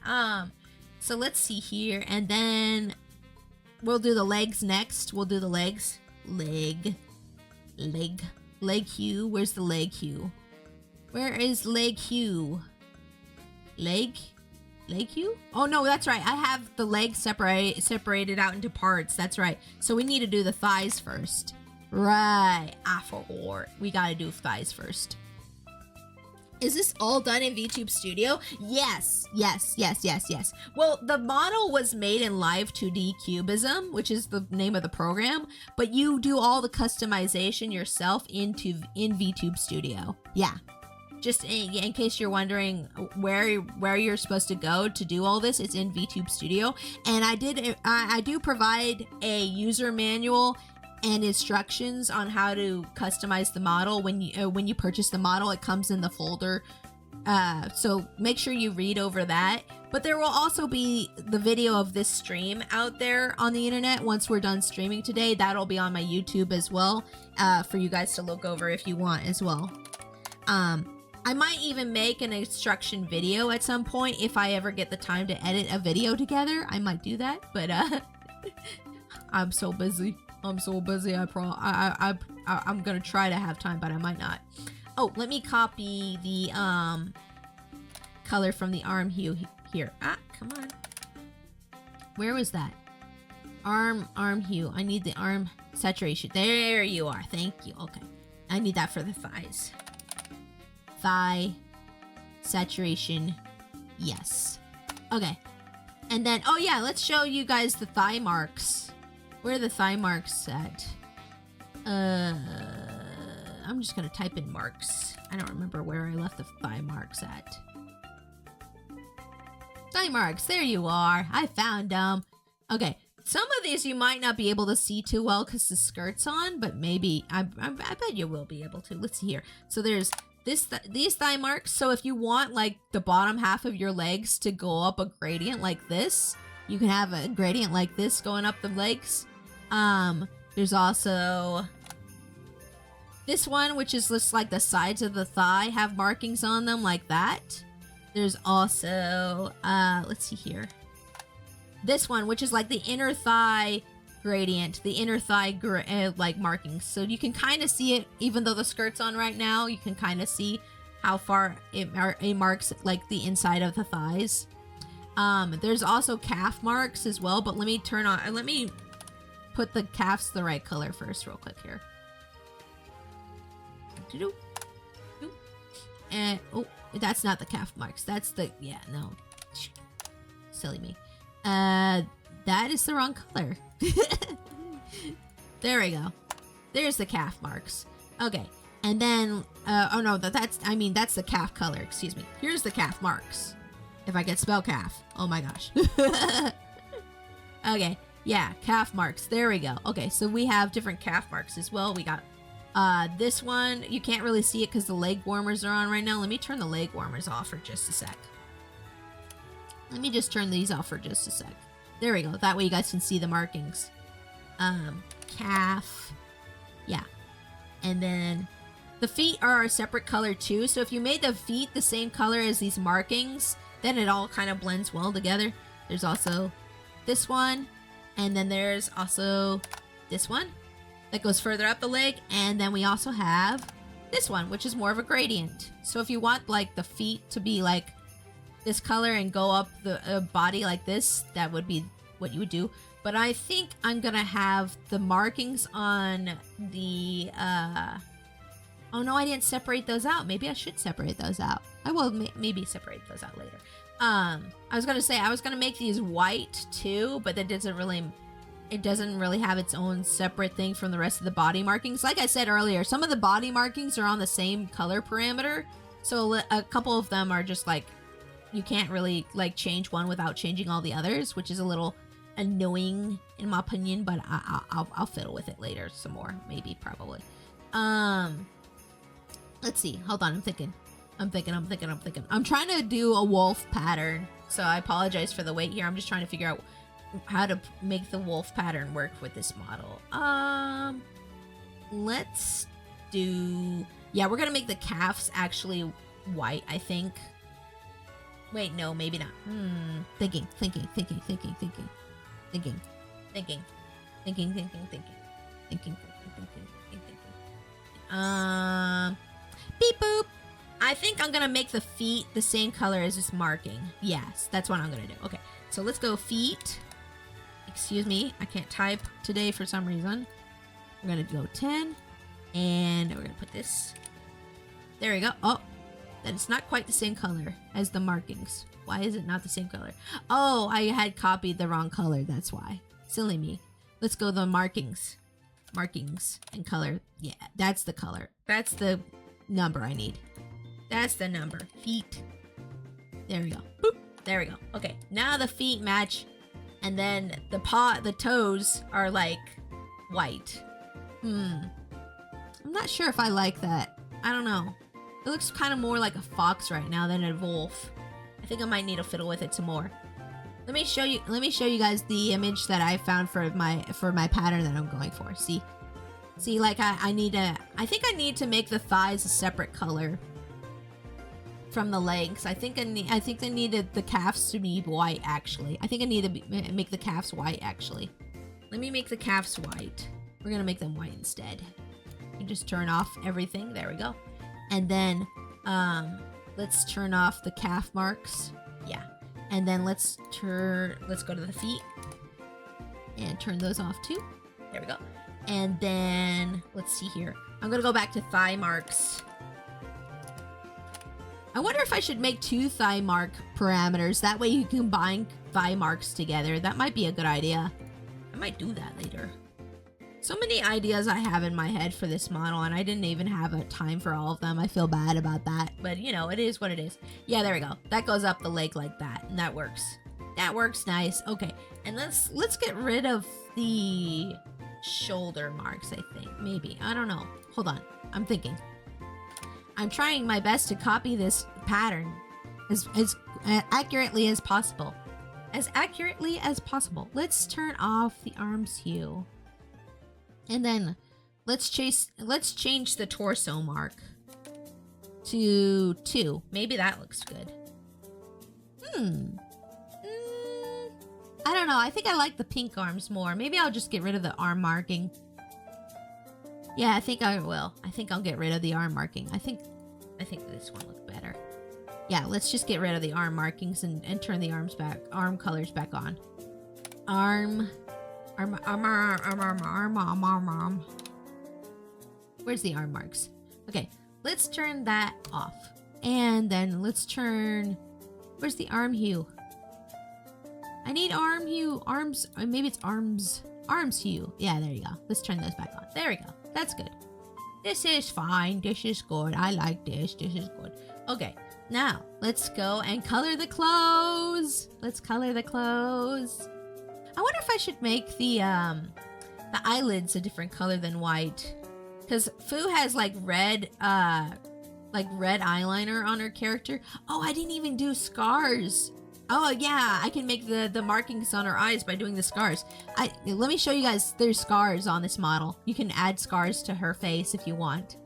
So let's see here, and then we'll do the legs next. We'll do the legs. Leg hue. Where's the leg hue? Where is leg hue? Leg hue? Oh no, that's right. I have the legs separated out into parts. That's right. So we need to do the thighs first. Right. I forgot. We gotta do thighs first. Is this all done in VTube Studio? Yes. Well, the model was made in Live 2D Cubism, which is the name of the program, but you do all the customization yourself in VTube Studio. Yeah. Just in case you're wondering where you're supposed to go to do all this, it's in VTube Studio. And I do provide a user manual and instructions on how to customize the model. When you purchase the model, it comes in the folder, so make sure you read over that. But there will also be the video of this stream out there on the internet once we're done streaming today. That'll be on my YouTube as well, for you guys to look over if you want as well. I might even make an instruction video at some point if I ever get the time to edit a video together. I might do that, but I'm so busy. I'm gonna try to have time, but I might not. Oh, let me copy the color from the arm hue here. Come on. Where was that? Arm hue. I need the arm saturation. There you are. Thank you. Okay. I need that for the thighs. Thigh saturation. Yes. Okay. And then, oh yeah, let's show you guys the thigh marks. Where are the thigh marks at? I'm just gonna type in marks. I don't remember where I left the thigh marks at. Thigh marks, there you are. I found them. Okay, some of these you might not be able to see too well because the skirt's on, but maybe, I bet you will be able to. Let's see here. So there's these thigh marks. So if you want like the bottom half of your legs to go up a gradient like this, you can have a gradient like this going up the legs. There's also this one, which is just like the sides of the thigh have markings on them like that. There's also, let's see here. This one, which is like the inner thigh gradient, the inner thigh like markings. So you can kind of see it, even though the skirt's on right now, you can kind of see how far it marks like the inside of the thighs. There's also calf marks as well, but let me put the calves the right color first real quick here. And oh, that's not the calf marks. That's the, yeah, no. Silly me. That is the wrong color. There we go. There's the calf marks. Okay. And then, oh no, that's the calf color, excuse me. Here's the calf marks. If I could spell calf. Oh my gosh. Okay. Yeah, calf marks. There we go. Okay, so we have different calf marks as well. We got this one. You can't really see it because the leg warmers are on right now. Let me turn the leg warmers off for just a sec. Let me just turn these off for just a sec. There we go. That way you guys can see the markings. Calf. Yeah. And then the feet are a separate color too. So if you made the feet the same color as these markings, then it all kind of blends well together. There's also this one. And then there's also this one that goes further up the leg. And then we also have this one, which is more of a gradient. So if you want like the feet to be like this color and go up the body like this, that would be what you would do. But I think I'm gonna have the markings on the oh no, I didn't separate those out. Maybe I should separate those out. I will maybe separate those out later. I was gonna say I was gonna make these white too, but that doesn't really have its own separate thing from the rest of the body markings. Like I said earlier, some of the body markings are on the same color parameter, so a couple of them are just like you can't really like change one without changing all the others, which is a little annoying in my opinion, but I'll fiddle with it later some more, maybe, probably. Let's see, hold on, I'm thinking. I'm trying to do a wolf pattern, so I apologize for the wait here. I'm just trying to figure out how to make the wolf pattern work with this model. Let's do, yeah, we're gonna make the calves actually white, I think. Wait, no, maybe not. Thinking. Beep boop. I think I'm gonna make the feet the same color as this marking. Yes, that's what I'm gonna do. Okay, so let's go feet. Excuse me, I can't type today for some reason. I'm gonna go 10, and we're gonna put this. There we go. Oh, that is not quite the same color as the markings. Why is it not the same color? Oh, I had copied the wrong color. That's why. Silly me. Let's go the markings. Markings and color. Yeah, that's the color. That's the number I need. That's the number. Feet. There we go. Boop. There we go. Okay, now the feet match, and then the toes are like white. I'm not sure if I like that. I don't know. It looks kind of more like a fox right now than a wolf. I think I might need to fiddle with it some more. Let me show you guys the image that I found for my pattern that I'm going for. See, like I think I need to make the thighs a separate color from the legs. I think I needed the calves to be white, actually. I think I need to make the calves white, actually. Let me make the calves white. We're gonna make them white instead. You just turn off everything. There we go. And then let's turn off the calf marks. Yeah. And then let's go to the feet and turn those off too. There we go. And then let's see here. I'm gonna go back to thigh marks. I wonder if I should make 2 thigh mark parameters. That way you can combine thigh marks together. That might be a good idea. I might do that later. So many ideas I have in my head for this model, and I didn't even have a time for all of them. I feel bad about that, but you know, it is what it is. Yeah, there we go. That goes up the leg like that, and that works. That works nice. Okay, and let's get rid of the shoulder marks, I think. Maybe. I don't know. Hold on. I'm thinking. I'm trying my best to copy this pattern as accurately as possible. As accurately as possible. Let's turn off the arms hue. And then let's change the torso mark to 2. Maybe that looks good. I don't know. I think I like the pink arms more. Maybe I'll just get rid of the arm marking. Yeah, I think I will. I think I'll get rid of the arm marking. I think this one looks better. Yeah, let's just get rid of the arm markings and turn the arm colors back on. Arm. Where's the arm marks? Okay, let's turn that off. And then let's turn, where's the arm hue? I need arm hue, arms, or maybe it's arms hue. Yeah, there you go. Let's turn those back on. There we go. That's good. This is fine. This is good. I like this. This is good. Okay, now let's go and color the clothes. Let's color the clothes. I wonder if I should make the eyelids a different color than white. Because Fu has like red eyeliner on her character. Oh, I didn't even do scars. Oh yeah, I can make the markings on her eyes by doing the scars. Let me show you guys, there's scars on this model. You can add scars to her face if you want.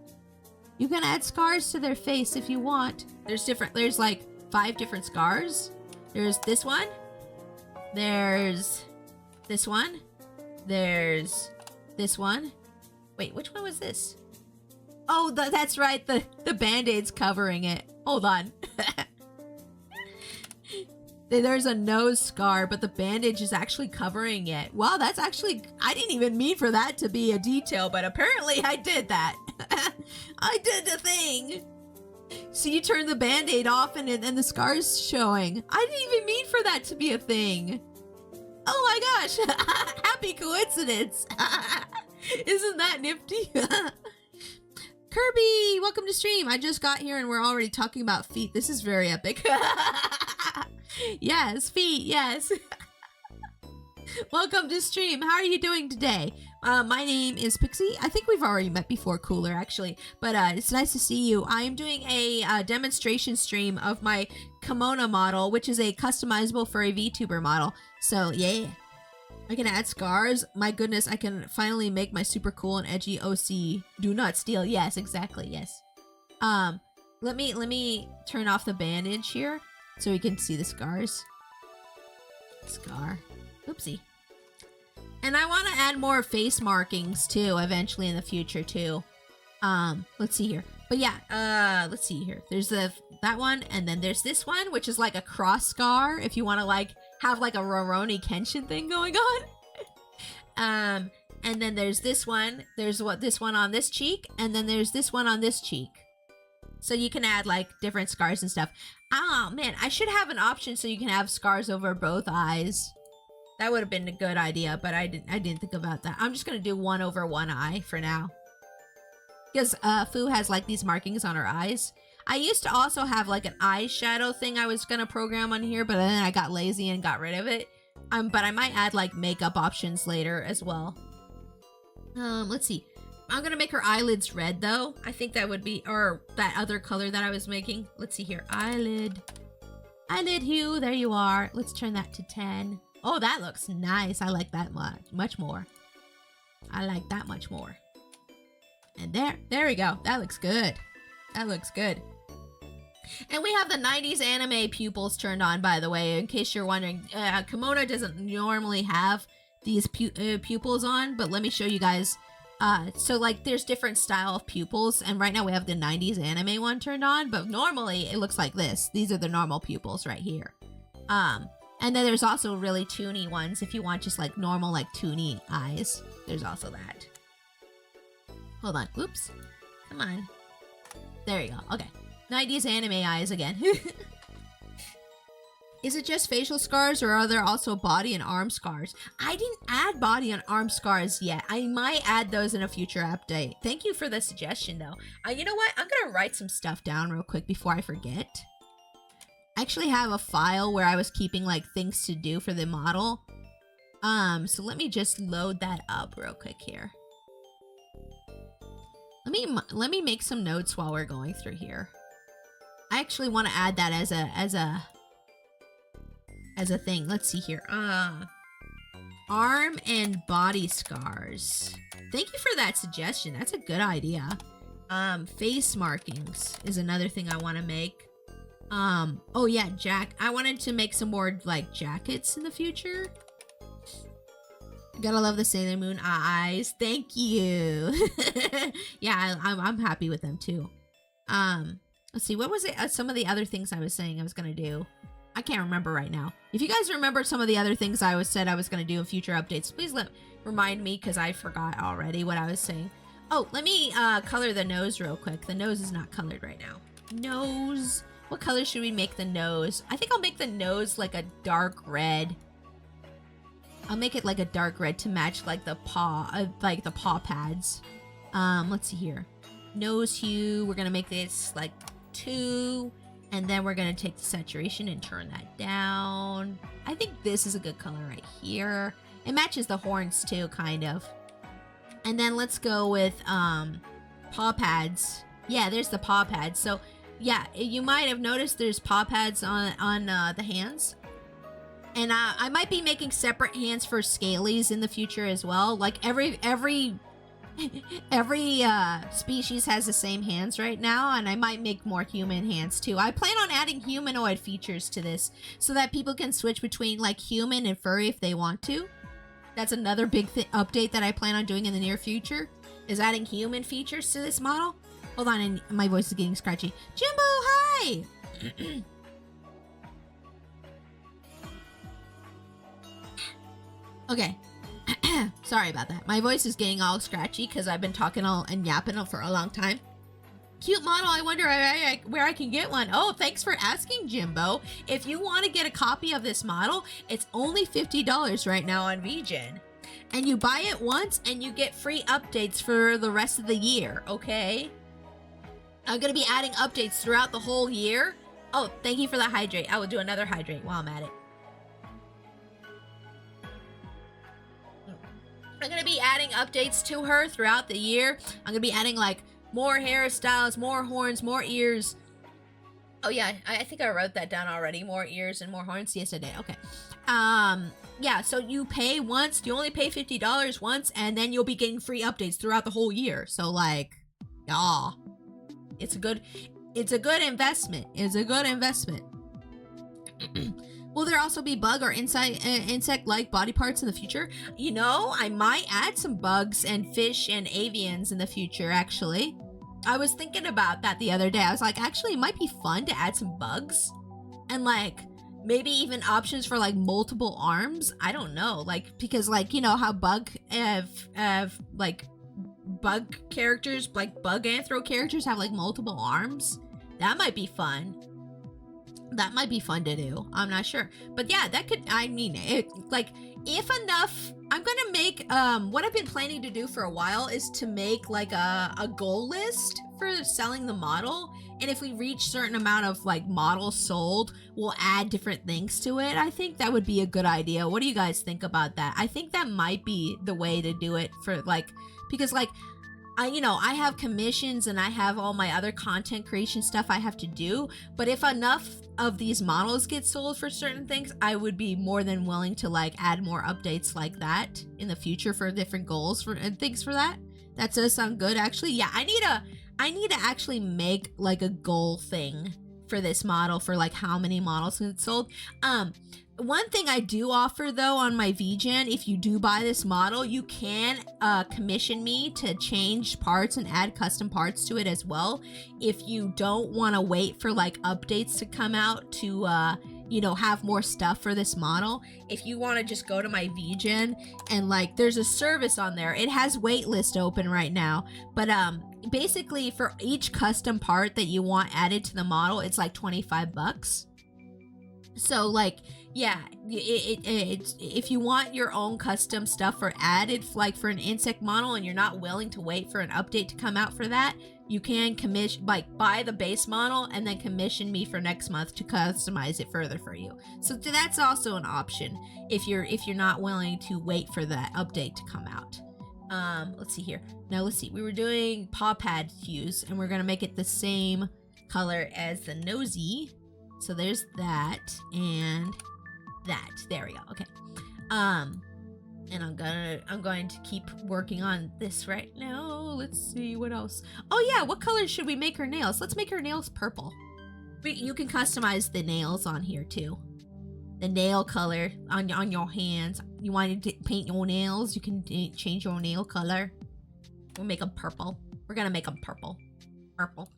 You can add scars to their face if you want. There's like 5 different scars. There's this one. There's this one. There's this one. Wait, which one was this? Oh, that's right. The Band-Aid's covering it. Hold on. There's a nose scar, but the bandage is actually covering it. Wow, that's actually... I didn't even mean for that to be a detail, but apparently I did that. I did the thing. So you turn the Band-Aid off and the scar's showing. I didn't even mean for that to be a thing. Oh my gosh. Happy coincidence. Isn't that nifty? Kirby, welcome to stream. I just got here and we're already talking about feet. This is very epic. Yes, feet, yes. Welcome to stream. How are you doing today? My name is Pixie. I think we've already met before, Cooler, actually. But it's nice to see you. I am doing a demonstration stream of my Kemona model, which is a customizable for a VTuber model. So, yeah. I can add scars. My goodness, I can finally make my super cool and edgy OC. Do not steal. Yes, exactly, yes. Let me turn off the bandage here so we can see the scars. Scar. Oopsie. And I want to add more face markings too, eventually in the future too. Let's see here. But yeah, let's see here. There's that one, and then there's this one, which is like a cross scar if you want to like have like a Rurouni Kenshin thing going on. And then there's this one. There's this one on this cheek, and then there's this one on this cheek. So you can add like different scars and stuff. Oh man, I should have an option so you can have scars over both eyes. That would have been a good idea, but I didn't think about that. I'm just gonna do one over one eye for now. Because Fu has like these markings on her eyes. I used to also have like an eyeshadow thing I was gonna program on here, but then I got lazy and got rid of it. But I might add like makeup options later as well. Let's see. I'm gonna make her eyelids red though. I think that would be, or that other color that I was making. Let's see here. Eyelid hue. There you are. Let's turn that to 10. Oh, that looks nice. I like that much more. I like that much more. And there we go. That looks good. That looks good. And we have the 90s anime pupils turned on, by the way, in case you're wondering. Kemona doesn't normally have these pupils on, but let me show you guys. So like there's different style of pupils, and right now we have the 90s anime one turned on, but normally it looks like this. These are the normal pupils right here. And then there's also really toony ones if you want just like normal like toony eyes. There's also that. Hold on. Oops. Come on. There you go. Okay. 90s anime eyes again. Is it just facial scars, or are there also body and arm scars? I didn't add body and arm scars yet. I might add those in a future update. Thank you for the suggestion though. You know what? I'm gonna write some stuff down real quick before I forget. I actually have a file where I was keeping like things to do for the model. So let me just load that up real quick here. let me make some notes while we're going through here. I actually want to add that as a thing. Let's see here. Arm and body scars. Thank you for that suggestion. That's a good idea. Face markings is another thing I want to make. Oh yeah, I wanted to make some more like jackets in the future. Gotta love the Sailor Moon eyes. Thank you. Yeah, I'm happy with them too. Let's see, what was it? Some of the other things I was saying I was gonna do. I can't remember right now. If you guys remember some of the other things I said I was gonna do in future updates, please remind me, because I forgot already what I was saying. Oh, let me color the nose real quick. The nose is not colored right now. Nose. What color should we make the nose? I think I'll make the nose like a dark red. I'll make it like a dark red to match like the paw pads. Let's see here. Nose hue. We're gonna make this like 2, and then we're gonna take the saturation and turn that down. I think this is a good color right here. It matches the horns too, kind of. And then let's go with paw pads. Yeah, there's the paw pads. So yeah, you might have noticed there's paw pads on the hands. And I might be making separate hands for scalies in the future as well. Like every species has the same hands right now, and I might make more human hands too. I plan on adding humanoid features to this so that people can switch between like human and furry if they want to. That's another big update that I plan on doing in the near future, is adding human features to this model. Hold on, and my voice is getting scratchy. Jimbo, hi! Okay. Sorry about that. My voice is getting all scratchy because I've been talking all and yapping for a long time. Cute model. I wonder where I can get one. Oh, thanks for asking, Jimbo. If you want to get a copy of this model, it's only $50 right now on VGen. And you buy it once and you get free updates for the rest of the year, okay? I'm going to be adding updates throughout the whole year. Oh, thank you for the hydrate. I will do another hydrate while I'm at it. I'm going to be adding updates to her throughout the year. I'm going to be adding like more hairstyles, more horns, more ears. Oh yeah, I think I wrote that down already. More ears and more horns. Yes, I did. Okay. Yeah, so you pay once. You only pay $50 once, and then you'll be getting free updates throughout the whole year. So like, yeah, it's a good investment. It's a good investment. Will there also be bug or insect-like body parts in the future? You know, I might add some bugs and fish and avians in the future, actually. I was thinking about that the other day. I was like, actually, it might be fun to add some bugs. And, like, maybe even options for, like, multiple arms. I don't know. Like, because, like, you know how bug like, bug characters, like, bug anthro characters have, like, multiple arms? That might be fun. That might be fun to do. I'm not sure. But yeah, that could, I mean, it, like, if enough, I'm gonna make, what I've been planning to do for a while is to make, like, a goal list for selling the model. And if we reach certain amount of, like, models sold, we'll add different things to it. I think that would be a good idea. What do you guys think about that? I think that might be the way to do it for, like, because, like, I have commissions and I have all my other content creation stuff I have to do, but if enough of these models get sold for certain things, I would be more than willing to like add more updates like that in the future for different goals and things for that. That does sound good, actually. Yeah, I need to actually make like a goal thing for this model for like how many models get sold. One thing I do offer though on my VGen, if you do buy this model, you can commission me to change parts and add custom parts to it as well. If you don't want to wait for like updates to come out to have more stuff for this model, if you want to just go to my VGen and like there's a service on there. It has waitlist open right now, but basically for each custom part that you want added to the model, it's like $25. So like, yeah, it's if you want your own custom stuff for added, like for an insect model, and you're not willing to wait for an update to come out for that, you can commission, like buy the base model and then commission me for next month to customize it further for you. So that's also an option if you're not willing to wait for that update to come out. Let's see here. Now let's see. We were doing paw pad hues, and we're gonna make it the same color as the nosy. So there's that and that. There we go. Okay. And I'm going to keep working on this right now. Let's see what else. Oh yeah, what color should we make her nails? Let's make her nails purple. You can customize the nails on here too. The nail color on your hands. You wanted to paint your nails, you can change your nail color. We'll make them purple. We're gonna make them purple. Purple.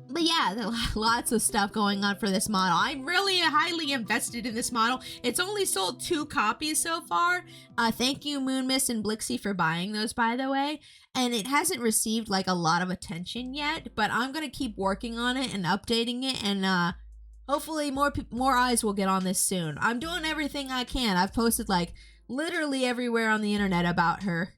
But yeah, lots of stuff going on for this model. I'm really highly invested in this model. It's only sold 2 copies so far. Thank you, Moonmist and Blixie, for buying those, by the way. And it hasn't received like a lot of attention yet, but I'm gonna keep working on it and updating it, and hopefully more eyes will get on this soon. I'm doing everything I can. I've posted like literally everywhere on the internet about her.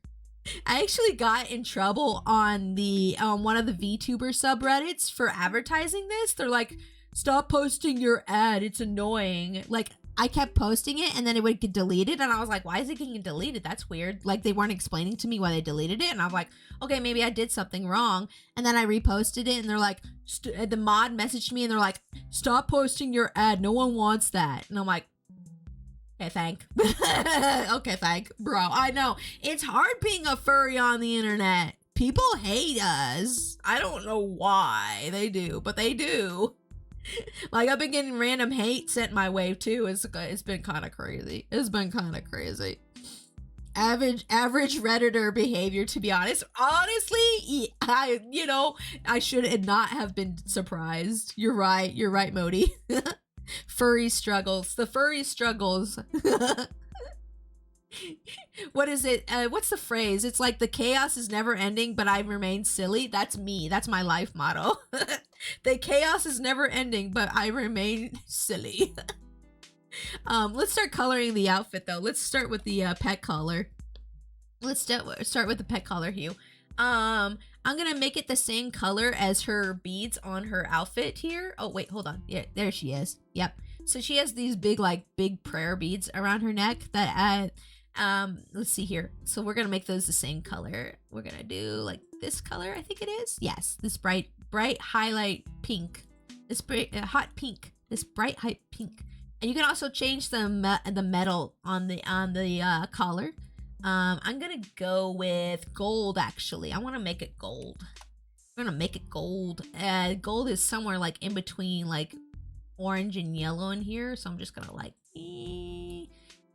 I actually got in trouble on the one of the VTuber subreddits for advertising this. They're like, stop posting your ad, it's annoying. Like, I kept posting it and then it would get deleted, and I was like, why is it getting deleted? That's weird. Like, they weren't explaining to me why they deleted it, and I was like, okay, maybe I did something wrong. And then I reposted it, and they're like, the mod messaged me and they're like, stop posting your ad, no one wants that. And I'm like, okay, thank. Okay, thank. Bro, I know. It's hard being a furry on the internet. People hate us. I don't know why they do, but they do. Like, I've been getting random hate sent my way, too. It's been kind of crazy. It's been kind of crazy. Average Redditor behavior, to be honest. Honestly, I should not have been surprised. You're right. You're right, Modi. Furry struggles. The furry struggles. What is it? What's the phrase? It's like the chaos is never ending, but I remain silly. That's me. That's my life motto. The chaos is never ending, but I remain silly. Let's start coloring the outfit though. Let's start with the pet color. Let's start with the pet color hue. I'm gonna make it the same color as her beads on her outfit here. Oh wait, hold on. Yeah, there she is. Yep. So she has these big prayer beads around her neck that let's see here. So we're gonna make those the same color. We're gonna do like this color, I think it is. Yes, this bright highlight pink. This hot pink. This bright hot pink. And you can also change the metal on the collar. I'm gonna go with gold, actually. I want to make it gold. I'm gonna make it gold. Gold is somewhere like in between like orange and yellow in here, so I'm just gonna like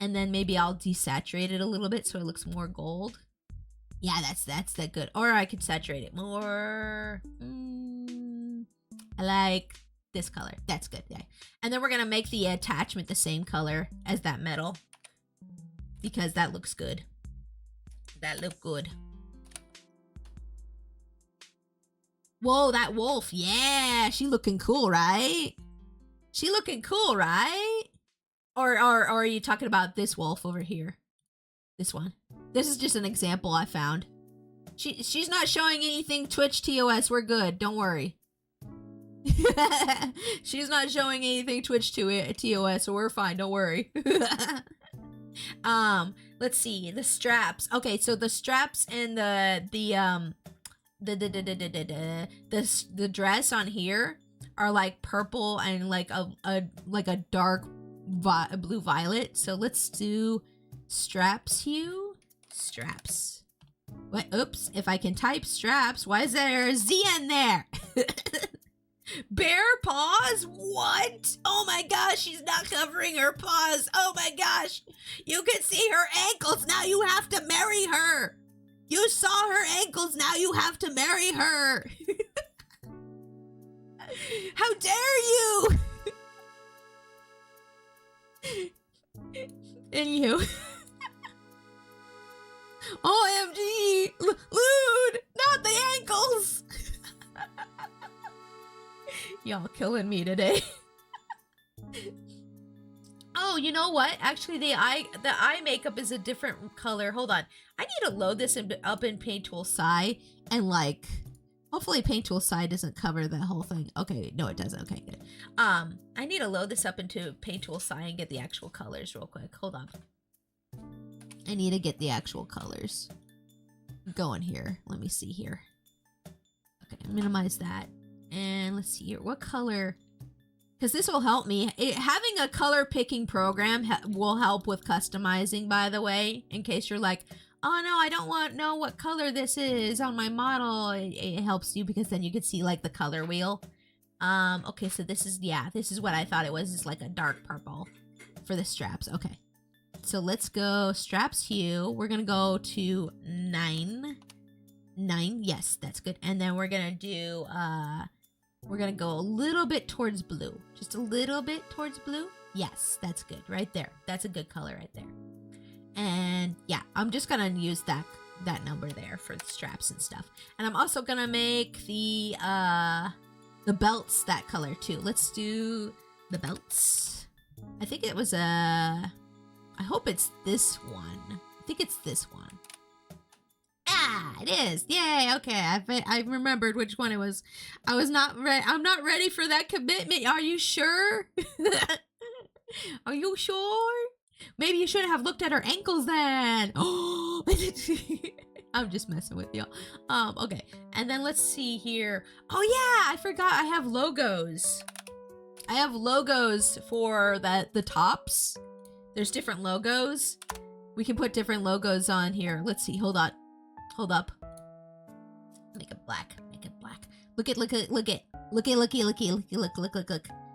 and then maybe I'll desaturate it a little bit so it looks more gold. Yeah, that's that good. Or I could saturate it more. I like this color. That's good. Yeah. And then we're gonna make the attachment the same color as that metal because that looks good. That look good. Whoa, that wolf. Yeah, she looking cool, right? She looking cool, right? Or are you talking about this wolf over here? This one. This is just an example I found. She's not showing anything Twitch TOS. We're good. Don't worry. She's not showing anything Twitch TOS, so we're fine. Don't worry. Let's see the straps. Okay, so the straps and the dress on here are like purple and like a dark blue violet. So let's do straps hue. Straps. What? Oops. If I can type straps, why is there a Z in there? Bare paws? What? Oh my gosh, she's not covering her paws. Oh my gosh. You can see her ankles. Now you have to marry her. You saw her ankles. Now you have to marry her. How dare you? Anywho. OMG. Lude. Not the ankles. Y'all killing me today. Oh, you know what? Actually, the eye makeup is a different color. Hold on. I need to load this up in Paint Tool Sai and like, hopefully Paint Tool Sai doesn't cover the whole thing. Okay, no, it doesn't. Okay, good. I need to load this up into Paint Tool Sai and get the actual colors real quick. Hold on. I need to get the actual colors going here. Let me see here. Okay, minimize that. And let's see here. What color? Because this will help me. Having a color picking program will help with customizing, by the way, in case you're like, oh no, I don't know what color this is on my model. It helps you because then you can see like the color wheel. Okay, so this is what I thought it was. It's like a dark purple for the straps. Okay. So let's go straps hue. We're gonna go to 9. Yes, that's good. And then we're gonna do we're gonna go a little bit towards blue. Just a little bit towards blue. Yes, that's good right there. That's a good color right there. And yeah, I'm just gonna use that number there for the straps and stuff. And I'm also gonna make the belts that color too. Let's do the belts. I think it was I hope it's this one. I think it's this one. Ah, it is. Yay. Okay. I remembered which one it was. I'm not ready for that commitment. Are you sure? Are you sure? Maybe you should have looked at her ankles then. Oh, I'm just messing with you. Okay. And then let's see here. Oh yeah, I forgot I have logos. I have logos for the tops. There's different logos. We can put different logos on here. Let's see. Hold on. Hold up. Make it black. Make it black. Look.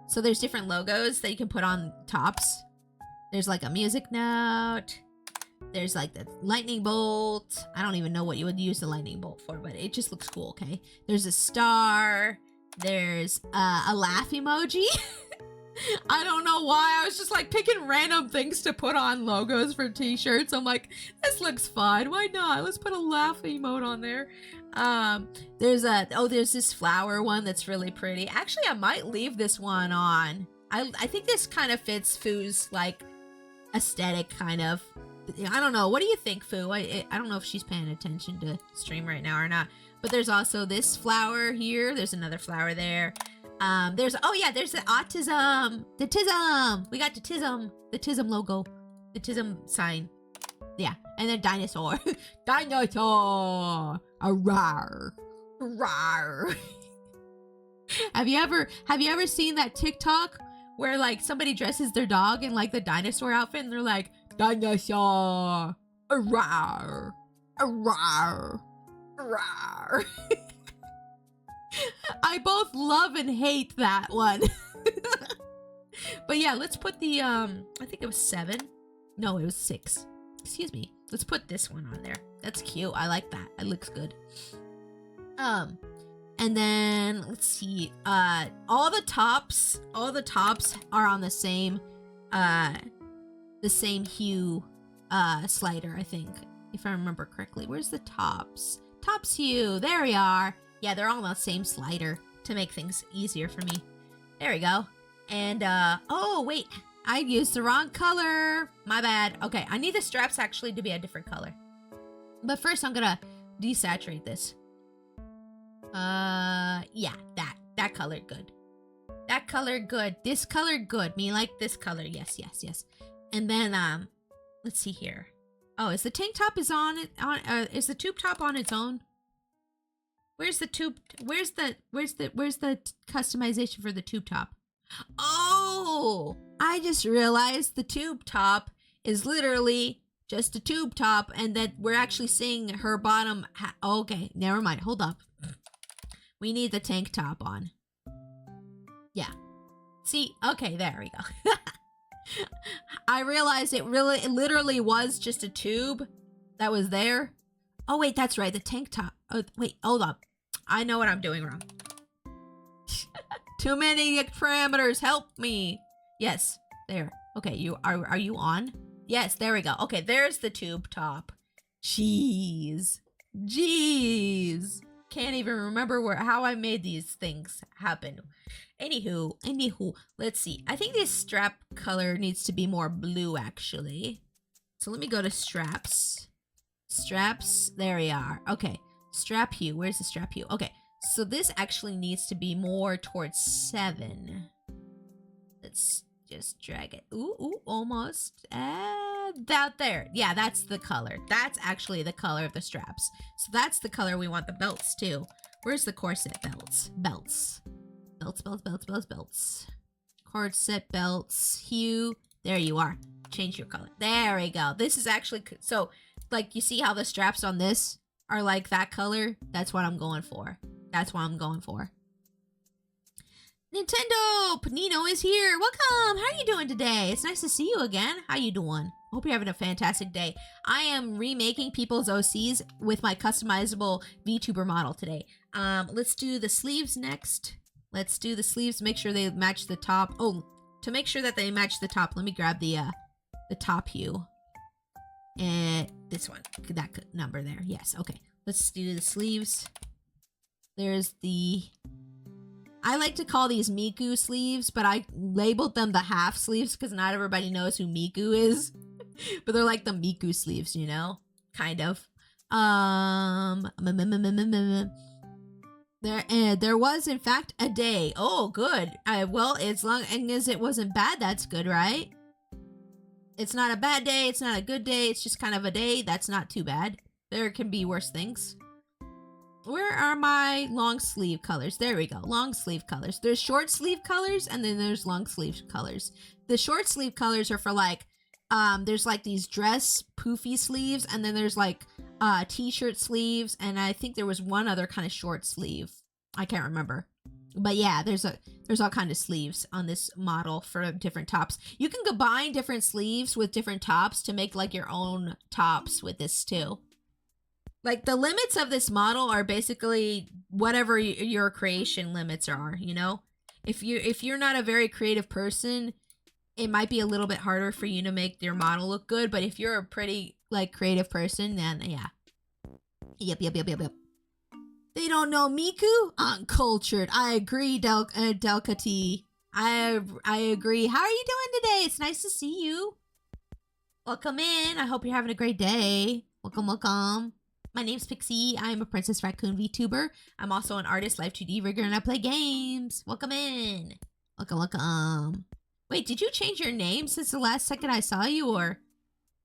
So there's different logos that you can put on tops. There's like a music note. There's like the lightning bolt. I don't even know what you would use the lightning bolt for, but it just looks cool, okay? There's a star. There's a laugh emoji. I don't know why. I was just like picking random things to put on logos for t-shirts. I'm like, this looks fun. Why not? Let's put a laugh emote on there. There's this flower one that's really pretty. Actually, I might leave this one on. I think this kind of fits Foo's like aesthetic kind of. I don't know. What do you think, Foo? I don't know if she's paying attention to stream right now or not. But there's also this flower here. There's another flower there. There's the autism, the tism. We got the tism logo, the tism sign. Yeah, and then dinosaur, dinosaur, a rar, rar. Have you ever seen that TikTok where like somebody dresses their dog in like the dinosaur outfit and they're like dinosaur, a rar, a rar, rar. I both love and hate that one. But yeah, let's put the I think it was 7. No, it was 6. Excuse me. Let's put this one on there. That's cute. I like that. It looks good. And then let's see. All the tops are on the same hue slider, I think. If I remember correctly. Where's the tops? Tops hue. There we are. Yeah, they're all on the same slider to make things easier for me. There we go. And, oh, wait. I used the wrong color. My bad. Okay, I need the straps actually to be a different color. But first, I'm gonna desaturate this. Yeah, that color good. That color good. This color good. Me like this color. Yes. And then, let's see here. Oh, is the tank top is the tube top on its own? Where's the tube? Where's the customization for the tube top? Oh, I just realized the tube top is literally just a tube top and that we're actually seeing her bottom. Okay, never mind. Hold up. We need the tank top on. Yeah. See? Okay, there we go. I realized it literally was just a tube that was there. Oh, wait, that's right. The tank top. Oh, wait, hold up. I know what I'm doing wrong. Too many parameters. Help me. Yes, there. Okay, are you on? Yes, there we go. Okay, there's the tube top. Jeez. Can't even remember how I made these things happen. Anywho, let's see. I think this strap color needs to be more blue, actually. So let me go to straps. Straps, there we are. Okay, strap hue. Where's the strap hue? Okay, so this actually needs to be more towards 7. Let's just drag it. Ooh, almost. out there. Yeah, that's the color. That's actually the color of the straps. So that's the color we want the belts too. Where's the corset belts? Belts. Belts. Corset belts. Hue. There you are. Change your color. There we go. This is actually, so like you see how the straps on this are like that color? That's what I'm going for. That's what I'm going for. Nintendo! Panino is here. Welcome! How are you doing today? It's nice to see you again. How you doing? Hope you're having a fantastic day. I am remaking people's OCs with my customizable VTuber model today. Let's do the sleeves next. Let's do the sleeves. Make sure they match the top. Oh, to make sure that they match the top, let me grab the top hue. And this one. That number there. Yes, okay. Let's do the sleeves. There's the... I like to call these Miku sleeves, but I labeled them the half sleeves because not everybody knows who Miku is. But they're like the Miku sleeves, you know? Kind of. There was, in fact, a day. Oh, good. Well, as long as it wasn't bad, that's good, right? It's not a bad day. It's not a good day. It's just kind of a day. That's not too bad. There can be worse things. Where are my long sleeve colors? There we go. Long sleeve colors. There's short sleeve colors and then there's long sleeve colors. The short sleeve colors are for like, there's like these dress poofy sleeves and then there's like t-shirt sleeves and I think there was one other kind of short sleeve. I can't remember. But yeah, there's all kind of sleeves on this model for different tops. You can combine different sleeves with different tops to make like your own tops with this too. Like, the limits of this model are basically whatever your creation limits are, you know? If you're not a very creative person, it might be a little bit harder for you to make your model look good, but if you're a pretty, like, creative person, then, yeah. Yep. They don't know Miku? Uncultured. I agree, Delcati. I agree. How are you doing today? It's nice to see you. Welcome in. I hope you're having a great day. Welcome. My name's Pixie. I'm a Princess Raccoon VTuber. I'm also an artist, live 2D rigger, and I play games. Welcome in. Welcome. Wait, did you change your name since the last second I saw you, or?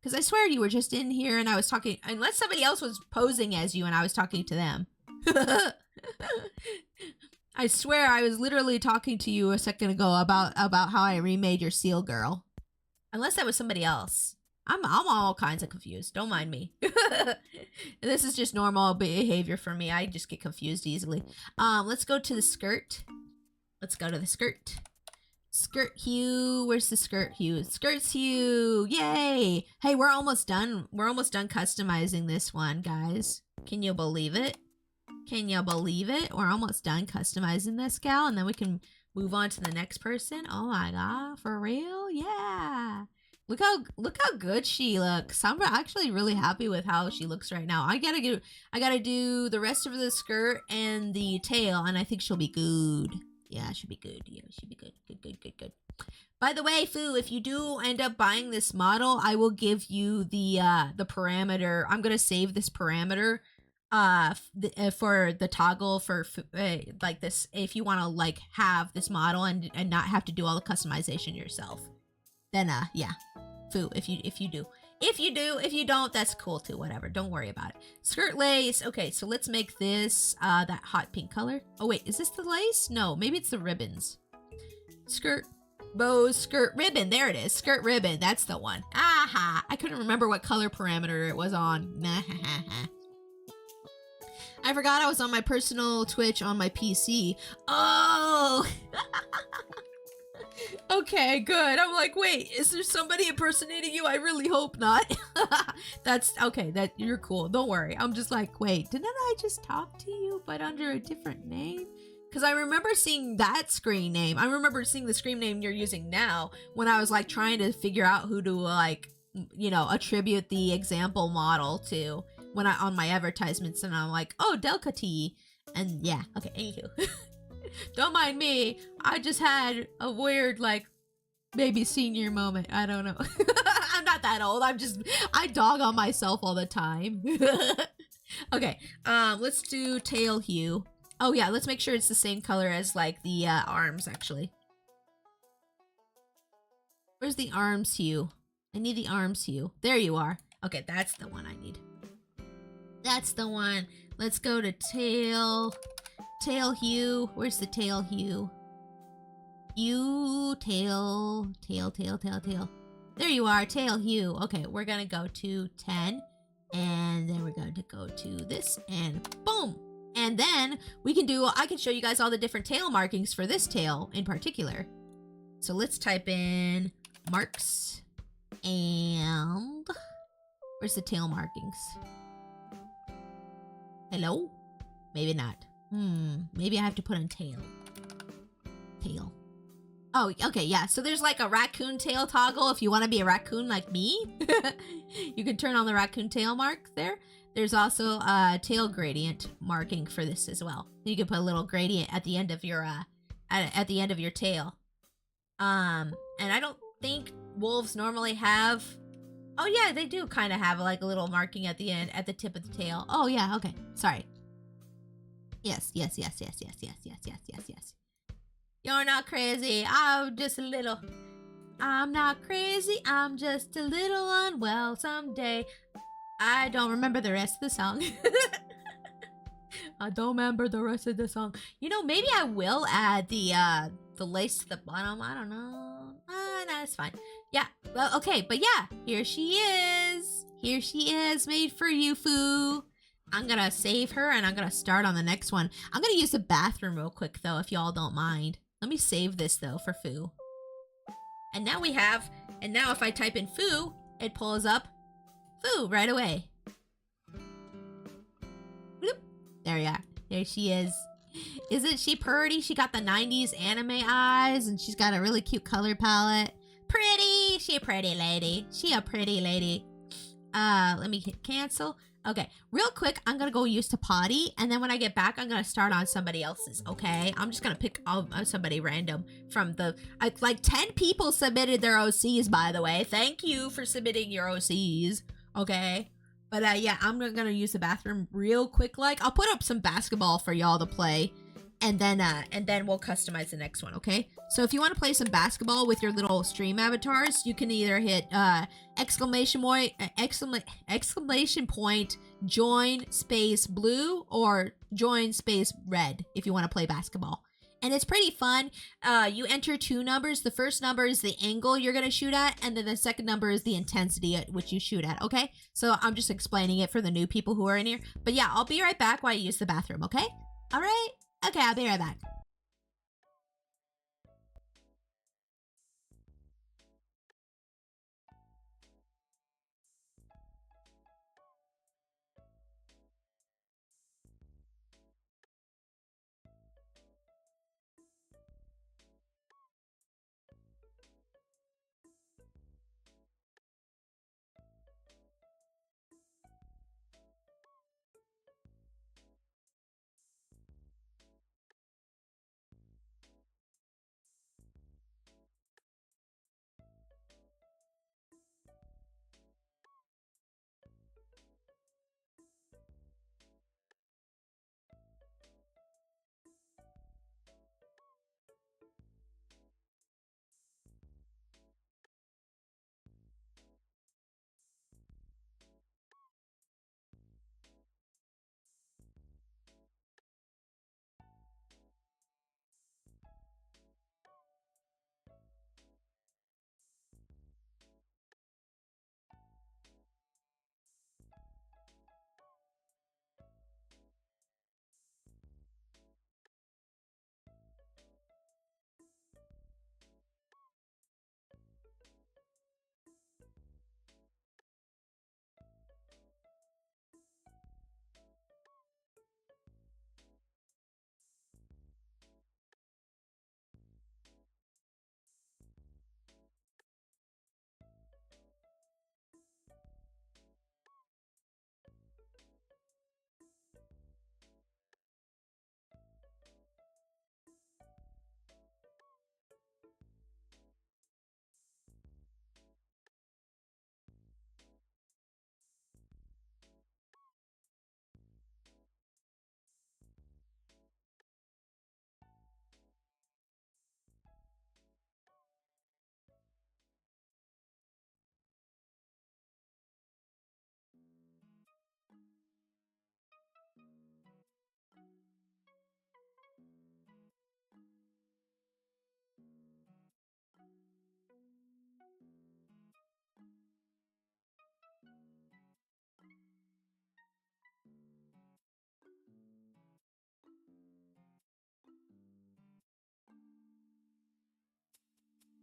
Because I swear you were just in here and I was talking, unless somebody else was posing as you and I was talking to them. I swear I was literally talking to you a second ago about how I remade your seal girl. Unless that was somebody else. I'm all kinds of confused. Don't mind me. This is just normal behavior for me. I just get confused easily. Let's go to the skirt. Let's go to the skirt. Skirt hue. Where's the skirt hue? Skirts hue. Yay. Hey, we're almost done. We're almost done customizing this one, guys. Can you believe it? Can you believe it? We're almost done customizing this gal, and then we can move on to the next person. Oh my god, for real? Yeah. Look how good she looks. I'm actually really happy with how she looks right now. I gotta do the rest of the skirt and the tail, and I think she'll be good. Yeah, she'll be good. Yeah, she'll be good. Good. By the way, Fu, if you do end up buying this model, I will give you the parameter. I'm gonna save this parameter for the toggle for like this, if you want to like have this model and not have to do all the customization yourself. Then yeah, Fu, if you do. If you don't, that's cool too, whatever. Don't worry about it. Skirt lace. Okay, so let's make this that hot pink color. Oh wait, is this the lace? No, maybe it's the ribbons. Skirt, bows, skirt, ribbon. There it is. Skirt ribbon. That's the one. Aha! I couldn't remember what color parameter it was on. I forgot I was on my personal Twitch on my PC. Oh! Okay, good. I'm like, wait, is there somebody impersonating you? I really hope not. That's okay. That you're cool. Don't worry. I'm just like, wait, didn't I just talk to you but under a different name? Because I remember seeing that screen name. I remember seeing the screen name you're using now when I was like trying to figure out who to like, you know, attribute the example model to when I on my advertisements, and I'm like, oh, Delcati. And yeah, okay, anywho. Don't mind me. I just had a weird, like, maybe senior moment. I don't know. I'm not that old. I dog on myself all the time. Okay, let's do tail hue. Oh yeah, let's make sure it's the same color as, like, the arms, actually. Where's the arms hue? I need the arms hue. There you are. Okay, that's the one I need. That's the one. Let's go to tail. Tail hue. Where's the tail hue? Hue, tail. There you are, tail hue. Okay, we're gonna go to 10. And then we're going to go to this and boom. And then I can show you guys all the different tail markings for this tail in particular. So let's type in marks and where's the tail markings? Hello? Maybe not. Maybe I have to put in tail. Tail. Oh, okay, yeah. So there's like a raccoon tail toggle if you want to be a raccoon like me. You can turn on the raccoon tail mark there. There's also a tail gradient marking for this as well. You can put a little gradient at the end of your at the end of your tail. And I don't think wolves normally have. Oh yeah, they do kind of have like a little marking at the end, at the tip of the tail. Oh yeah, okay. Sorry. Yes. You're not crazy. I'm just a little. I'm not crazy. I'm just a little unwell someday. I don't remember the rest of the song. I don't remember the rest of the song. You know, maybe I will add the lace to the bottom. I don't know. No, it's fine. Yeah. Well, okay, but yeah, here she is. Here she is, made for you, Foo. I'm gonna save her and I'm gonna start on the next one. I'm gonna use the bathroom real quick though, if y'all don't mind. Let me save this though for Foo. And now if I type in Foo, it pulls up Foo right away. Bloop. There you are. There she is. Isn't she pretty? She got the 90s anime eyes and she's got a really cute color palette. Pretty! She a pretty lady. She a pretty lady. Let me hit cancel. Okay, real quick, I'm gonna go use to potty, and then when I get back, I'm gonna start on somebody else's, okay? I'm just gonna pick somebody random from the... like 10 people submitted their OCs, by the way. Thank you for submitting your OCs, okay? But yeah, I'm gonna use the bathroom real quick, like. I'll put up some basketball for y'all to play, and then we'll customize the next one, okay? So if you want to play some basketball with your little stream avatars, you can either hit exclamation point join space blue or join space red if you want to play basketball. And it's pretty fun. You enter 2 numbers. The first number is the angle you're going to shoot at, and then the second number is the intensity at which you shoot at, okay? So I'm just explaining it for the new people who are in here. But yeah, I'll be right back while you use the bathroom, okay? All right? Okay, I'll be right back.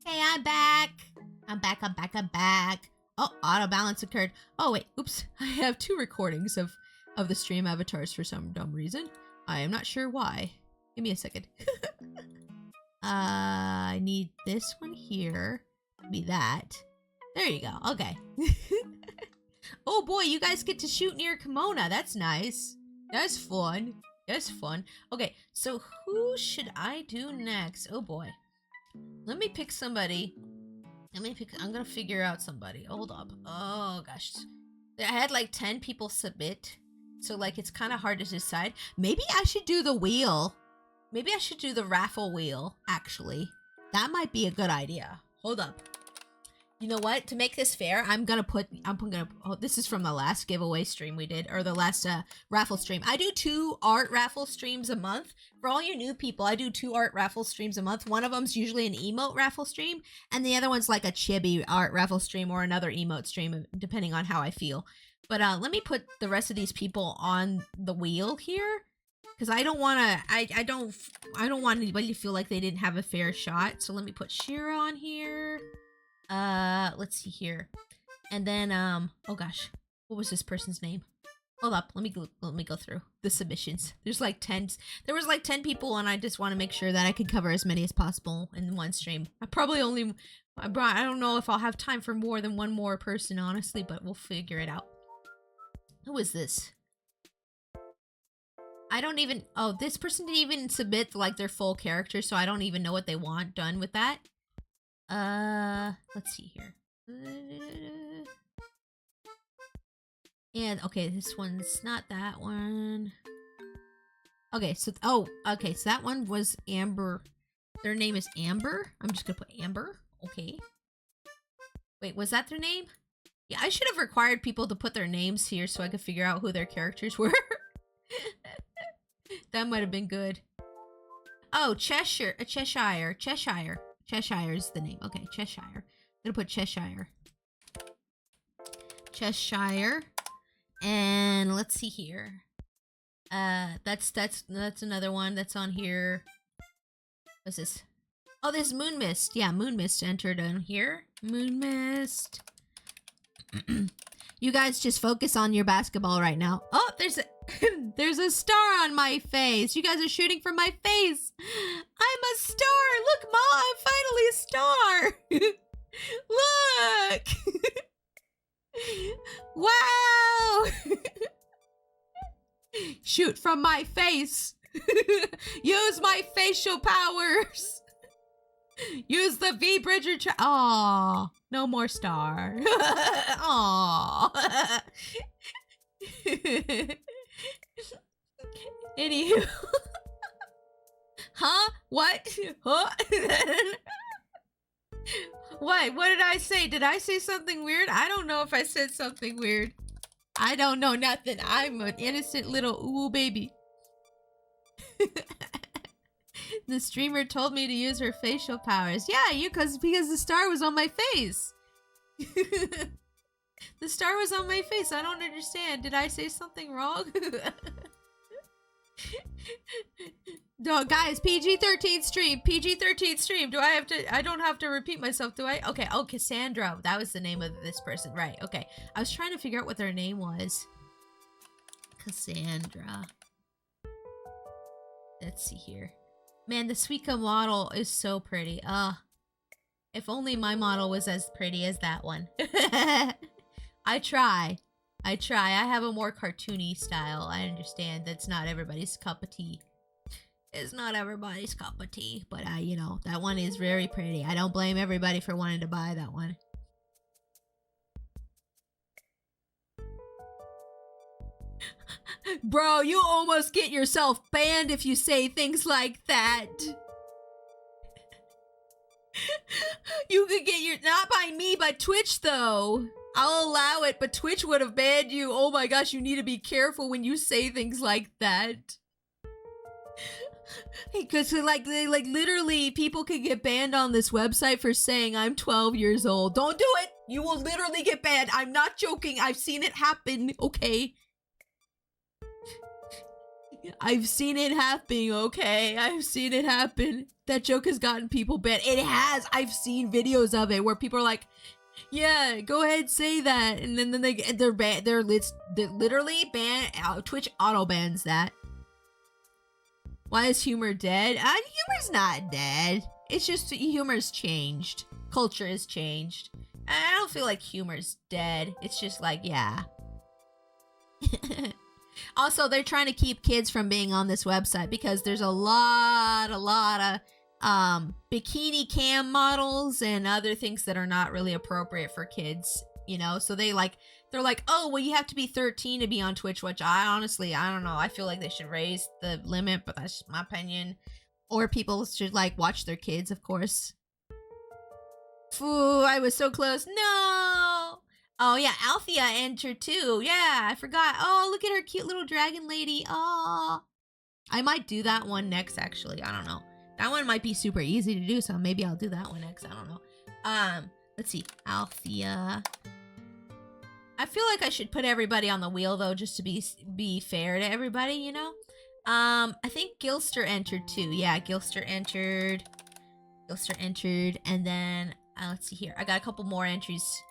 Hey, I'm back. I'm back. Oh, auto balance occurred. Oh, wait. Oops. I have 2 recordings of the stream avatars for some dumb reason. I am not sure why. Give me a second. I need this one here. Be that. There you go. Okay. Oh boy, you guys get to shoot near Kemona. That's nice. That's fun. That's fun. Okay, so who should I do next? Oh boy. Let me pick somebody. I'm gonna figure out somebody. Hold up. Oh gosh. I had like 10 people submit. So like it's kind of hard to decide. Maybe I should do the wheel. Maybe I should do the raffle wheel, actually. That might be a good idea. Hold up. You know what? To make this fair, oh, this is from the last giveaway stream we did, or the last raffle stream. I do 2 art raffle streams a month. For all you new people, I do 2 art raffle streams a month. One of them's usually an emote raffle stream, and the other one's like a chibi art raffle stream or another emote stream, depending on how I feel. But let me put the rest of these people on the wheel here, because I don't want to. I don't want anybody to feel like they didn't have a fair shot. So let me put Shira on here. Let's see here. And then, oh gosh, what was this person's name? Hold up, let me go through the submissions. There was like 10 people, and I just want to make sure that I could cover as many as possible in one stream. I don't know if I'll have time for more than one more person, honestly, but we'll figure it out. Who is this? Oh, this person didn't even submit like their full character, so I don't even know what they want done with that. Let's see here. And okay, this one's not that one. Okay, so that one was Amber. Their name is Amber. I'm just gonna put Amber. Okay. Wait, was that their name? Yeah, I should have required people to put their names here so I could figure out who their characters were. That might have been good. Oh, Cheshire is the name. Okay, Cheshire. I'm gonna put Cheshire. And let's see here. That's another one that's on here. What's this? Oh, this is Moon Mist. Yeah, Moon Mist entered on here. Moon Mist. You guys just focus on your basketball right now. Oh, there's a there's a star on my face. You guys are shooting from my face. I'm a star. Look, Ma, I'm finally a star. Look. Wow. Shoot from my face. Use my facial powers. Use the V-Bridger Aw, no more star. Aw. Anywho. Huh? What? Huh? What did I say? Did I say something weird? I don't know if I said something weird. I don't know nothing. I'm an innocent little ooh baby. The streamer told me to use her facial powers. Yeah, because the star was on my face. The star was on my face. I don't understand. Did I say something wrong? No, guys, PG-13 stream. PG-13 stream. I don't have to repeat myself, do I? Okay, oh, Cassandra. That was the name of this person. Right, okay. I was trying to figure out what their name was. Cassandra. Let's see here. Man, the Suica model is so pretty. If only my model was as pretty as that one. I try. I have a more cartoony style. I understand that's not everybody's cup of tea. It's not everybody's cup of tea. But, you know, that one is very pretty. I don't blame everybody for wanting to buy that one. Bro, you almost get yourself banned if you say things like that. You could get not by me, but Twitch though. I'll allow it, but Twitch would have banned you. Oh my gosh, you need to be careful when you say things like that. Because like literally people could get banned on this website for saying I'm 12 years old. Don't do it. You will literally get banned. I'm not joking. I've seen it happen. Okay. I've seen it happen, okay? I've seen it happen. That joke has gotten people banned. It has. I've seen videos of it where people are like, yeah, go ahead, say that, and then they're banned. They're literally banned. Twitch auto bans that. Why is humor dead? Humor's not dead. It's just humor's changed. Culture has changed. I don't feel like humor's dead. It's just like, yeah. Also, they're trying to keep kids from being on this website because there's a lot of bikini cam models and other things that are not really appropriate for kids, you know? So they're like, oh, well, you have to be 13 to be on Twitch, which I don't know. I feel like they should raise the limit, but that's my opinion. Or people should like watch their kids, of course. Ooh, I was so close. No. Oh yeah, Althea entered too. Yeah, I forgot. Oh, look at her cute little dragon lady. Oh, I might do that one next, actually. I don't know. That one might be super easy to do, so maybe I'll do that one next. I don't know. Let's see. Althea. I feel like I should put everybody on the wheel though, just to be fair to everybody, you know? I think Gilster entered too. Yeah, Gilster entered. And then let's see here. I got a couple more entries.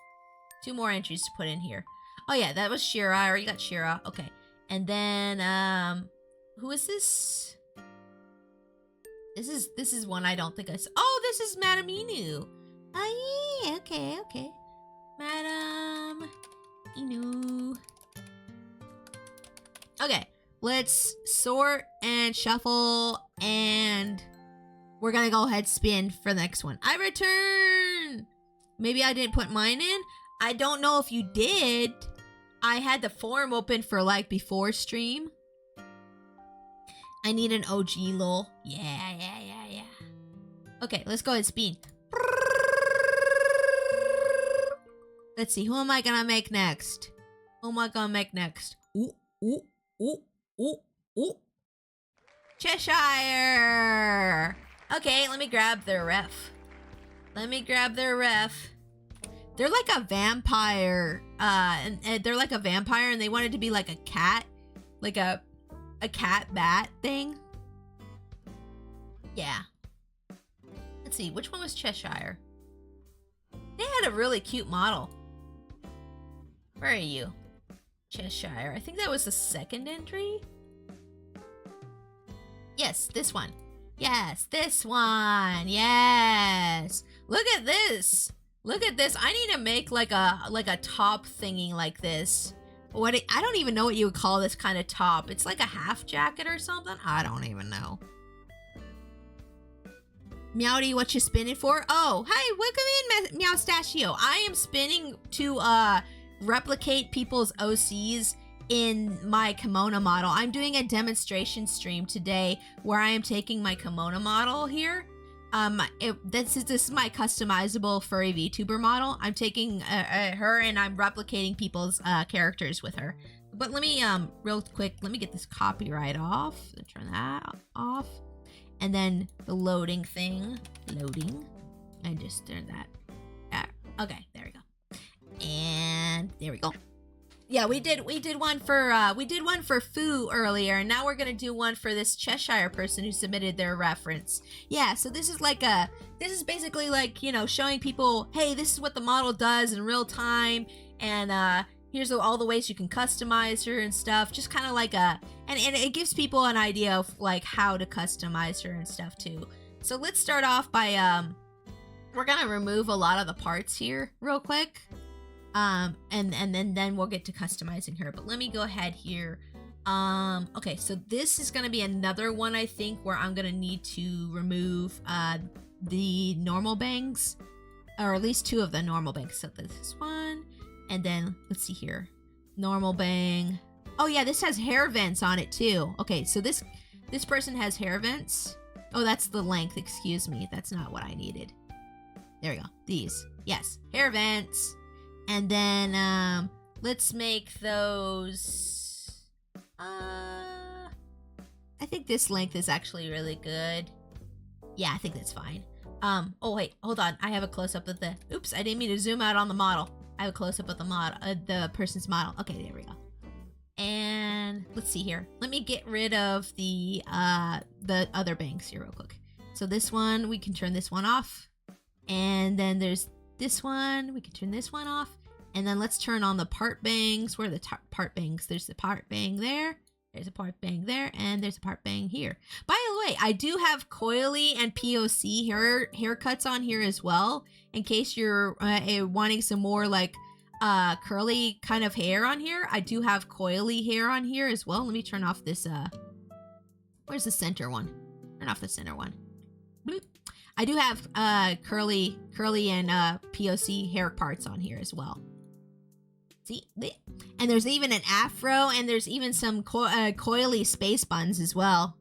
2 more entries to put in here. Oh yeah, that was Shira. I already got Shira. Okay. And then who is this? This is one I don't think I saw. Oh, this is Madame Inu. Oh yeah, okay. Madame Inu. Okay, let's sort and shuffle, and we're gonna go ahead spin for the next one. I return. Maybe I didn't put mine in. I don't know if you did. I had the form open for like before stream. I need an OG lol. Yeah. Okay, let's go ahead and spin. Let's see, who am I gonna make next? Ooh. Cheshire! Okay, let me grab their ref. They're like a vampire. And they're like a vampire and they wanted to be like a cat. Like a cat bat thing. Yeah. Let's see, which one was Cheshire? They had a really cute model. Where are you? Cheshire. I think that was the second entry. Yes, this one. Yes, this one. Yes. Look at this. I need to make like a top thingy like this. I don't even know what you would call this kind of top. It's like a half jacket or something. I don't even know. Meowdy, what you spinning for? Oh, hi, welcome in, Meowstachio. I am spinning to replicate people's OCs in my Kemona model. I'm doing a demonstration stream today where I am taking my Kemona model here. This is my customizable furry VTuber model. I'm taking her and I'm replicating people's characters with her. But let me real quick, let me get this copyright off. Turn that off. And then the loading thing, and just turn that. Okay, there we go. And there we go. Yeah, we did one for Foo earlier, and now we're gonna do one for this Cheshire person who submitted their reference. Yeah, so this is basically like, you know, showing people, hey, this is what the model does in real time, and here's all the ways you can customize her and stuff. Just kind of like and it gives people an idea of like how to customize her and stuff too. So let's start off by we're gonna remove a lot of the parts here real quick. And then we'll get to customizing her. But let me go ahead here. Okay, so this is gonna be another one I think where I'm gonna need to remove the normal bangs, or at least 2 of the normal bangs. So this one, and then let's see here, normal bang. Oh yeah, this has hair vents on it too. Okay, so this person has hair vents. Oh, that's the length. Excuse me, that's not what I needed. There we go. These, yes, hair vents. And then, let's make those, I think this length is actually really good. Yeah, I think that's fine. Oh wait, hold on. I have a close-up of oops, I didn't mean to zoom out on the model. I have a close-up of the person's model. Okay, there we go. And let's see here. Let me get rid of the other bangs here real quick. So this one, we can turn this one off. And then there's this one. We can turn this one off. And then let's turn on the part bangs. Where are the part bangs? There's the part bang there. There's a part bang there. And there's a part bang here. By the way, I do have coily and POC haircuts on here as well. In case you're wanting some more like curly kind of hair on here. I do have coily hair on here as well. Let me turn off this. Where's the center one? Turn off the center one. Bloop. I do have curly and POC hair parts on here as well. See? And there's even an afro, and there's even some coily space buns as well.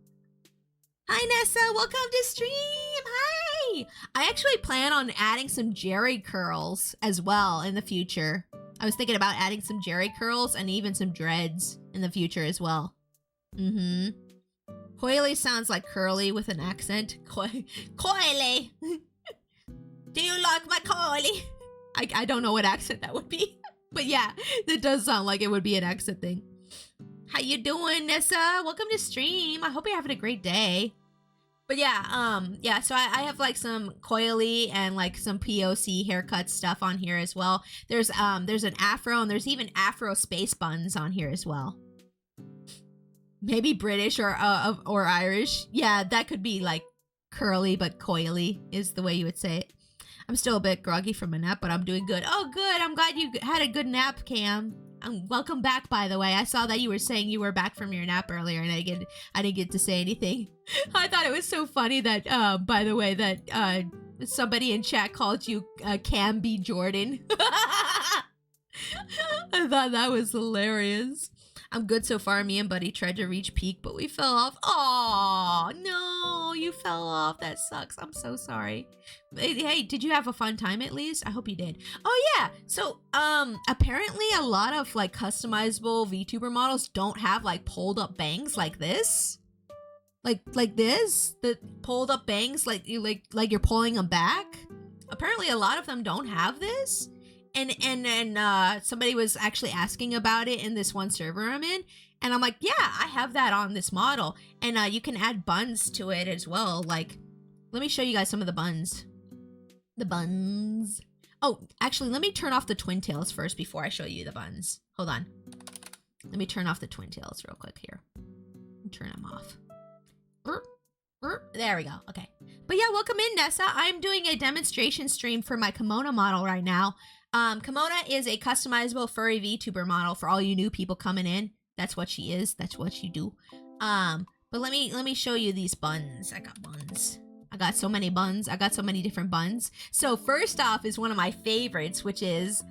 Hi, Nessa. Welcome to stream. Hi. I actually plan on adding some Jerry curls as well in the future. I was thinking about adding some Jerry curls and even some dreads in the future as well. Mm-hmm. Coily sounds like curly with an accent. Coily. Do you like my coily? I don't know what accent that would be. But yeah, that does sound like it would be an accent thing. How you doing, Nessa? Welcome to stream. I hope you're having a great day. But yeah, so I have like some coily and like some POC haircut stuff on here as well. There's an afro, and there's even afro space buns on here as well. Maybe British or Irish. Yeah, that could be like curly, but coily is the way you would say it. I'm still a bit groggy from a nap, but I'm doing good. Oh, good. I'm glad you had a good nap, Cam. Welcome back, by the way. I saw that you were saying you were back from your nap earlier, and I didn't get to say anything. I thought it was so funny that, by the way, that somebody in chat called you Cam B. Jordan. I thought that was hilarious. I'm good so far. Me and Buddy tried to reach peak, but we fell off. Oh no, you fell off. That sucks. I'm so sorry. Hey, did you have a fun time at least? I hope you did. Oh yeah. So apparently a lot of like customizable VTuber models don't have like pulled up bangs like this. Like this, the pulled up bangs like you're pulling them back. Apparently a lot of them don't have this. And somebody was actually asking about it in this one server I'm in, and I'm like, yeah, I have that on this model, and you can add buns to it as well. Like, let me show you guys some of the buns. The buns. Oh, actually, let me turn off the twin tails first before I show you the buns. Hold on. Let me turn off the twin tails real quick here. Turn them off. There we go. Okay. But yeah, welcome in, Nessa. I'm doing a demonstration stream for my Kemona model right now. Kemona is a customizable furry VTuber model for all you new people coming in. That's what she is. That's what she do. But let me show you these buns. I got buns. I got so many buns. I got so many different buns. So first off is one of my favorites, which is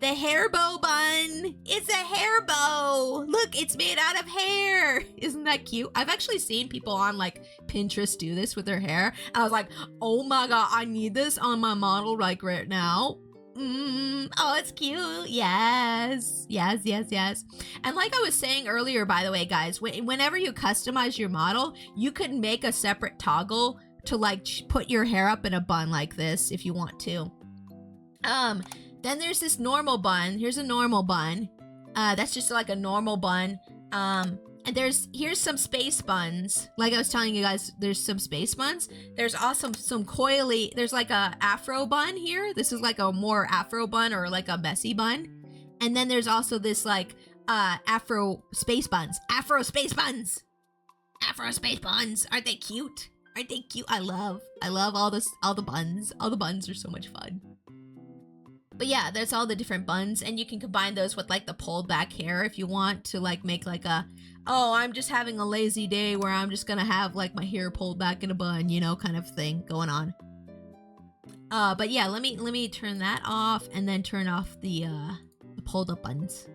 the hair bow bun. It's a hair bow. Look, it's made out of hair. Isn't that cute? I've actually seen people on like Pinterest do this with their hair. I was like, oh my god, I need this on my model like right now. Oh, it's cute. Yes. And like I was saying earlier, by the way, guys, whenever you customize your model, you could make a separate toggle to like put your hair up in a bun like this if you want to. Then there's this normal bun. Here's a normal bun. That's just like a normal bun. And here's some space buns. Like I was telling you guys, there's some space buns. There's also some coily. There's like a afro bun here. This is like a more afro bun or like a messy bun. And then there's also this like afro space buns. Afro space buns. Afro space buns. Aren't they cute? Aren't they cute? I love all the buns. All the buns are so much fun. But yeah, there's all the different buns, and you can combine those with like the pulled back hair if you want to like make like a, oh, I'm just having a lazy day where I'm just gonna have like my hair pulled back in a bun, you know, kind of thing going on. But yeah, let me turn that off and then turn off the pulled up buns.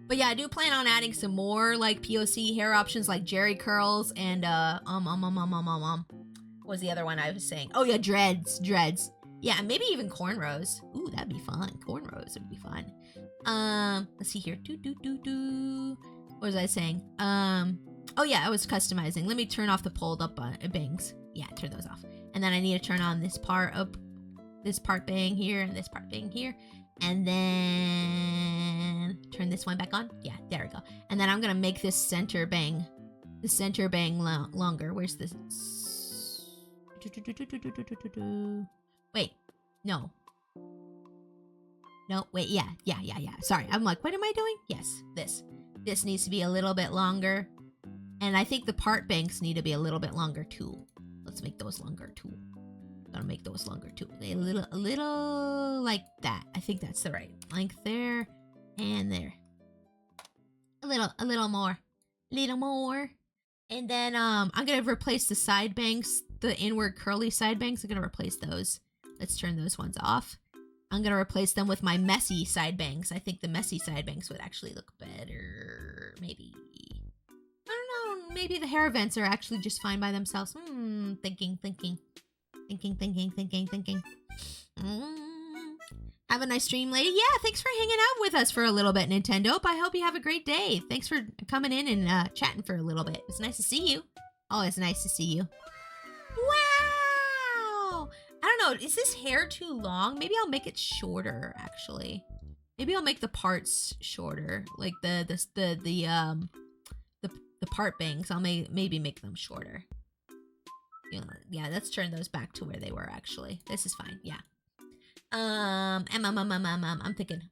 But yeah, I do plan on adding some more like POC hair options like Jerry curls and what was the other one I was saying? Oh yeah, dreads. Yeah, maybe even cornrows. Ooh, that'd be fun. Cornrows would be fun. Let's see here. What was I saying? Oh yeah, I was customizing. Let me turn off the pulled up bangs. Yeah, turn those off. And then I need to turn on this part up. this part bang here and this part bang here. And then turn this one back on. Yeah, there we go. And then I'm gonna make this center bang, longer. Where's this? Wait, no. No, wait, yeah. Sorry, I'm like, what am I doing? Yes, this needs to be a little bit longer. And I think the part bangs need to be a little bit longer too. Let's make those longer too. Gonna make those longer too. A little like that. I think that's the right length there and there. A little more. And then I'm gonna replace the side bangs, the inward curly side bangs. I'm gonna replace those. Let's turn those ones off. I'm gonna replace them with my messy side bangs. I think the messy side bangs would actually look better. Maybe. I don't know. Maybe the hair vents are actually just fine by themselves. Thinking. Have a nice stream, lady. Yeah, thanks for hanging out with us for a little bit, Nintendo. I hope you have a great day. Thanks for coming in and chatting for a little bit. It's nice to see you. Always nice to see you. Wow! I don't know. Is this hair too long? Maybe I'll make it shorter, actually. Maybe I'll make the parts shorter, like the part bangs. I'll maybe make them shorter. You know, yeah, let's turn those back to where they were actually. This is fine, yeah. I'm thinking,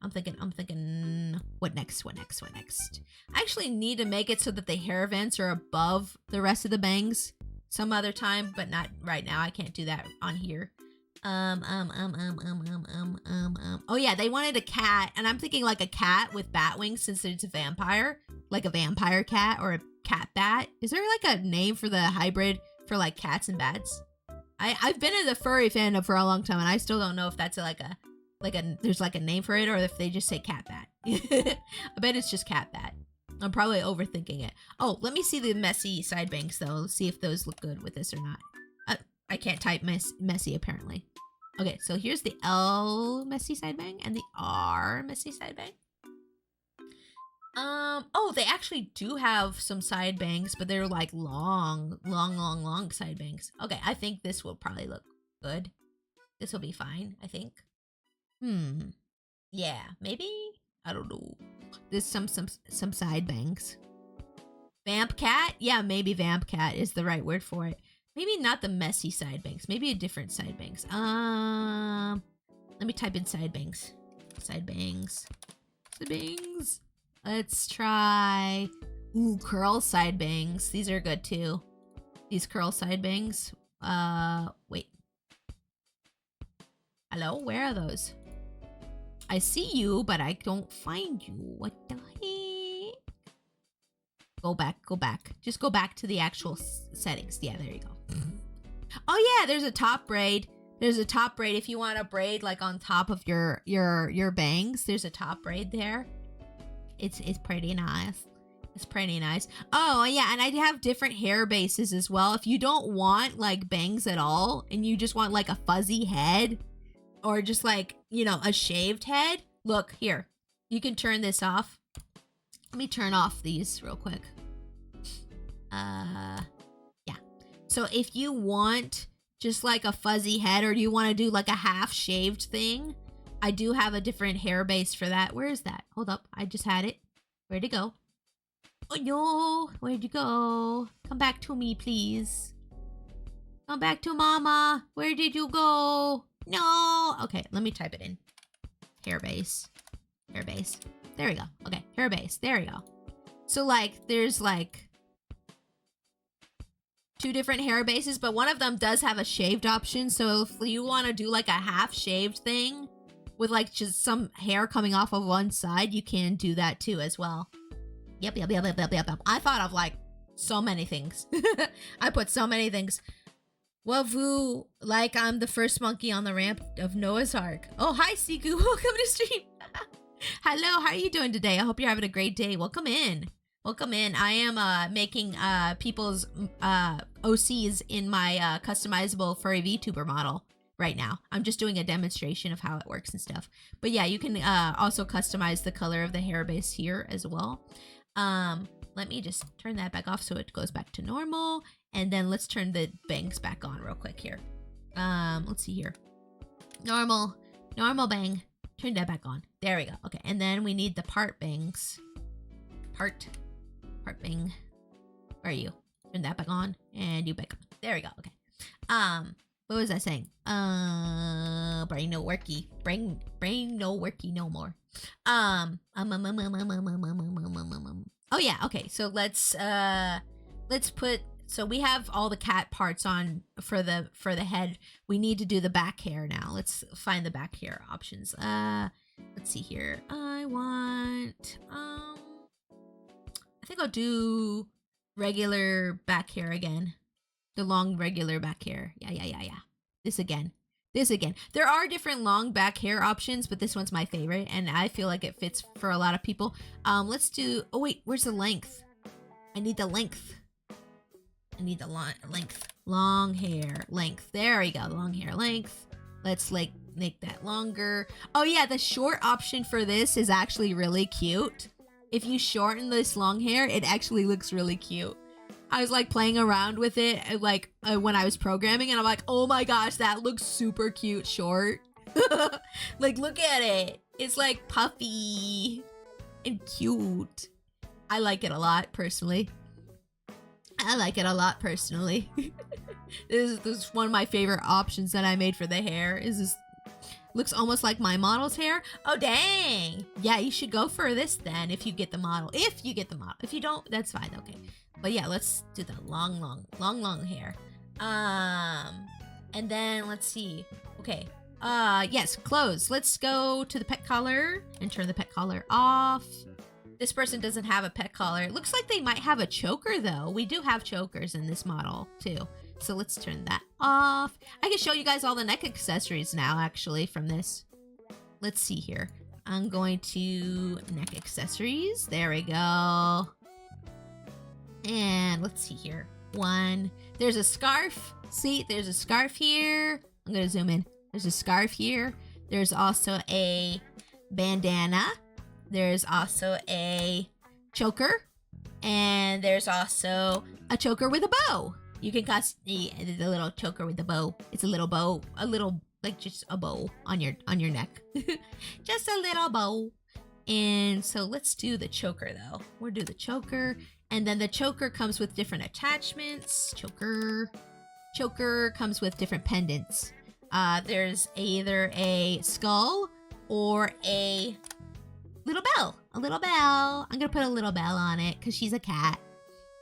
what next? I actually need to make it so that the hair vents are above the rest of the bangs some other time, but not right now. I can't do that on here. Oh yeah, they wanted a cat, and I'm thinking like a cat with bat wings since it's a vampire, like a vampire cat or a cat bat. Is there like a name for the hybrid for like cats and bats? I've been in the furry fandom for a long time, and I still don't know if that's there's like a name for it, or if they just say cat bat. I bet it's just cat bat. I'm probably overthinking it. Oh, let me see the messy side bangs though. Let's see if those look good with this or not. I can't type messy apparently. Okay, so here's the L messy side bang and the R messy side bang. Oh, they actually do have some side bangs, but they're like long side bangs. Okay, I think this will probably look good. This will be fine, I think. Yeah, maybe? I don't know. There's some side bangs. Vamp cat? Yeah, maybe vamp cat is the right word for it. Maybe not the messy side bangs. Maybe a different side bangs. Let me type in side bangs. Side bangs. Let's try, curl side bangs. These are good too. These curl side bangs. Wait. Hello, where are those? I see you, but I don't find you. What the heck? Go back. Just go back to the actual settings. Yeah, there you go. Oh yeah, there's a top braid. If you want a braid like on top of your bangs, there's a top braid there. It's pretty nice. It's pretty nice. Oh yeah, and I have different hair bases as well. If you don't want like bangs at all and you just want like a fuzzy head or just like, you know, a shaved head, look here. You can turn this off. Let me turn off these real quick. Yeah. So if you want just like a fuzzy head, or you want to do like a half shaved thing, I do have a different hair base for that. Where is that? Hold up. I just had it. Where'd it go? Oh no. Where'd you go? Come back to me, please. Come back to mama. Where did you go? No. Okay, let me type it in. Hair base. Hair base. There we go. Okay, hair base. There we go. So like, there's like 2 different hair bases, but one of them does have a shaved option. So if you want to do like a half shaved thing with like just some hair coming off of one side, you can do that too as well. Yep. I thought of like so many things. I put so many things. Wavoo, like I'm the first monkey on the ramp of Noah's Ark. Oh, hi, Siku. Welcome to stream. Hello, how are you doing today? I hope you're having a great day. Welcome in. I am making people's OCs in my customizable furry VTuber model right now. I'm just doing a demonstration of how it works and stuff. But yeah, you can also customize the color of the hair base here as well. Let me just turn that back off so it goes back to normal. And then let's turn the bangs back on real quick here. Let's see here. Normal bang. Turn that back on. There we go. Okay, and then we need the part bangs. Part bang. Where are you? Turn that back on, and you back up. There we go. Okay. What was I saying? Brain no worky. Brain no worky no more. Oh yeah. Okay. So let's put. So we have all the cat parts on for the head. We need to do the back hair now. Let's find the back hair options. Let's see here. I want. I think I'll do regular back hair again. The long regular back hair. Yeah. This again. There are different long back hair options, but this one's my favorite, and I feel like it fits for a lot of people. Let's do. Oh wait, where's the length? I need the length. Length. Long hair length. There we go. Long hair length. Let's make that longer. Oh yeah, the short option for this is actually really cute. If you shorten this long hair, it actually looks really cute. I was like playing around with it when I was programming, and I'm like, oh my gosh, that looks super cute short. Like, look at it. It's like puffy and cute. I like it a lot personally. This is one of my favorite options that I made for the hair. Is this looks almost like my model's hair. Oh dang. Yeah, you should go for this then if you get the model. If you don't, that's fine. Okay. But yeah, let's do the long hair. And then let's see. Okay. Yes, clothes. Let's go to the pet collar and turn the pet collar off. This person doesn't have a pet collar. It looks like they might have a choker though. We do have chokers in this model too. So let's turn that off. I can show you guys all the neck accessories now actually from this. Let's see here. I'm going to neck accessories. There we go. And let's see here. There's a scarf. See, there's a scarf here. I'm going to zoom in. There's a scarf here. There's also a bandana. There's also a choker. And there's also a choker with a bow. You can cast the little choker with the bow. It's a little bow. Like just a bow on your neck. Just a little bow. And so let's do the choker though. We'll do the choker. And then the choker comes with different attachments. Choker comes with different pendants. There's either a skull or a little bell. A little bell. I'm gonna put a little bell on it because she's a cat.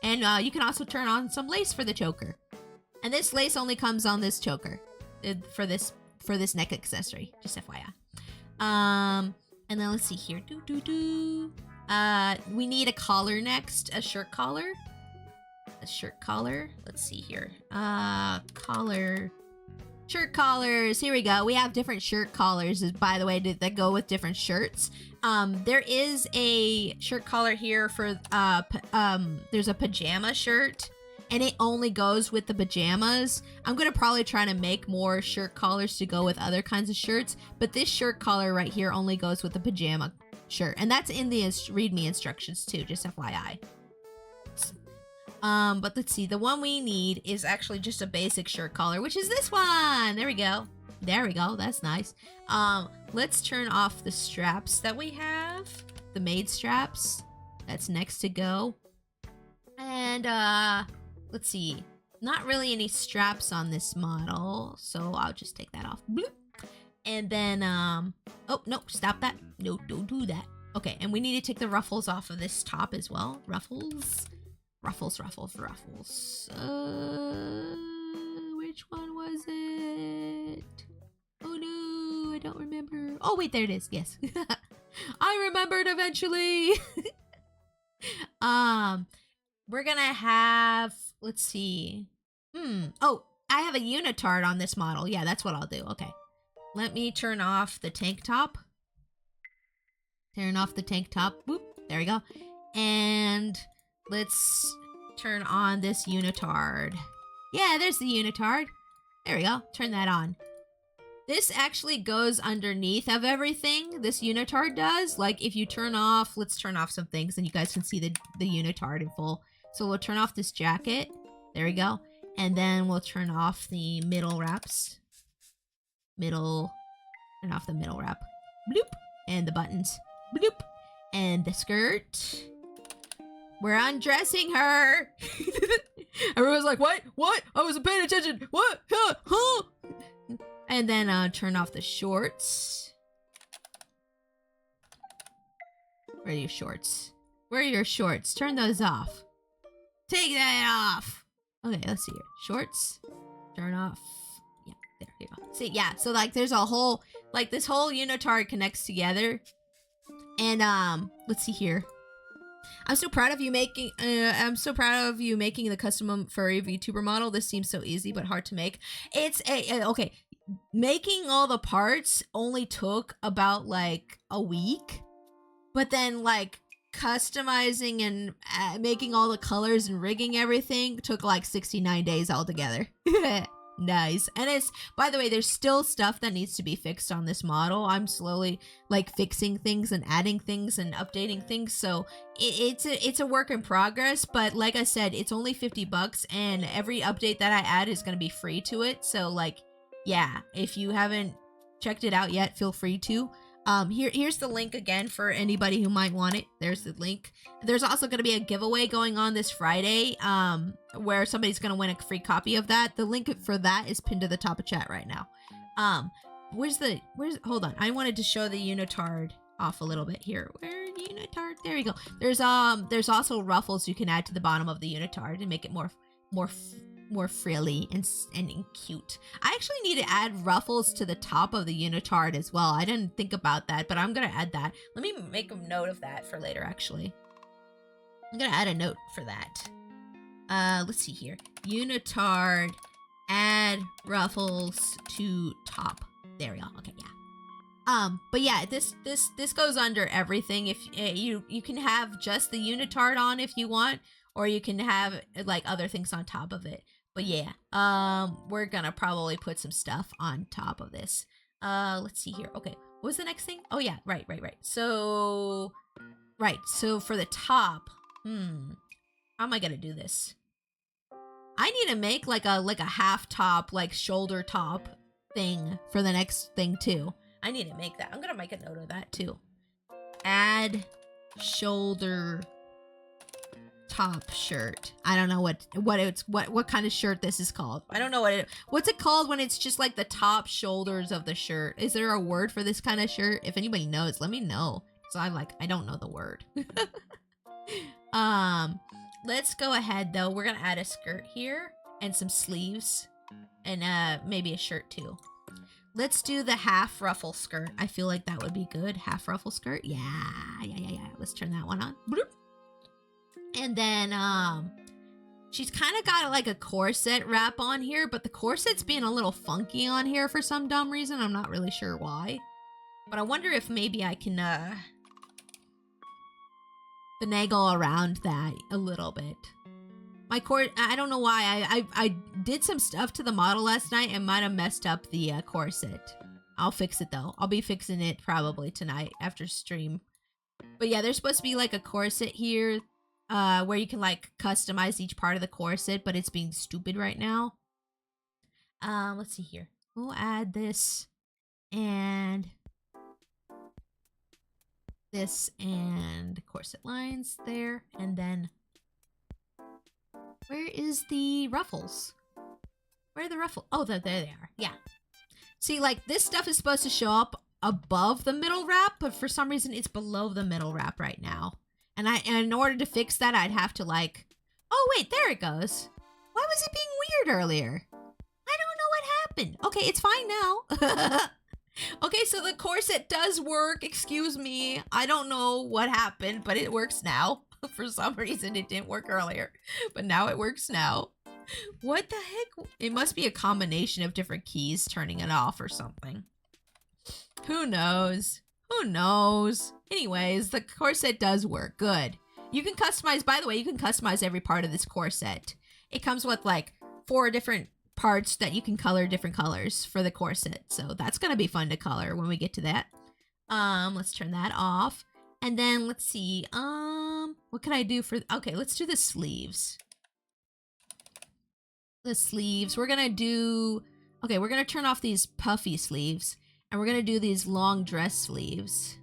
And you can also turn on some lace for the choker. And this lace only comes on this choker for this neck accessory. Just FYI. And then let's see here. We need a collar next. A shirt collar. Let's see here. Collar. Shirt collars. Here we go. We have different shirt collars, by the way, that go with different shirts. There is a shirt collar here for there's a pajama shirt, and it only goes with the pajamas. I'm gonna probably try to make more shirt collars to go with other kinds of shirts, but this shirt collar right here only goes with the pajama shirt, and that's in the readme instructions too, just FYI. But let's see, the one we need is actually just a basic shirt collar, which is this one. There we go. That's nice. Let's turn off the straps that we have, the maid straps. That's next to go. And let's see, not really any straps on this model, so I'll just take that off. Bloop. And then oh no, stop that. No, don't do that. Okay, and we need to take the ruffles off of this top as well. Ruffles. Which one was it? Oh no, I don't remember. Oh wait, there it is. Yes. I remembered eventually. We're gonna have, let's see. Oh, I have a unitard on this model. Yeah, that's what I'll do. Okay. Let me turn off the tank top. Boop. There we go. And let's turn on this unitard. Yeah, there's the unitard. There we go. Turn that on. This actually goes underneath of everything. This unitard does. Like if you turn off, let's turn off some things and you guys can see the unitard in full. So we'll turn off this jacket. There we go. And then we'll turn off the middle wraps. Middle Turn off the middle wrap. Bloop. And the buttons. Bloop. And the skirt. We're undressing her. Everyone's like, what? What? I wasn't paying attention. What? Huh? Huh? And then turn off the shorts. Where are your shorts? Where are your shorts? Turn those off. Take that off. Okay, let's see here. Shorts. Turn off. Yeah, there you go. See, yeah, so like there's a whole, like this whole unitard connects together. And let's see here. I'm so proud of you making the custom furry VTuber model. This seems so easy but hard to make. It's okay. Making all the parts only took about like a week, but then like customizing and making all the colors and rigging everything took like 69 days altogether. Nice. And it's, by the way, there's still stuff that needs to be fixed on this model. I'm slowly like fixing things and adding things and updating things, so it's a work in progress. But like I said, it's only $50 and every update that I add is going to be free to it. So like, yeah, if you haven't checked it out yet, feel free to. Here's the link again for anybody who might want it. There's the link. There's also going to be a giveaway going on this Friday, where somebody's going to win a free copy of that. The link for that is pinned to the top of chat right now. Hold on. I wanted to show the unitard off a little bit here. Where unitard? There we go. There's also ruffles you can add to the bottom of the unitard and make it more frilly and cute. I actually need to add ruffles to the top of the unitard as well. I didn't think about that, but I'm gonna add that. Let me make a note of that for later, actually. I'm gonna add a note for that. Let's see here. Unitard, add ruffles to top. There we go. Okay, yeah. But yeah, this goes under everything. If you can have just the unitard on if you want, or you can have like other things on top of it. But yeah, we're gonna probably put some stuff on top of this. Let's see here. Okay, what was the next thing? Oh yeah, right. So for the top, how am I gonna do this? I need to make like a half top, like shoulder top thing for the next thing too. I need to make that. I'm gonna make a note of that too. Add shoulder top shirt. I don't know what kind of shirt this is called. I don't know what's it called when it's just like the top shoulders of the shirt. Is there a word for this kind of shirt? If anybody knows, let me know. So I don't know the word. Let's go ahead though. We're gonna add a skirt here and some sleeves and maybe a shirt too. Let's do the half ruffle skirt. I feel like that would be good. Half ruffle skirt. Yeah. Let's turn that one on. Bloop. And then, she's kind of got like a corset wrap on here, but the corset's being a little funky on here for some dumb reason. I'm not really sure why. But I wonder if maybe I can, finagle around that a little bit. I don't know why. I did some stuff to the model last night and might have messed up the corset. I'll fix it though. I'll be fixing it probably tonight after stream. But yeah, there's supposed to be like a corset here. Where you can like customize each part of the corset, but it's being stupid right now. Let's see here. We'll add this and corset lines there. And then where is the ruffles? Where are the ruffles? Oh, there they are. Yeah. See, like this stuff is supposed to show up above the middle wrap, but for some reason it's below the middle wrap right now. And in order to fix that, I'd have to like, oh wait, there it goes. Why was it being weird earlier? I don't know what happened. Okay, it's fine now. Okay, so the corset does work. Excuse me. I don't know what happened, but it works now. For some reason, it didn't work earlier, but now it works now. What the heck? It must be a combination of different keys turning it off or something. Who knows? Who knows? Anyways, the corset does work. Good. You can customize, by the way, you can customize every part of this corset. It comes with like 4 different parts that you can color different colors for the corset. So that's going to be fun to color when we get to that. Let's turn that off. And then let's see. What can I do for, okay, let's do the sleeves. The sleeves. We're going to do, okay, we're going to turn off these puffy sleeves. And we're gonna do these long dress sleeves.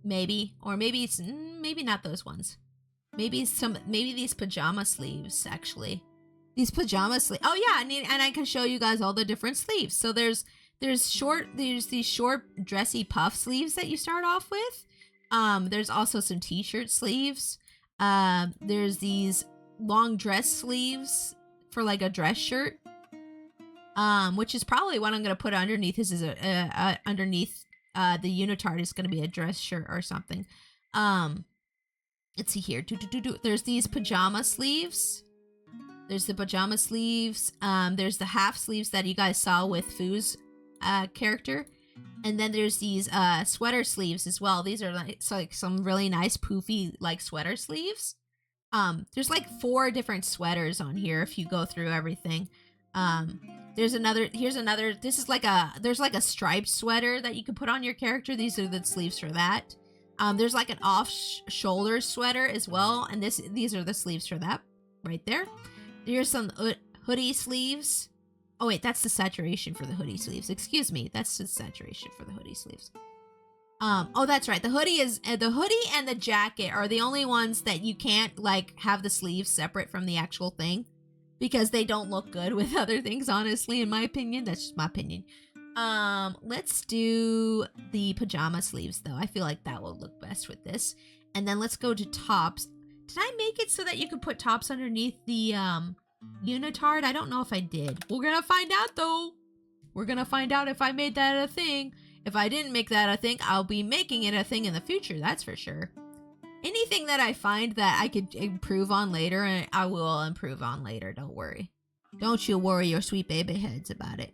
Maybe. Or maybe it's maybe not those ones. Maybe these pajama sleeves, actually. These pajama sleeves. Oh yeah, and I can show you guys all the different sleeves. So there's these short dressy puff sleeves that you start off with. There's also some t-shirt sleeves. There's these long dress sleeves for like a dress shirt. Which is probably what I'm gonna put underneath. This is underneath the unitard is gonna be a dress shirt or something. Let's see here. There's these pajama sleeves. There's the pajama sleeves. There's the half sleeves that you guys saw with Fu's character. And then there's these sweater sleeves as well. These are like some really nice poofy like sweater sleeves. There's like 4 different sweaters on here if you go through everything. Here's another, this is like there's like a striped sweater that you can put on your character. These are the sleeves for that. There's like an off-shoulder sweater as well, and these are the sleeves for that right there. Here's some hoodie sleeves. Oh wait, that's the saturation for the hoodie sleeves. Excuse me, that's the saturation for the hoodie sleeves. Oh, that's right. The hoodie and the jacket are the only ones that you can't like have the sleeves separate from the actual thing because they don't look good with other things. Honestly, in my opinion, that's just my opinion. Let's do the pajama sleeves though. I feel like that will look best with this. And then let's go to tops. Did I make it so that you could put tops underneath the unitard? I don't know if I did. We're gonna find out though. We're gonna find out if I made that a thing. If I didn't make that a thing, I'll be making it a thing in the future, that's for sure. Anything that I find that I could improve on later, I will improve on later, don't worry. Don't you worry your sweet baby heads about it.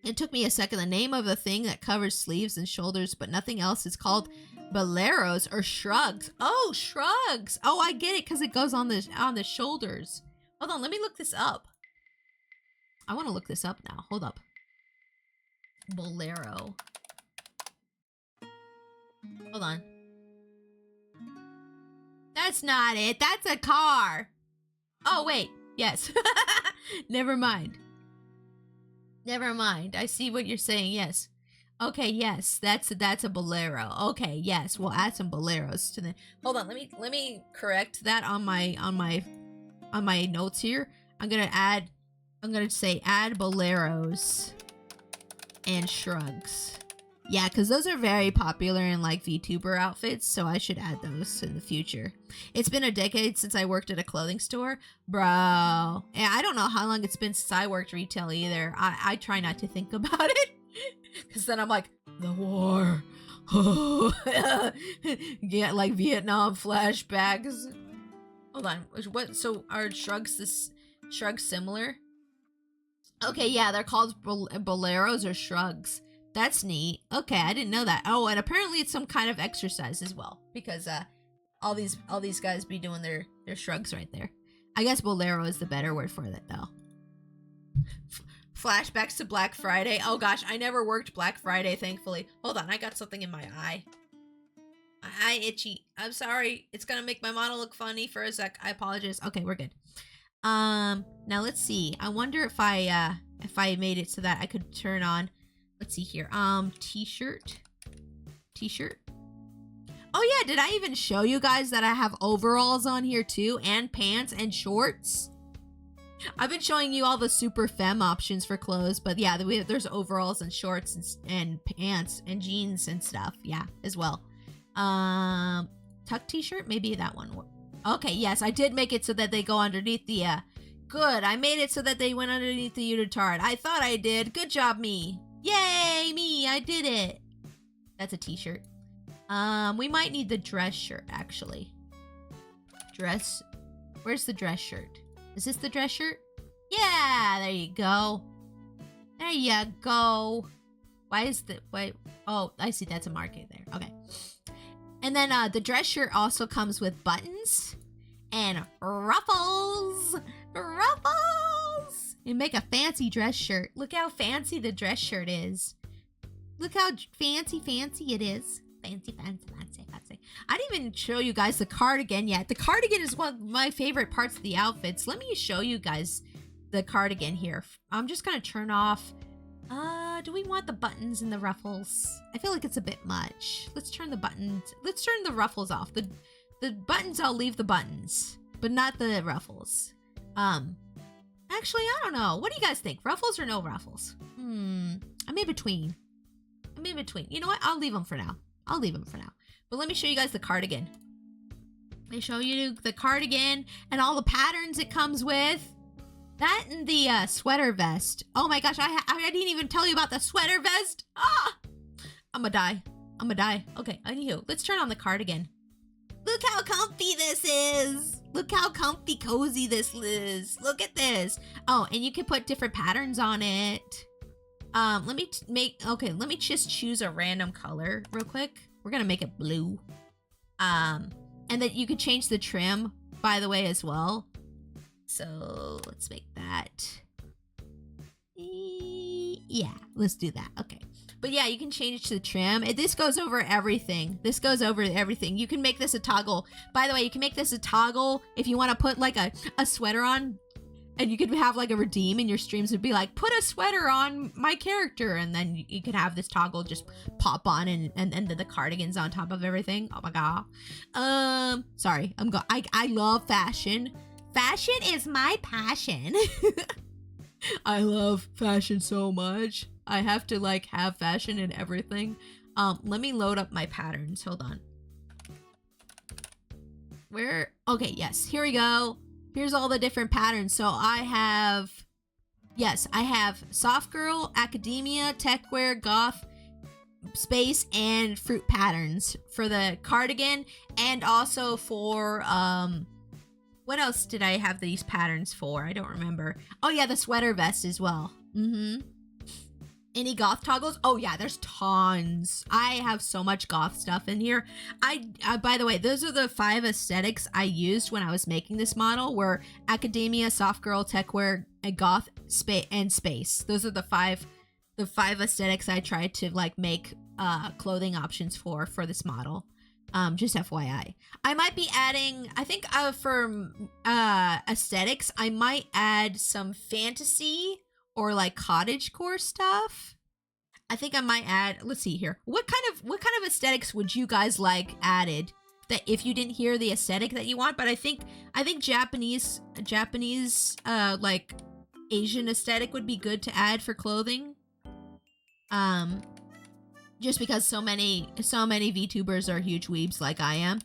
It took me a second. The name of the thing that covers sleeves and shoulders, but nothing else is called boleros or shrugs. Oh, shrugs. Oh, I get it, because it goes on the shoulders. Hold on, let me look this up. I want to look this up now. Hold up. Bolero. Hold on. That's not it. That's a car. Oh, wait. Yes. Never mind. Never mind. I see what you're saying. Yes. Okay, yes. That's a bolero. Okay, yes. We'll add some boleros to the. Hold on. Let me correct that on my notes here. I'm going to say add boleros and shrugs. Yeah, because those are very popular in like VTuber outfits, so I should add those in the future. It's been a decade since I worked at a clothing store. Bro. And I don't know how long it's been since I worked retail either. I try not to think about it. Because then I'm like, the war. Get like Vietnam flashbacks. Hold on. What? So are shrugs similar? Okay, yeah, they're called boleros or shrugs. That's neat. Okay, I didn't know that. Oh, and apparently it's some kind of exercise as well, because all these guys be doing their shrugs right there. I guess bolero is the better word for that though. Flashbacks to Black Friday. Oh gosh, I never worked Black Friday, thankfully. Hold on, I got something in my eye. My eye itchy. I'm sorry. It's gonna make my model look funny for a sec. I apologize. Okay, we're good. Now let's see. I wonder if I made it so that I could turn on. Let's see here. T-shirt. Oh yeah, did I even show you guys that I have overalls on here too, and pants and shorts? I've been showing you all the super femme options for clothes, but yeah, there's overalls and shorts and pants and jeans and stuff. Yeah, as well. Tuck t-shirt, maybe that one. Okay, yes, I did make it so that they go underneath the. Good, I made it so that they went underneath the unitard. I thought I did. Good job, me. Yay, me! I did it. That's a t-shirt. We might need the dress shirt actually. Dress. Where's the dress shirt? Is this the dress shirt? Yeah, there you go. There you go. Why is the wait? Oh, I see. That's a market there. Okay. And then the dress shirt also comes with buttons and ruffles. Ruffles. You make a fancy dress shirt. Look how fancy the dress shirt is. Look how fancy it is. Fancy. I didn't even show you guys the cardigan yet. The cardigan is one of my favorite parts of the outfits. Let me show you guys the cardigan here. I'm just gonna turn off. Do we want the buttons and the ruffles? I feel like it's a bit much. Let's turn the ruffles off. The buttons, I'll leave the buttons, but not the ruffles. Actually, I don't know. What do you guys think? Ruffles or no ruffles? I'm in between. You know what? I'll leave them for now. But let me show you guys the cardigan. Let me show you the cardigan and all the patterns it comes with. That and the sweater vest. Oh my gosh, I didn't even tell you about the sweater vest. Ah! I'm gonna die. Okay, anywho, let's turn on the cardigan. Look how comfy this is. Look how comfy cozy this is. Look at this. Oh, and you can put different patterns on it. Let me just choose a random color real quick. We're gonna make it blue. And then you could change the trim, by the way, as well. So let's make that. Yeah, let's do that. Okay. But yeah, you can change to the trim. This goes over everything. You can make this a toggle. By the way, you can make this a toggle if you want to put like a sweater on, and you could have like a redeem in your streams. Would be like, put a sweater on my character, and then you could have this toggle just pop on, and then the cardigan's on top of everything. Oh my god. Sorry, I love fashion. Fashion is my passion. I love fashion so much. I have to like have fashion in everything. Let me load up my patterns. Hold on. Okay, yes, here we go. Here's all the different patterns. So I have soft girl, academia, tech wear, goth, space, and fruit patterns for the cardigan, and also for what else did I have these patterns for? I don't remember. Oh yeah, the sweater vest as well. Any goth toggles? Oh yeah, there's tons. I have so much goth stuff in here. By the way, those are the 5 aesthetics I used when I was making this model, were academia, soft girl, tech wear, and goth, space. Those are the five aesthetics I tried to like make clothing options for this model. Just FYI. I might be adding, I think for aesthetics, I might add some fantasy or like cottagecore stuff. I think I might add, let's see here. What kind of aesthetics would you guys like added, that if you didn't hear the aesthetic that you want? But I think Japanese like Asian aesthetic would be good to add for clothing. Just because so many VTubers are huge weebs like I am.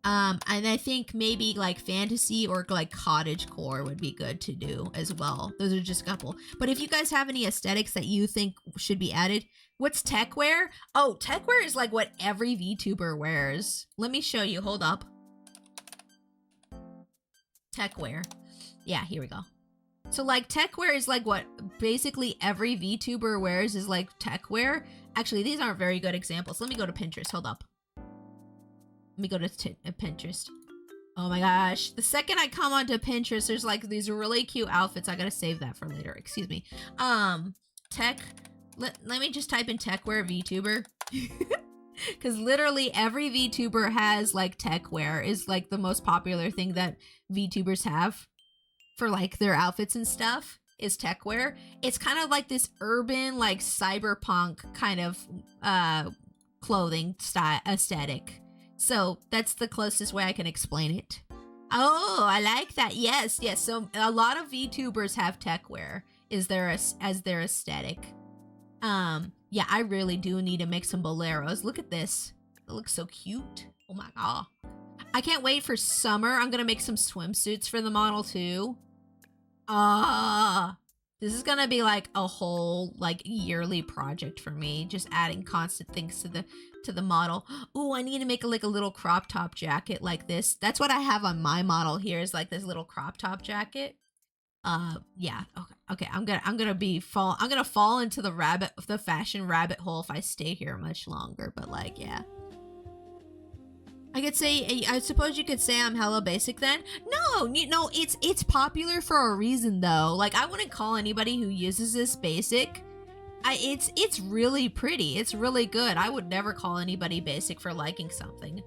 And I think maybe like fantasy or like cottagecore would be good to do as well. Those are just a couple. But if you guys have any aesthetics that you think should be added, what's tech wear? Oh, tech wear is like what every VTuber wears. Let me show you. Hold up. Tech wear. Yeah, here we go. So like tech wear is like what basically every VTuber wears, is like tech wear. Actually, these aren't very good examples. Let me go to Pinterest. Hold up. Let me go to Pinterest. Oh my gosh. The second I come onto Pinterest, there's like these really cute outfits. I gotta save that for later. Excuse me. Tech. Let me just type in tech wear VTuber. Because literally every VTuber has like tech wear, is like the most popular thing that VTubers have for like their outfits and stuff, is tech wear. It's kind of like this urban, like cyberpunk kind of clothing style aesthetic. So that's the closest way I can explain it. Oh, I like that. Yes. So a lot of VTubers have tech wear as their aesthetic. Yeah, I really do need to make some boleros. Look at this. It looks so cute. Oh my god. I can't wait for summer. I'm gonna make some swimsuits for the model too. This is gonna be like a whole like yearly project for me, just adding constant things to the model. Oh, I need to make like a little crop top jacket like this. That's what I have on my model here, is like this little crop top jacket. Yeah. Okay. I'm gonna fall into the fashion rabbit hole if I stay here much longer. But like, yeah. I suppose you could say I'm hella basic then. No, it's popular for a reason though. Like, I wouldn't call anybody who uses this basic. It's really pretty. It's really good. I would never call anybody basic for liking something.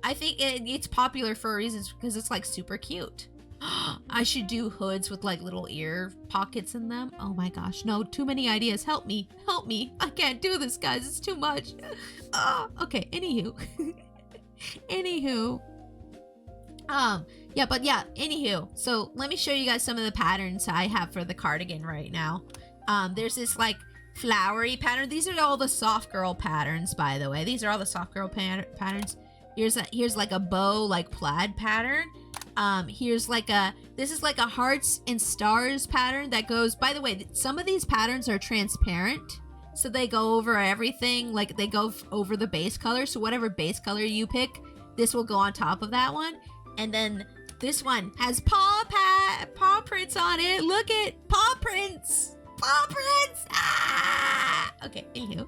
I think it's popular for a reason, because it's like super cute. I should do hoods with like little ear pockets in them. Oh my gosh, no, too many ideas. Help me, help me. I can't do this, guys. It's too much. Okay, anywho. Anywho. Yeah, but yeah, anywho. So let me show you guys some of the patterns I have for the cardigan right now. There's this like flowery pattern. These are all the soft girl patterns, by the way. These are all the soft girl patterns. Here's like a bow, like plaid pattern. Here's like this is like a hearts and stars pattern that goes, by the way, some of these patterns are transparent. So they go over everything, like they go over the base color. So whatever base color you pick, this will go on top of that one. And then this one has paw prints on it. Look at paw prints. Paw prints. Ah! Okay, anywho.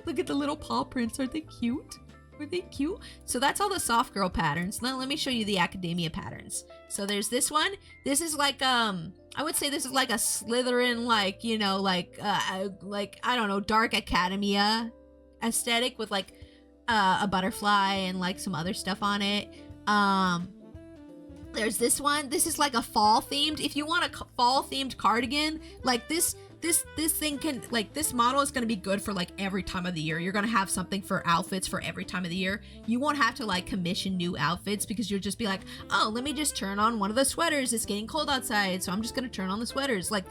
Look at the little paw prints. Aren't they cute? Are they cute? So that's all the soft girl patterns. Now let me show you the academia patterns. So there's this one. This is like I would say this is like a Slytherin, like, you know, like I don't know, dark academia aesthetic with like a butterfly and like some other stuff on it. There's this one. This is like a fall themed. If you want a fall themed cardigan, like this thing can, like, this model is going to be good for like every time of the year. You're going to have something for outfits for every time of the year. You won't have to like commission new outfits because you'll just be like, oh, let me just turn on one of the sweaters. It's getting cold outside, so I'm just going to turn on the sweaters. Like,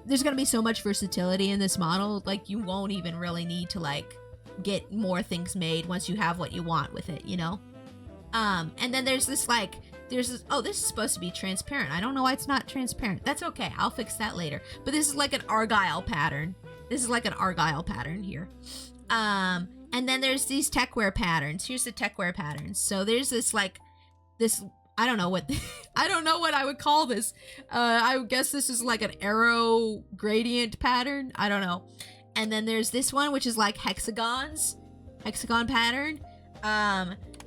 there's going to be so much versatility in this model. Like, you won't even really need to like get more things made once you have what you want with it, you know? And then there's this like, oh, this is supposed to be transparent. I don't know why it's not transparent. That's okay. I'll fix that later. But this is like an Argyle pattern. This is like an Argyle pattern here. And then there's these techwear patterns. Here's the techwear patterns. So there's this like, I don't know what, I don't know what I would call this. I would guess this is like an arrow gradient pattern. I don't know. And then there's this one, which is like hexagon pattern.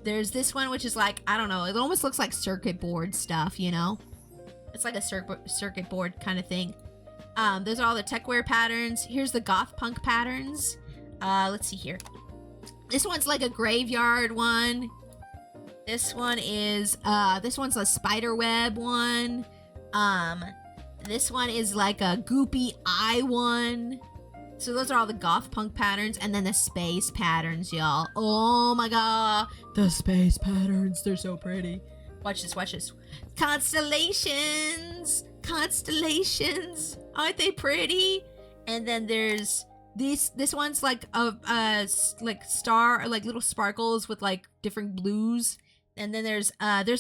There's this one, which is like, I don't know, it almost looks like circuit board stuff, you know? It's like a circuit board kind of thing. Those are all the techwear patterns. Here's the goth punk patterns. Let's see here. This one's like a graveyard one. This one is, this one's a spider web one. This one is like a goopy eye one. So those are all the goth punk patterns, and then the space patterns, y'all. Oh my god, the space patterns, they're so pretty. Watch this, watch this. Constellations, constellations, aren't they pretty? And then there's this one's like like star, like little sparkles with like different blues. And then there's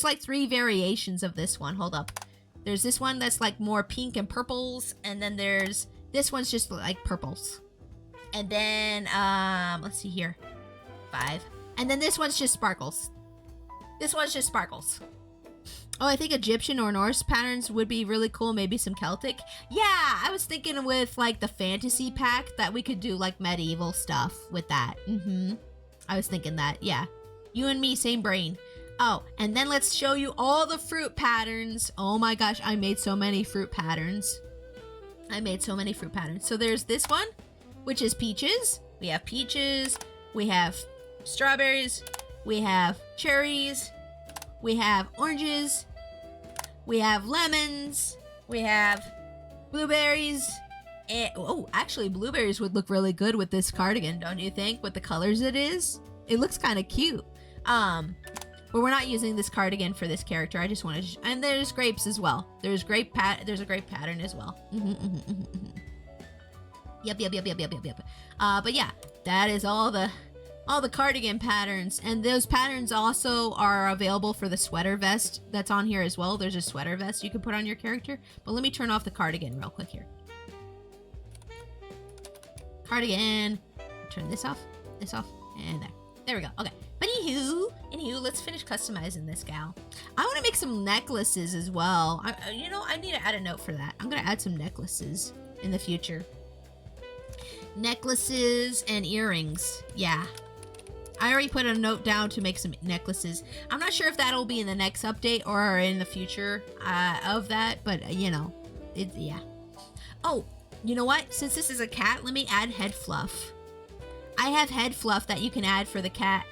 like 3 variations of this one. Hold up. There's this one that's like more pink and purples, and then there's this one's just like purples. And then, let's see here. 5. And then this one's just sparkles. This one's just sparkles. Oh, I think Egyptian or Norse patterns would be really cool. Maybe some Celtic. Yeah, I was thinking with like the fantasy pack that we could do like medieval stuff with that. I was thinking that, yeah. You and me, same brain. Oh, and then let's show you all the fruit patterns. Oh my gosh, I made so many fruit patterns. So there's this one, which is peaches. We have peaches. We have strawberries. We have cherries. We have oranges. We have lemons. We have blueberries. And, oh, actually, blueberries would look really good with this cardigan, don't you think? With the colors it is. It looks kind of cute. But we're not using this cardigan for this character. I just wanted to, and there's grapes as well. There's a grape pattern as well. Yep. But yeah, that is all the cardigan patterns, and those patterns also are available for the sweater vest that's on here as well. There's a sweater vest you can put on your character. But let me turn off the cardigan real quick here. Cardigan. Turn this off, and there we go. Okay. But anywho, let's finish customizing this gal. I want to make some necklaces as well. I need to add a note for that. I'm going to add some necklaces in the future. Necklaces and earrings. Yeah. I already put a note down to make some necklaces. I'm not sure if that'll be in the next update or in the future of that, but yeah. Oh, you know what? Since this is a cat, let me add head fluff. I have head fluff that you can add for the cat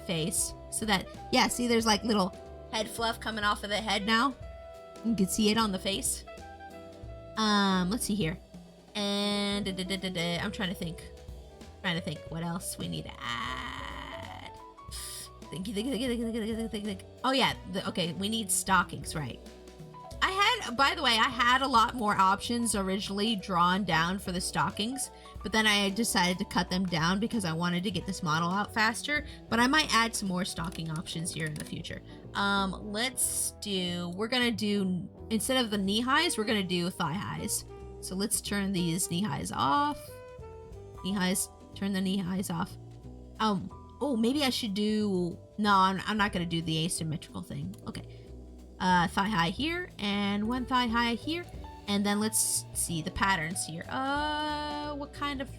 face, so that, yeah, see, there's like little head fluff coming off of the head now. You can see it on the face. Let's see here. And I'm trying to think. What else we need to add. Think. Oh yeah, okay, we need stockings, right? By the way, I had a lot more options originally drawn down for the stockings, but then I decided to cut them down because I wanted to get this model out faster, but I might add some more stocking options here in the future. We're gonna do, instead of the knee highs, we're gonna do thigh highs. So let's turn these knee highs off. Knee highs, turn the knee highs off. Oh, maybe I should do, no, I'm not gonna do the asymmetrical thing. Okay. Thigh high here, and one thigh high here, and then let's see the patterns here. What kind of,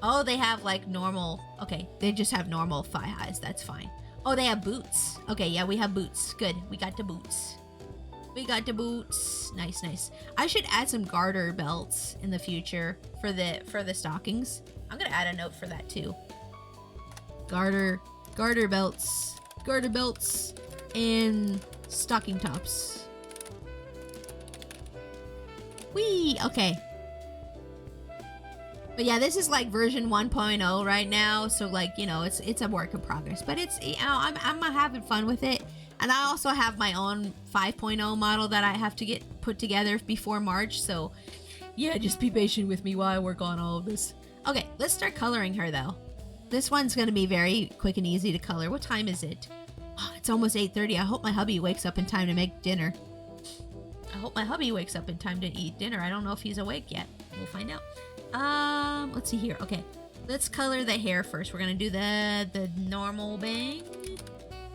oh, they have like normal, okay, they just have normal thigh highs, that's fine. Oh, they have boots. Okay, yeah, we have boots. Good, we got the boots. Nice. I should add some garter belts in the future for the stockings. I'm gonna add a note for that too. Garter belts, and stocking tops. Whee! Okay. But yeah, this is like version 1.0 right now, so like, you know, it's a work in progress. But it's, you know, I'm having fun with it. And I also have my own 5.0 model that I have to get put together before March, so yeah, just be patient with me while I work on all of this. Okay, let's start coloring her though. This one's gonna be very quick and easy to color. What time is it? Oh, it's almost 8:30. I hope my hubby wakes up in time to make dinner. I eat dinner. I don't know if he's awake yet. We'll find out. Let's see here. Okay, let's color the hair first. We're gonna do the normal bang.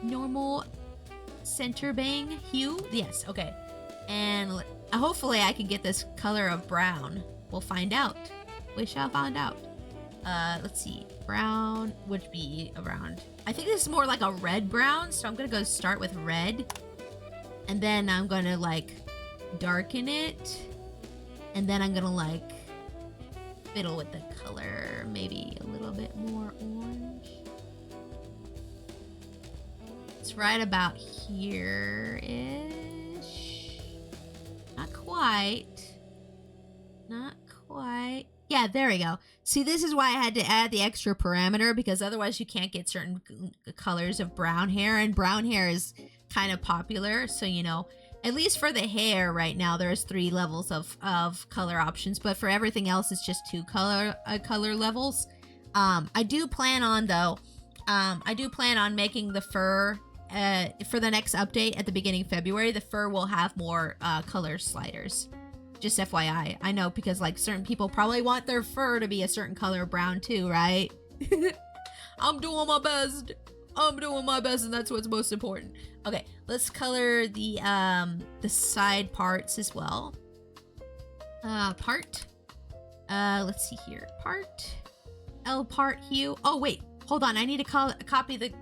Normal center bang hue. Yes, okay. And hopefully I can get this color of brown. We'll find out. We shall find out. Let's see. Brown would be around, I think this is more like a red brown, so I'm gonna go start with red, and then I'm gonna like darken it, and then I'm gonna like fiddle with the color, maybe a little bit more orange. It's right about here-ish. Not quite. Yeah, there we go. See, this is why I had to add the extra parameter, because otherwise you can't get certain colors of brown hair, and brown hair is kind of popular. So, you know, at least for the hair right now, there's 3 levels of color options, but for everything else, it's just 2 color levels. I do plan on making the fur for the next update at the beginning of February. The fur will have more color sliders. Just FYI. I know, because like certain people probably want their fur to be a certain color brown too, right? I'm doing my best, and that's what's most important. Okay, let's color the side parts as well. Let's see here. L part hue. Oh wait, hold on. I need to copy the.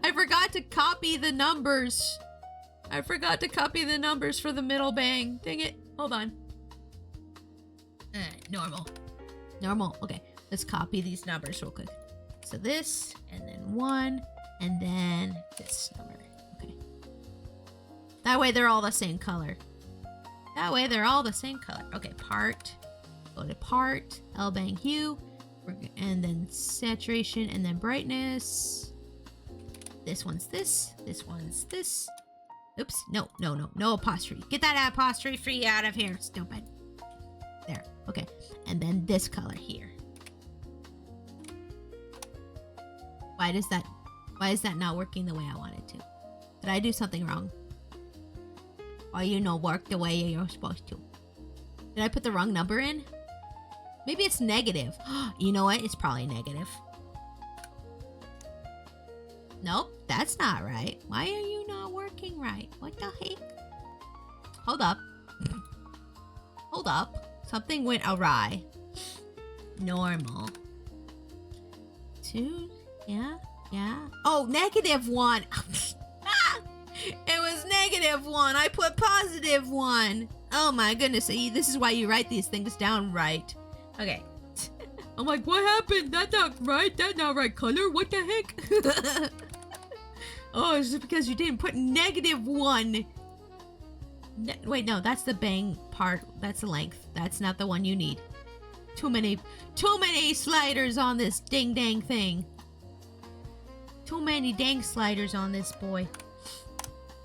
I forgot to copy the numbers. for the middle bang. Dang it. Hold on. Normal. Okay, let's copy these numbers real quick. So this, and then 1, and then this number. Okay. That way they're all the same color. Okay, part. Go to part, L bang hue, and then saturation, and then brightness. This one's this. Oops, no apostrophe. Get that apostrophe out of here, stupid. There, okay. And then this color here. Why is that not working the way I want it to? Did I do something wrong? Why you not work the way you're supposed to? Did I put the wrong number in? Maybe it's negative. You know what? It's probably negative. Nope, that's not right. Why are you not working right? What the heck? Hold up. Something went awry. Normal. 2, yeah. Oh, -1. It was -1. I put +1. Oh my goodness. See, this is why you write these things down right. Okay. I'm like, what happened? That's not right. That's not right color. What the heck? Oh, it's just because you didn't put -1. Wait, no, that's the bang part. That's the length. That's not the one you need. Too many sliders on this ding dang thing. Too many dang sliders on this boy.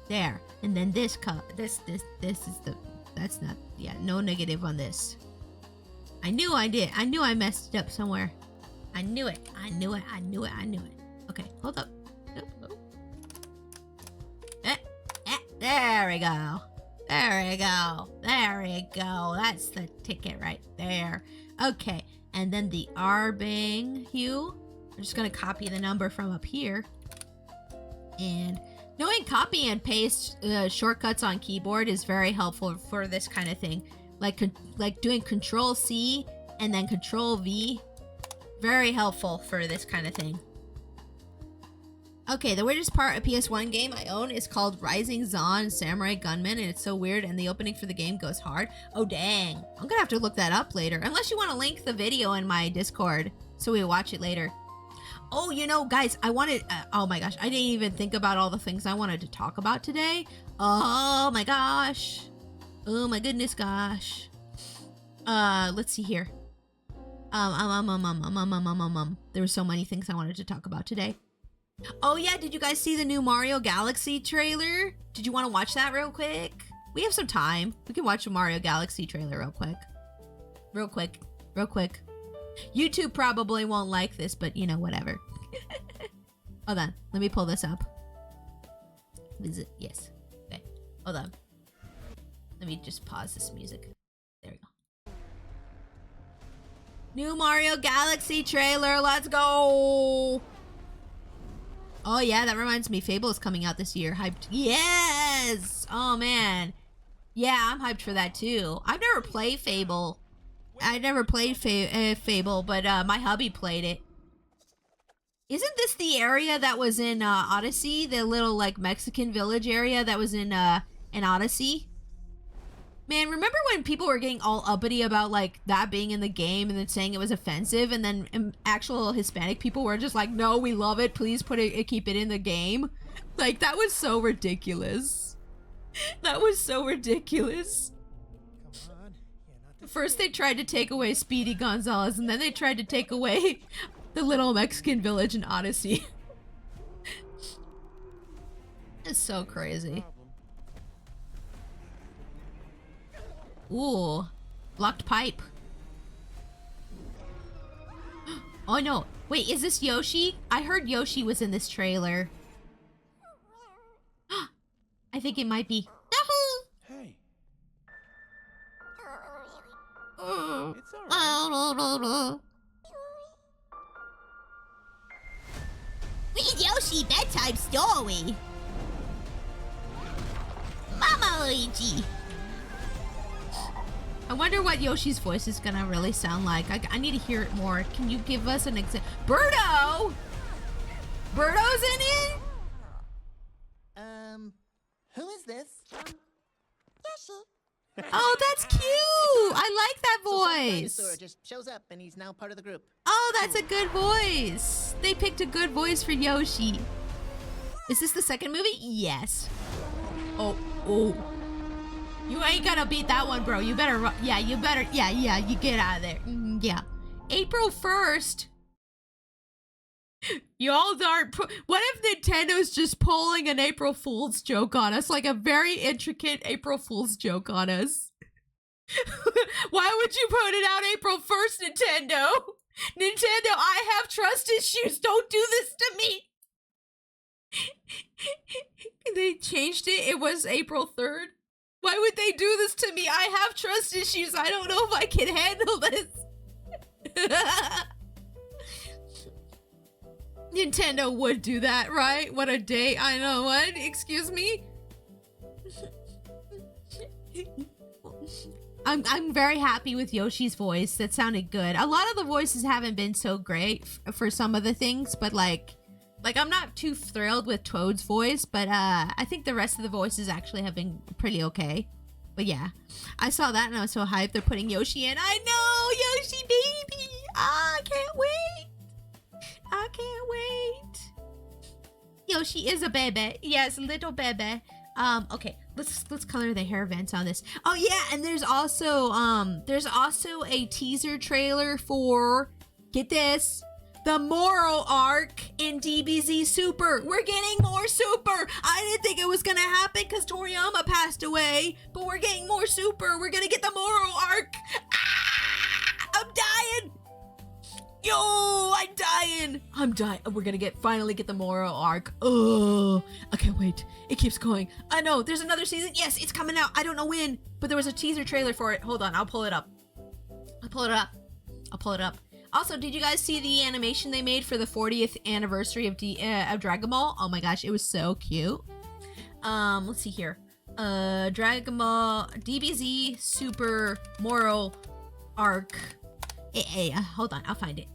There. And then this this is the, that's not, yeah, no negative on this. I knew I did. I knew I messed it up somewhere. I knew it. I knew it. Okay, hold up. There we go. There we go. That's the ticket right there. Okay, and then the R bang hue. I'm just gonna copy the number from up here. And knowing copy and paste shortcuts on keyboard is very helpful for this kind of thing. Like doing Control C and then Control V. Very helpful for this kind of thing. Okay, the weirdest part of PS1 game I own is called Rising Zon Samurai Gunman, and it's so weird, and the opening for the game goes hard. Oh, dang. I'm gonna have to look that up later. Unless you want to link the video in my Discord so we watch it later. Oh, you know, guys, I wanted... oh my gosh, I didn't even think about all the things I wanted to talk about today. Oh my gosh. Oh my goodness gosh. Let's see here. There were so many things I wanted to talk about today. Oh yeah, did you guys see the new Mario Galaxy trailer? Did you want to watch that real quick? We have some time. We can watch a Mario Galaxy trailer real quick. Real quick. YouTube probably won't like this, but you know, whatever. Hold on, let me pull this up. Visit, yes. Okay, hold on. Let me just pause this music. There we go. New Mario Galaxy trailer, let's go! Oh yeah, that reminds me, Fable is coming out this year. Hyped. Yes! Oh man. Yeah, I'm hyped for that too. I've never played Fable. I never played Fable, but my hubby played it. Isn't this the area that was in Odyssey? The little like Mexican village area that was in Odyssey? Man, remember when people were getting all uppity about like that being in the game and then saying it was offensive, and then actual Hispanic people were just like, no, we love it, please put it, keep it in the game. Like, that was so ridiculous. That was so ridiculous. First they tried to take away Speedy Gonzalez, and then they tried to take away the little Mexican village in Odyssey. It's so crazy. Ooh, blocked pipe. Oh no, wait, is this Yoshi? I heard Yoshi was in this trailer. I think it might be. Hey. It's alright. Read Yoshi bedtime story. Mama Luigi. I wonder what Yoshi's voice is gonna really sound like. I need to hear it more. Can you give us an example? Birdo! Birdo's in it? Who is this? Yoshi. Oh, that's cute! I like that voice! Dinosaur just shows up and he's now part of the group. Oh, that's a good voice! They picked a good voice for Yoshi. Is this the second movie? Yes. Oh. You ain't gonna beat that one, bro. You better run. Yeah, you better. Yeah, you get out of there. Yeah. April 1st. Y'all aren't. What if Nintendo's just pulling an April Fool's joke on us? Like a very intricate April Fool's joke on us. Why would you put it out April 1st, Nintendo? Nintendo, I have trust issues. Don't do this to me. They changed it. It was April 3rd. Why would they do this to me? I have trust issues. I don't know if I can handle this. Nintendo would do that, right? What a day. I know. What? Excuse me? I'm very happy with Yoshi's voice. That sounded good. A lot of the voices haven't been so great for some of the things, but like I'm not too thrilled with Toad's voice, but I think the rest of the voices actually have been pretty okay. But yeah, I saw that and I was so hyped. They're putting Yoshi in. I know, Yoshi baby. I can't wait. I can't wait. Yoshi is a baby. Yes, little baby. Okay, let's color the hair vents on this. Oh yeah, and there's also a teaser trailer for, get this, the Moral arc in DBZ Super. We're getting more Super. I didn't think it was gonna happen because Toriyama passed away, but we're getting more Super. We're gonna get the Moral arc. Ah, I'm dying. Yo, I'm dying. We're gonna finally get the Moral arc. Oh, I can't wait. It keeps going. I know, there's another season. Yes, it's coming out. I don't know when, but there was a teaser trailer for it. Hold on, I'll pull it up. Also, did you guys see the animation they made for the 40th anniversary of Dragon Ball? Oh my gosh, it was so cute. Let's see here. Dragon Ball DBZ Super Moral arc. Hold on, I'll find it.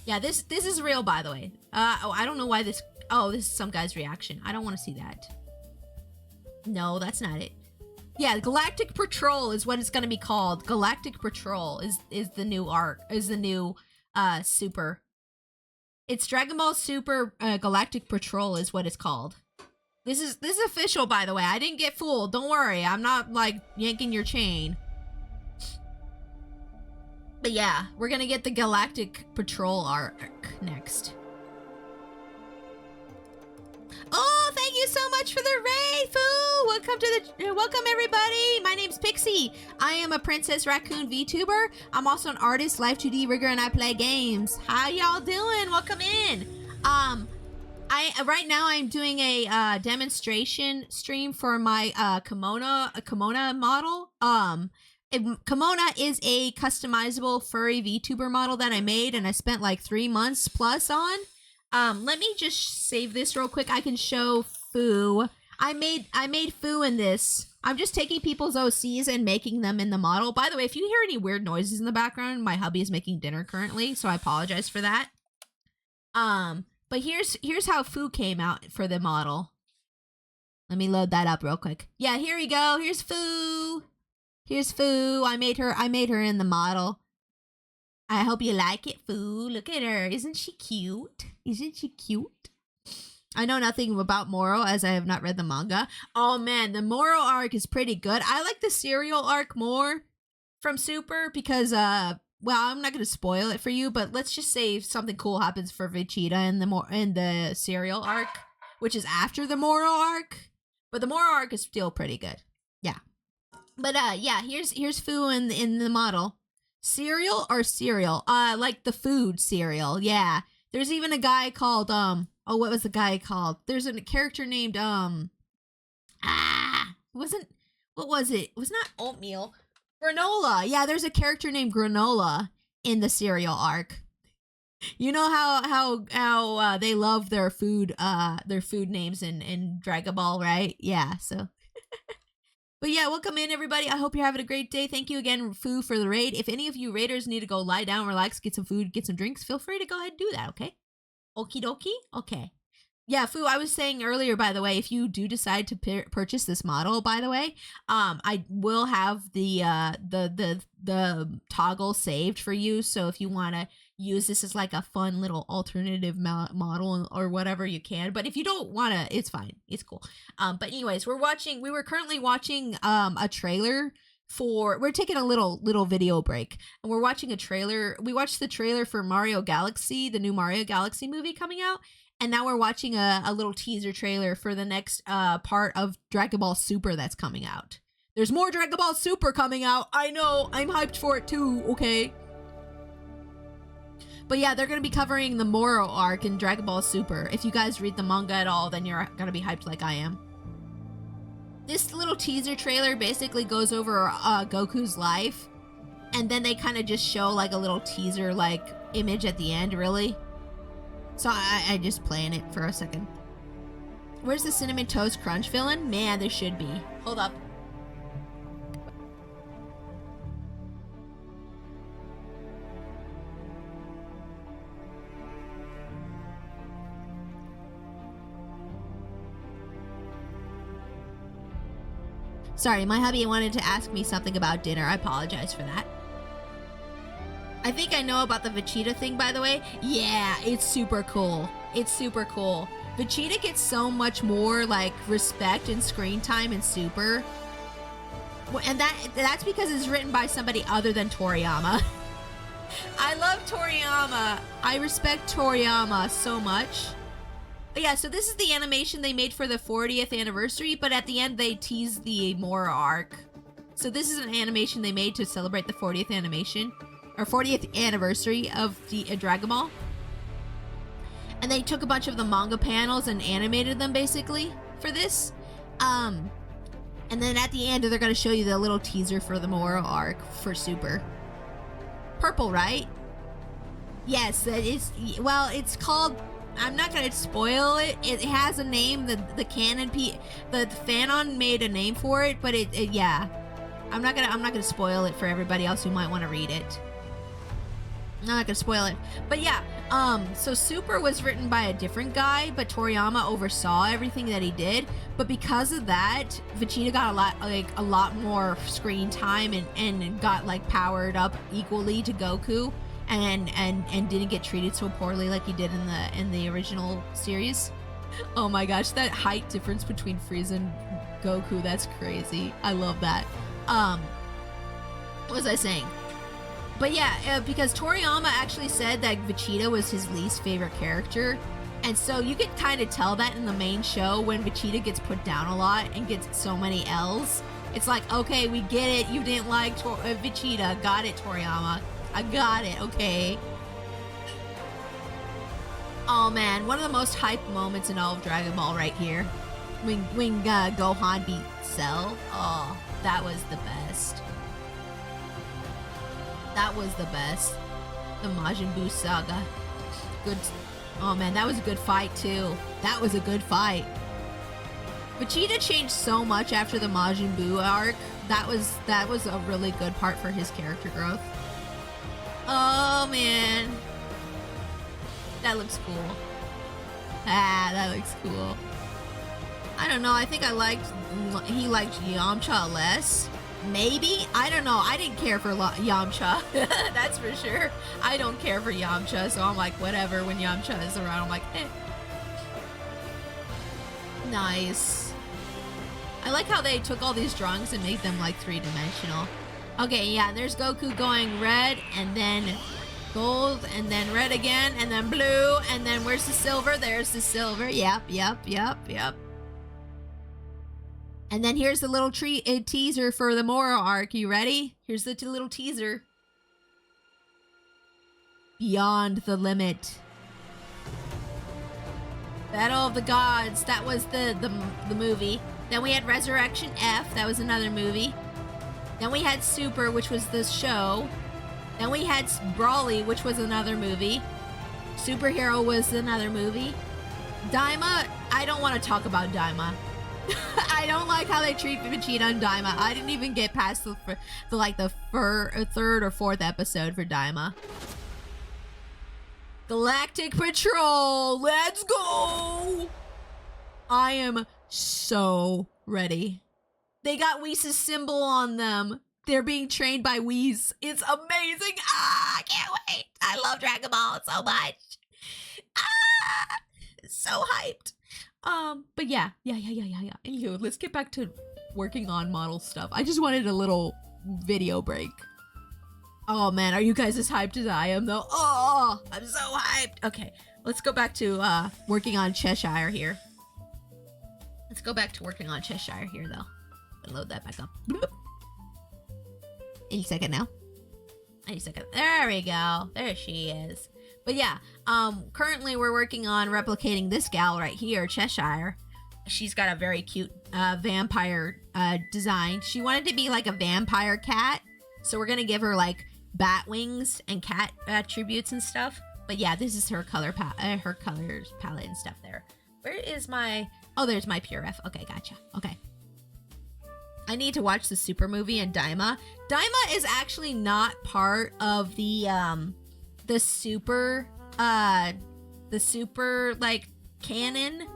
Yeah, this is real, by the way. I don't know why this. Oh, this is some guy's reaction. I don't want to see that. No, that's not it. Yeah, Galactic Patrol is what it's gonna be called. Galactic Patrol is the new arc. Is the new Super. It's Dragon Ball Super Galactic Patrol is what it's called. This is official, by the way. I didn't get fooled. Don't worry. I'm not like yanking your chain. But yeah, we're gonna get the Galactic Patrol arc next. Oh, thank you so much for the raid, Foo! Welcome everybody. My name's Pixie. I am a Princess Raccoon VTuber. I'm also an artist, live 2D rigger, and I play games. How y'all doing? Welcome in. Right now I'm doing a demonstration stream for my Kemona model. Kemona is a customizable furry VTuber model that I made, and I spent like 3 months plus on. Let me just save this real quick. I can show Foo. I made Foo in this. I'm just taking people's OCs and making them in the model. By the way, if you hear any weird noises in the background, my hubby is making dinner currently, so I apologize for that. But here's how Foo came out for the model. Let me load that up real quick. Yeah, here we go. Here's Foo. Here's Foo. I made her in the model. I hope you like it, Foo. Look at her. Isn't she cute? Isn't she cute? I know nothing about Moro as I have not read the manga. Oh man, the Moro arc is pretty good. I like the Serial arc more from Super because, well, I'm not going to spoil it for you, but let's just say something cool happens for Vegeta in the Serial arc, which is after the Moro arc. But the Moro arc is still pretty good. Yeah. But yeah, here's Foo in the model. Cereal or cereal? Like the food cereal. Yeah. There's even a guy called oh, what was the guy called? There's a character named what was it? It was not oatmeal. Granola. Yeah, there's a character named Granola in the cereal arc. You know how they love their food names in Dragon Ball, right? Yeah, so but yeah, welcome in everybody. I hope you're having a great day. Thank you again, Foo, for the raid. If any of you raiders need to go lie down, relax, get some food, get some drinks, feel free to go ahead and do that, okay? Okie dokie? Okay. Yeah, Foo, I was saying earlier, by the way, if you do decide to purchase this model, by the way, I will have the toggle saved for you. So if you want to use this as like a fun little alternative model or whatever, you can. But if you don't want to, it's fine. It's cool. But anyways, we were currently watching a trailer we're taking a little video break, and we're watching a trailer. We watched the trailer for Mario Galaxy, the new Mario Galaxy movie coming out. And now we're watching a little teaser trailer for the next part of Dragon Ball Super that's coming out. There's more Dragon Ball Super coming out. I know. I'm hyped for it too, okay? But yeah, they're going to be covering the Moro arc in Dragon Ball Super. If you guys read the manga at all, then you're going to be hyped like I am. This little teaser trailer basically goes over Goku's life. And then they kind of just show like a little teaser like image at the end, really. So I just playing it for a second. Where's the Cinnamon Toast Crunch villain? Man, there should be. Hold up. Sorry, my hubby wanted to ask me something about dinner. I apologize for that. I think I know about the Vegeta thing, by the way. Yeah, it's super cool. It's super cool. Vegeta gets so much more, like, respect and screen time in Super. And that's because it's written by somebody other than Toriyama. I love Toriyama. I respect Toriyama so much. But yeah, so this is the animation they made for the 40th anniversary, but at the end they teased the Mora arc. So this is an animation they made to celebrate the 40th animation, or 40th anniversary of the Dragon Ball. And they took a bunch of the manga panels and animated them basically for this. And then at the end, they're going to show you the little teaser for the Moro arc for Super. Purple, right? Yes, that is. Well, it's called. I'm not going to spoil it. It has a name. The fanon made a name for it, but yeah. I'm not gonna spoil it for everybody else who might want to read it. I'm not gonna spoil it, but yeah. So Super was written by a different guy, but Toriyama oversaw everything that he did. But because of that, Vegeta got a lot more screen time and got like powered up equally to Goku, and didn't get treated so poorly like he did in the original series. Oh my gosh, that height difference between Frieza and Goku, that's crazy. I love that. What was I saying? But yeah, because Toriyama actually said that Vegeta was his least favorite character. And so you could kind of tell that in the main show when Vegeta gets put down a lot and gets so many L's. It's like, okay, we get it. You didn't like Vegeta. Got it, Toriyama. I got it, okay. Oh man, one of the most hype moments in all of Dragon Ball right here. When Gohan beat Cell. Oh, that was the best. That was the best. The Majin Buu saga. Good. Oh man, that was a good fight too. That was a good fight. Vegeta changed so much after the Majin Buu arc. That was a really good part for his character growth. Oh man. That looks cool. Ah, that looks cool. I don't know, I think he liked Yamcha less. Maybe? I don't know. I didn't care for Yamcha. That's for sure. I don't care for Yamcha, so I'm like, whatever. When Yamcha is around, I'm like, eh. Nice. I like how they took all these drawings and made them like three-dimensional. Okay, yeah, there's Goku going red, and then gold, and then red again, and then blue, and then where's the silver? There's the silver. Yep. And then here's the little teaser for the Moro arc. You ready? Here's the little teaser. Beyond the Limit. Battle of the Gods. That was the movie. Then we had Resurrection F. That was another movie. Then we had Super, which was the show. Then we had Brawly, which was another movie. Superhero was another movie. Daima, I don't want to talk about Daima. I don't like how they treat Vegeta and Daima. I didn't even get past the third or fourth episode for Daima. Galactic Patrol, let's go! I am so ready. They got Whis' symbol on them. They're being trained by Whis. It's amazing. Ah, I can't wait. I love Dragon Ball so much. Ah, so hyped. But yeah. Anywho, let's get back to working on model stuff. I just wanted a little video break. Oh man, are you guys as hyped as I am though? Oh, I'm so hyped. Okay, let's go back to working on Cheshire here. Let's go back to working on Cheshire here though. Load that back up. Bloop. Any second now. Any second. There we go. There she is. But yeah, currently we're working on replicating this gal right here, Cheshire. She's got a very cute vampire design. She wanted to be like a vampire cat, so we're gonna give her like bat wings and cat attributes and stuff. But yeah, this is her colors palette and stuff there. Where is my... Oh, there's my Pure F. Okay, gotcha. Okay. I need to watch the Super movie and Daima. Daima is actually not part of the super like canon.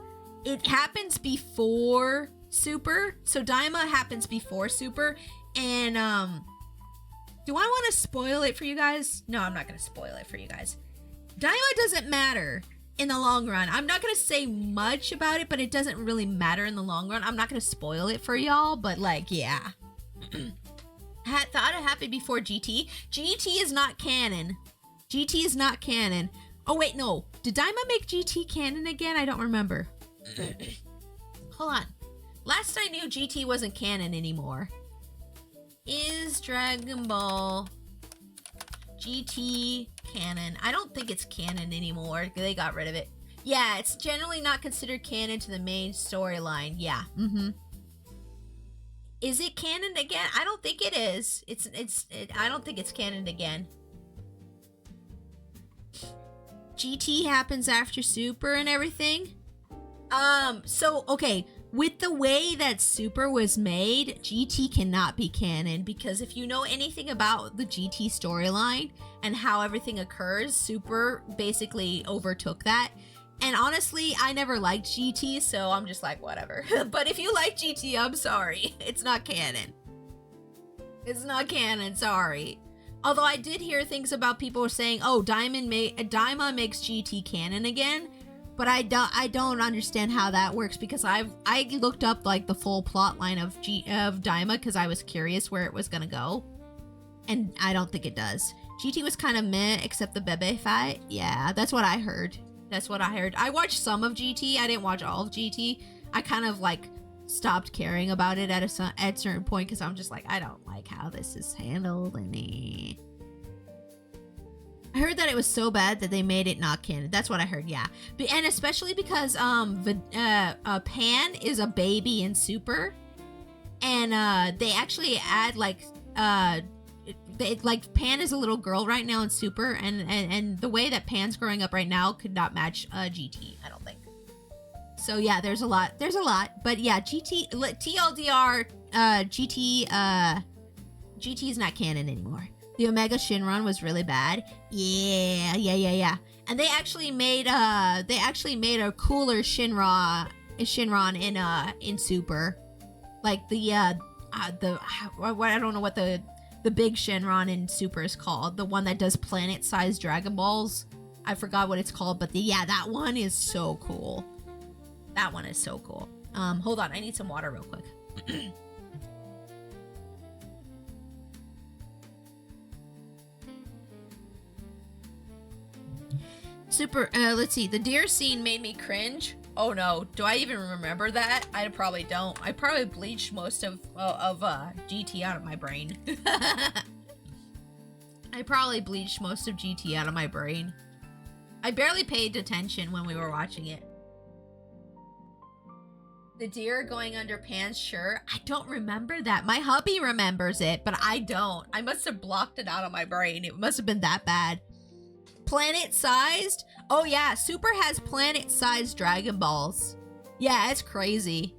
It happens before Super. So Daima happens before Super, and Do I want to spoil it for you guys? No, I'm not going to spoil it for you guys. Daima doesn't matter in the long run. I'm not going to say much about it, but it doesn't really matter in the long run. I'm not going to spoil it for y'all, but like, yeah. Thought it happened before GT. GT is not canon. GT is not canon. Oh, wait, no. Did Daima make GT canon again? I don't remember. Hold on. Last I knew, GT wasn't canon anymore. Is Dragon Ball GT canon? I don't think it's canon anymore. They got rid of it. Yeah, it's generally not considered canon to the main storyline. Yeah. Is it canon again? I don't think it is. I don't think it's canon again. GT happens after Super and everything. So, okay. With the way that Super was made, GT cannot be canon because if you know anything about the GT storyline and how everything occurs, Super basically overtook that. And honestly, I never liked GT, so I'm just like, whatever. But if you like GT, I'm sorry. It's not canon. It's not canon, sorry. Although I did hear things about people saying, oh, Daima makes GT canon again. But I don't understand how that works because I looked up like the full plot line of Daima because I was curious where it was gonna go, and I don't think it does. GT was kind of meh except the Bebe fight. Yeah, that's what I heard. That's what I heard. I watched some of GT. I didn't watch all of GT. I kind of like stopped caring about it at a certain point because I'm just like I don't like how this is handled and. I heard that it was so bad that they made it not canon. That's what I heard, yeah. And especially because Pan is a baby in Super. And they actually add like Pan is a little girl right now in Super, and the way that Pan's growing up right now could not match GT, I don't think. So yeah, there's a lot. But yeah, TLDR, GT is not canon anymore. The Omega Shinron was really bad. Yeah. And they actually made a cooler Shinron in Super. Like I don't know what the big Shinron in Super is called. The one that does planet-sized Dragon Balls. I forgot what it's called, but that one is so cool. That one is so cool. Hold on, I need some water real quick. Super, let's see. The deer scene made me cringe. Oh no, do I even remember that? I probably don't. I probably bleached most of GT out of my brain. I probably bleached most of GT out of my brain. I barely paid attention when we were watching it. The deer going under Pan's shirt. I don't remember that. My hubby remembers it, but I don't. I must have blocked it out of my brain. It must have been that bad. Planet-sized? Oh yeah, Super has planet-sized Dragon Balls. Yeah, it's crazy.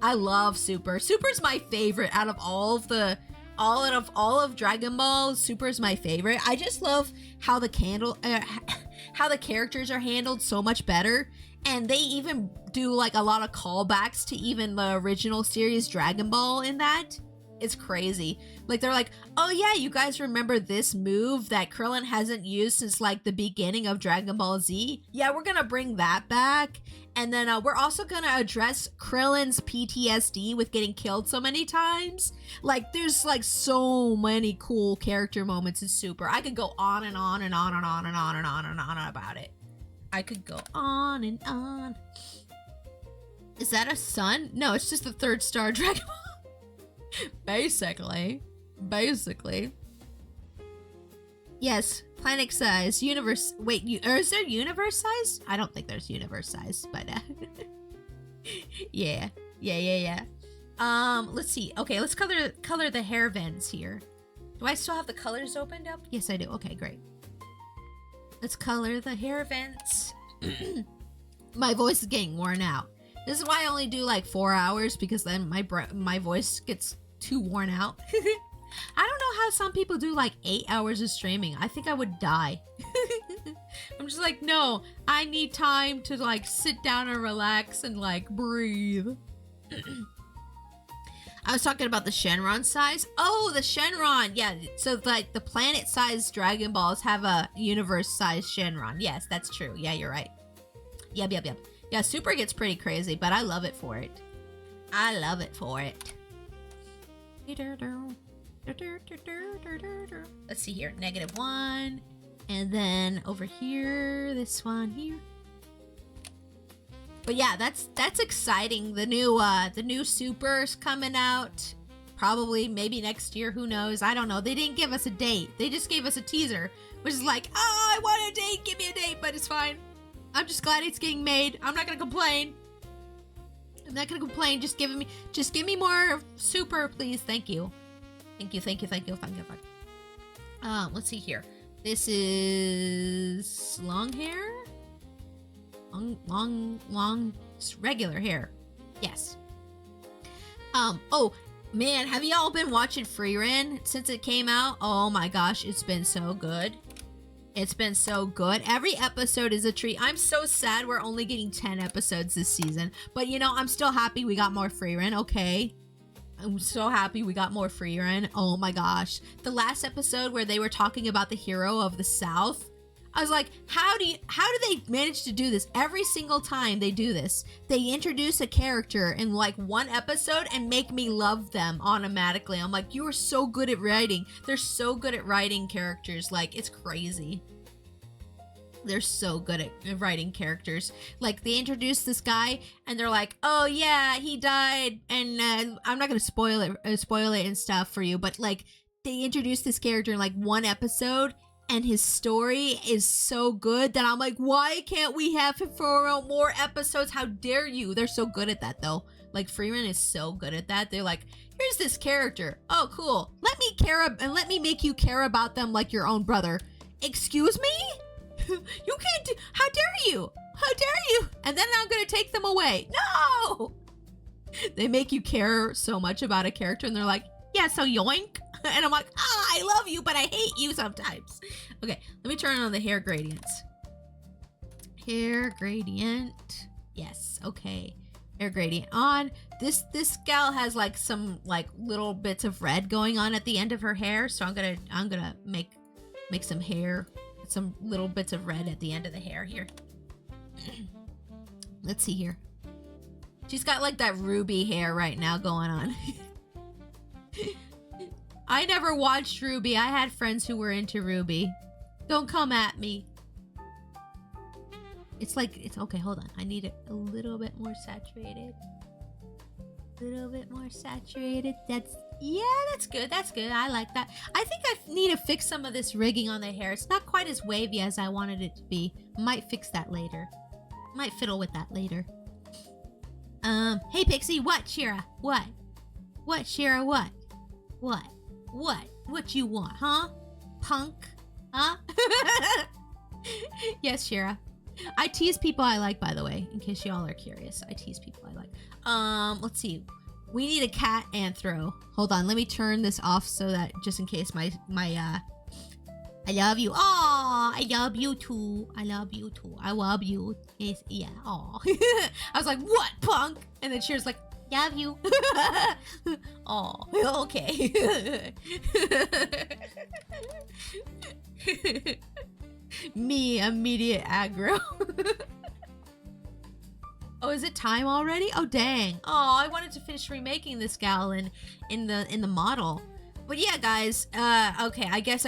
I love Super. Super's my favorite out of all of Dragon Balls. Super's my favorite. I just love how the characters are handled so much better, and they even do like a lot of callbacks to even the original series Dragon Ball in that. It's crazy. Like, they're like, oh yeah, you guys remember this move that Krillin hasn't used since like the beginning of Dragon Ball Z? Yeah, we're gonna bring that back. And then we're also gonna address Krillin's PTSD with getting killed so many times. Like, there's like so many cool character moments in Super. I could go on and on and on and on and on and on and on about it. I could go on and on. Is that a sun? No, it's just the third star Dragon Ball. Basically. Yes, planet size, universe. Wait, is there universe size? I don't think there's universe size, but yeah. Let's see. Okay, let's color the hair vents here. Do I still have the colors opened up? Yes, I do. Okay, great. Let's color the hair vents. My voice is getting worn out. This is why I only do like 4 hours, because then my voice gets too worn out. I don't know how some people do like 8 hours of streaming. I think I would die. I'm just like, no, I need time to like sit down and relax and like breathe. I was talking about the Shenron size. Oh, the Shenron. Yeah, so like the planet-sized Dragon Balls have a universe-sized Shenron. Yes, that's true. Yeah, you're right. Yep. Yeah, Super gets pretty crazy, but I love it for it. I love it for it. Let's see here. -1. And then over here, this one here. But yeah, that's exciting. The new Super's coming out. Probably, maybe next year. Who knows? I don't know. They didn't give us a date. They just gave us a teaser, which is like, oh, I want a date. Give me a date, but it's fine. I'm just glad it's getting made. I'm not gonna complain. I'm not gonna complain. Just give me more Super, please. Thank you. Thank you. Let's see here. This is long hair. Long, regular hair. Yes. Oh man, have y'all been watching Frieren since it came out? Oh my gosh, it's been so good. It's been so good. Every episode is a treat. I'm so sad we're only getting 10 episodes this season. But you know, I'm still happy we got more Frieren, okay? I'm so happy we got more Frieren. Oh my gosh. The last episode where they were talking about the hero of the South, I was like, how do they manage to do this? Every single time they do this, they introduce a character in like one episode and make me love them automatically. I'm like, you are so good at writing. They're so good at writing characters. Like, it's crazy. They're so good at writing characters. Like, they introduce this guy and they're like, oh yeah, he died. And I'm not gonna spoil it and stuff for you, but like, they introduce this character in like one episode and his story is so good that I'm like, why can't we have him for more episodes? How dare you? They're so good at that though. Like, Frieren is so good at that. They're like, here's this character. Oh, cool. Let me make you care about them like your own brother. Excuse me? You can't do, how dare you? How dare you? And then I'm gonna take them away. No! They make you care so much about a character and they're like, yeah, so yoink. And I'm like, I love you, but I hate you sometimes. Okay, let me turn on the hair gradients. Hair gradient. Yes, okay. Hair gradient on. This gal has like some like little bits of red going on at the end of her hair, so I'm gonna make some hair, some little bits of red at the end of the hair here. Let's see here. She's got like that ruby hair right now going on. I never watched Ruby. I had friends who were into Ruby. Don't come at me. It's like, it's okay, hold on. I need it a little bit more saturated. A little bit more saturated. That's good. That's good. I like that. I think I need to fix some of this rigging on the hair. It's not quite as wavy as I wanted it to be. Might fix that later. Might fiddle with that later. Hey Pixie, what, Shira? What? What, Shira, what? What? What you want, huh? Punk? Huh? Yes, Shira. I tease people I like, by the way, in case y'all are curious. I tease people I like. Let's see. We need a cat anthro. Hold on, let me turn this off so that just in case my I love you. Aw, I love you too. I love you too. I love you. It's, yeah, aw. I was like, what, punk? And then Shira's like, love you. Oh, okay. Me, immediate aggro. Oh, is it time already? Oh, dang. Oh, I wanted to finish remaking this gal in the model. But yeah, guys. Okay, I guess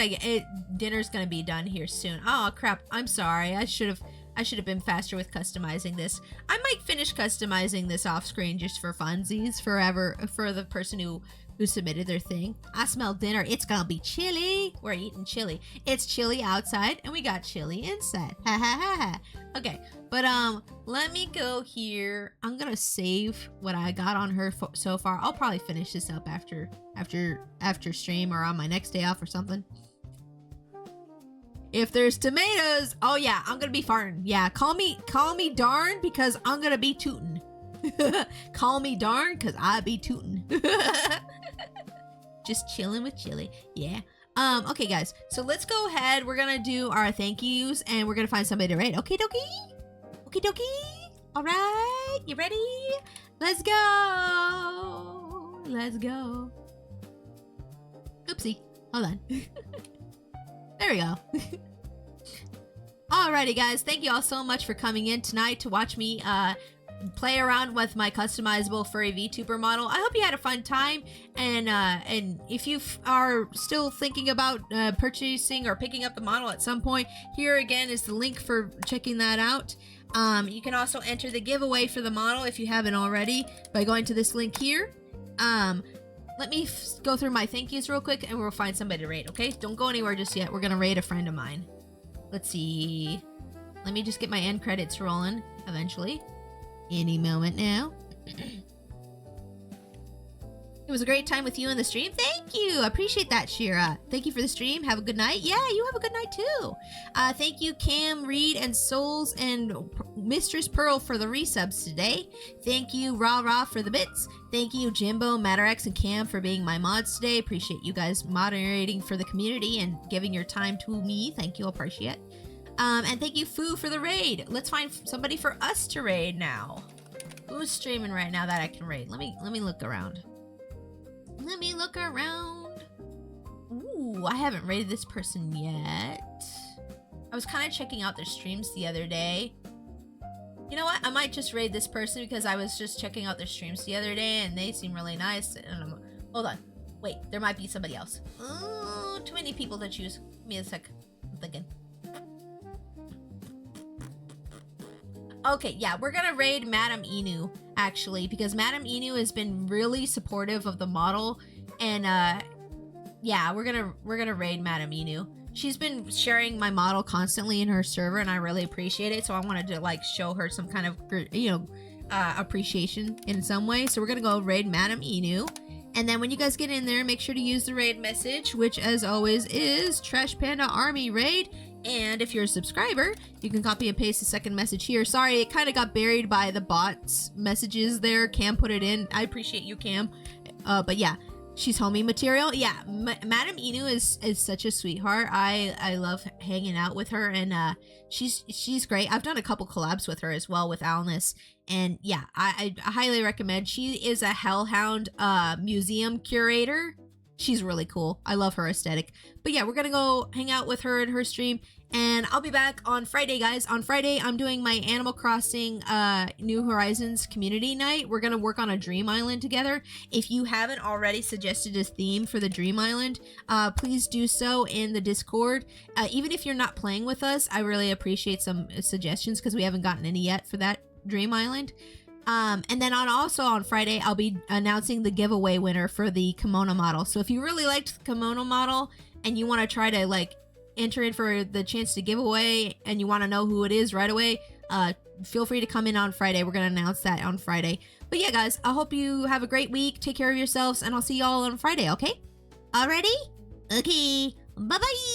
dinner's gonna be done here soon. Oh crap! I'm sorry. I should have been faster with customizing this. I might finish customizing this off screen just for funsies forever for the person who submitted their thing. I smell dinner. It's gonna be chilly. We're eating chili. It's chilly outside and we got chili inside. Ha ha ha ha. Okay, but let me go here. I'm gonna save what I got on her so far. I'll probably finish this up after stream or on my next day off or something. If there's tomatoes, oh yeah, I'm gonna be farting. Yeah, call me darn because I'm gonna be tootin'. Call me darn because I be tootin'. Just chilling with chili. Yeah. Okay guys, so let's go ahead. We're gonna do our thank yous and we're gonna find somebody to rate. Okay dokie? Okay dokie? Alright, you ready? Let's go! Let's go. Oopsie. Hold on. There we go. Alrighty, guys. Thank you all so much for coming in tonight to watch me play around with my customizable furry VTuber model. I hope you had a fun time, and if you are still thinking about purchasing or picking up the model at some point, here again is the link for checking that out. You can also enter the giveaway for the model if you haven't already by going to this link here. Let me go through my thank yous real quick and we'll find somebody to raid, okay? Don't go anywhere just yet. We're gonna raid a friend of mine. Let's see. Let me just get my end credits rolling eventually. Any moment now. It was a great time with you in the stream. Thank you. Appreciate that, Shira. Thank you for the stream. Have a good night. Yeah, you have a good night too. Thank you, Cam, Reed, and Souls, and Mistress Pearl for the resubs today. Thank you, Rah for the bits. Thank you, Jimbo, Matterx, and Cam for being my mods today. Appreciate you guys moderating for the community and giving your time to me. Thank you. Appreciate it. And thank you, Foo, for the raid. Let's find somebody for us to raid now. Who's streaming right now that I can raid? Let me look around. Let me look around. Ooh, I haven't raided this person yet. I was kind of checking out their streams the other day. You know what? I might just raid this person because I was just checking out their streams the other day and they seem really nice. And hold on. Wait, there might be somebody else. Oh, too many people to choose. Give me a sec. I'm thinking. Okay, yeah, we're gonna raid Madame Inu, actually, because Madame Inu has been really supportive of the model, and yeah, we're gonna raid Madame Inu. She's been sharing my model constantly in her server, and I really appreciate it. So I wanted to like show her some kind of appreciation in some way. So we're gonna go raid Madame Inu, and then when you guys get in there, make sure to use the raid message, which as always is Trash Panda Army Raid. And if you're a subscriber, you can copy and paste the second message here. Sorry, it kind of got buried by the bots messages there. Cam put it in. I appreciate you, Cam. But yeah, she's homie material. Yeah, Madame Inu is such a sweetheart. I love hanging out with her, and she's great. I've done a couple collabs with her as well with Alnus, and yeah, I highly recommend. She is a Hellhound museum curator. She's really cool. I love her aesthetic. But yeah, we're gonna go hang out with her in her stream, and I'll be back on Friday, guys. On Friday, I'm doing my Animal Crossing New Horizons community night. We're gonna work on a Dream Island together. If you haven't already suggested a theme for the Dream Island, please do so in the Discord. Even if you're not playing with us, I really appreciate some suggestions because we haven't gotten any yet for that Dream Island. And then also on Friday, I'll be announcing the giveaway winner for the Kemona model. So if you really liked the Kemona model and you want to try to like enter in for the chance to give away and you want to know who it is right away, feel free to come in on Friday. We're going to announce that on Friday. But yeah, guys, I hope you have a great week. Take care of yourselves, and I'll see y'all on Friday, okay? Alrighty? Okay. Bye-bye.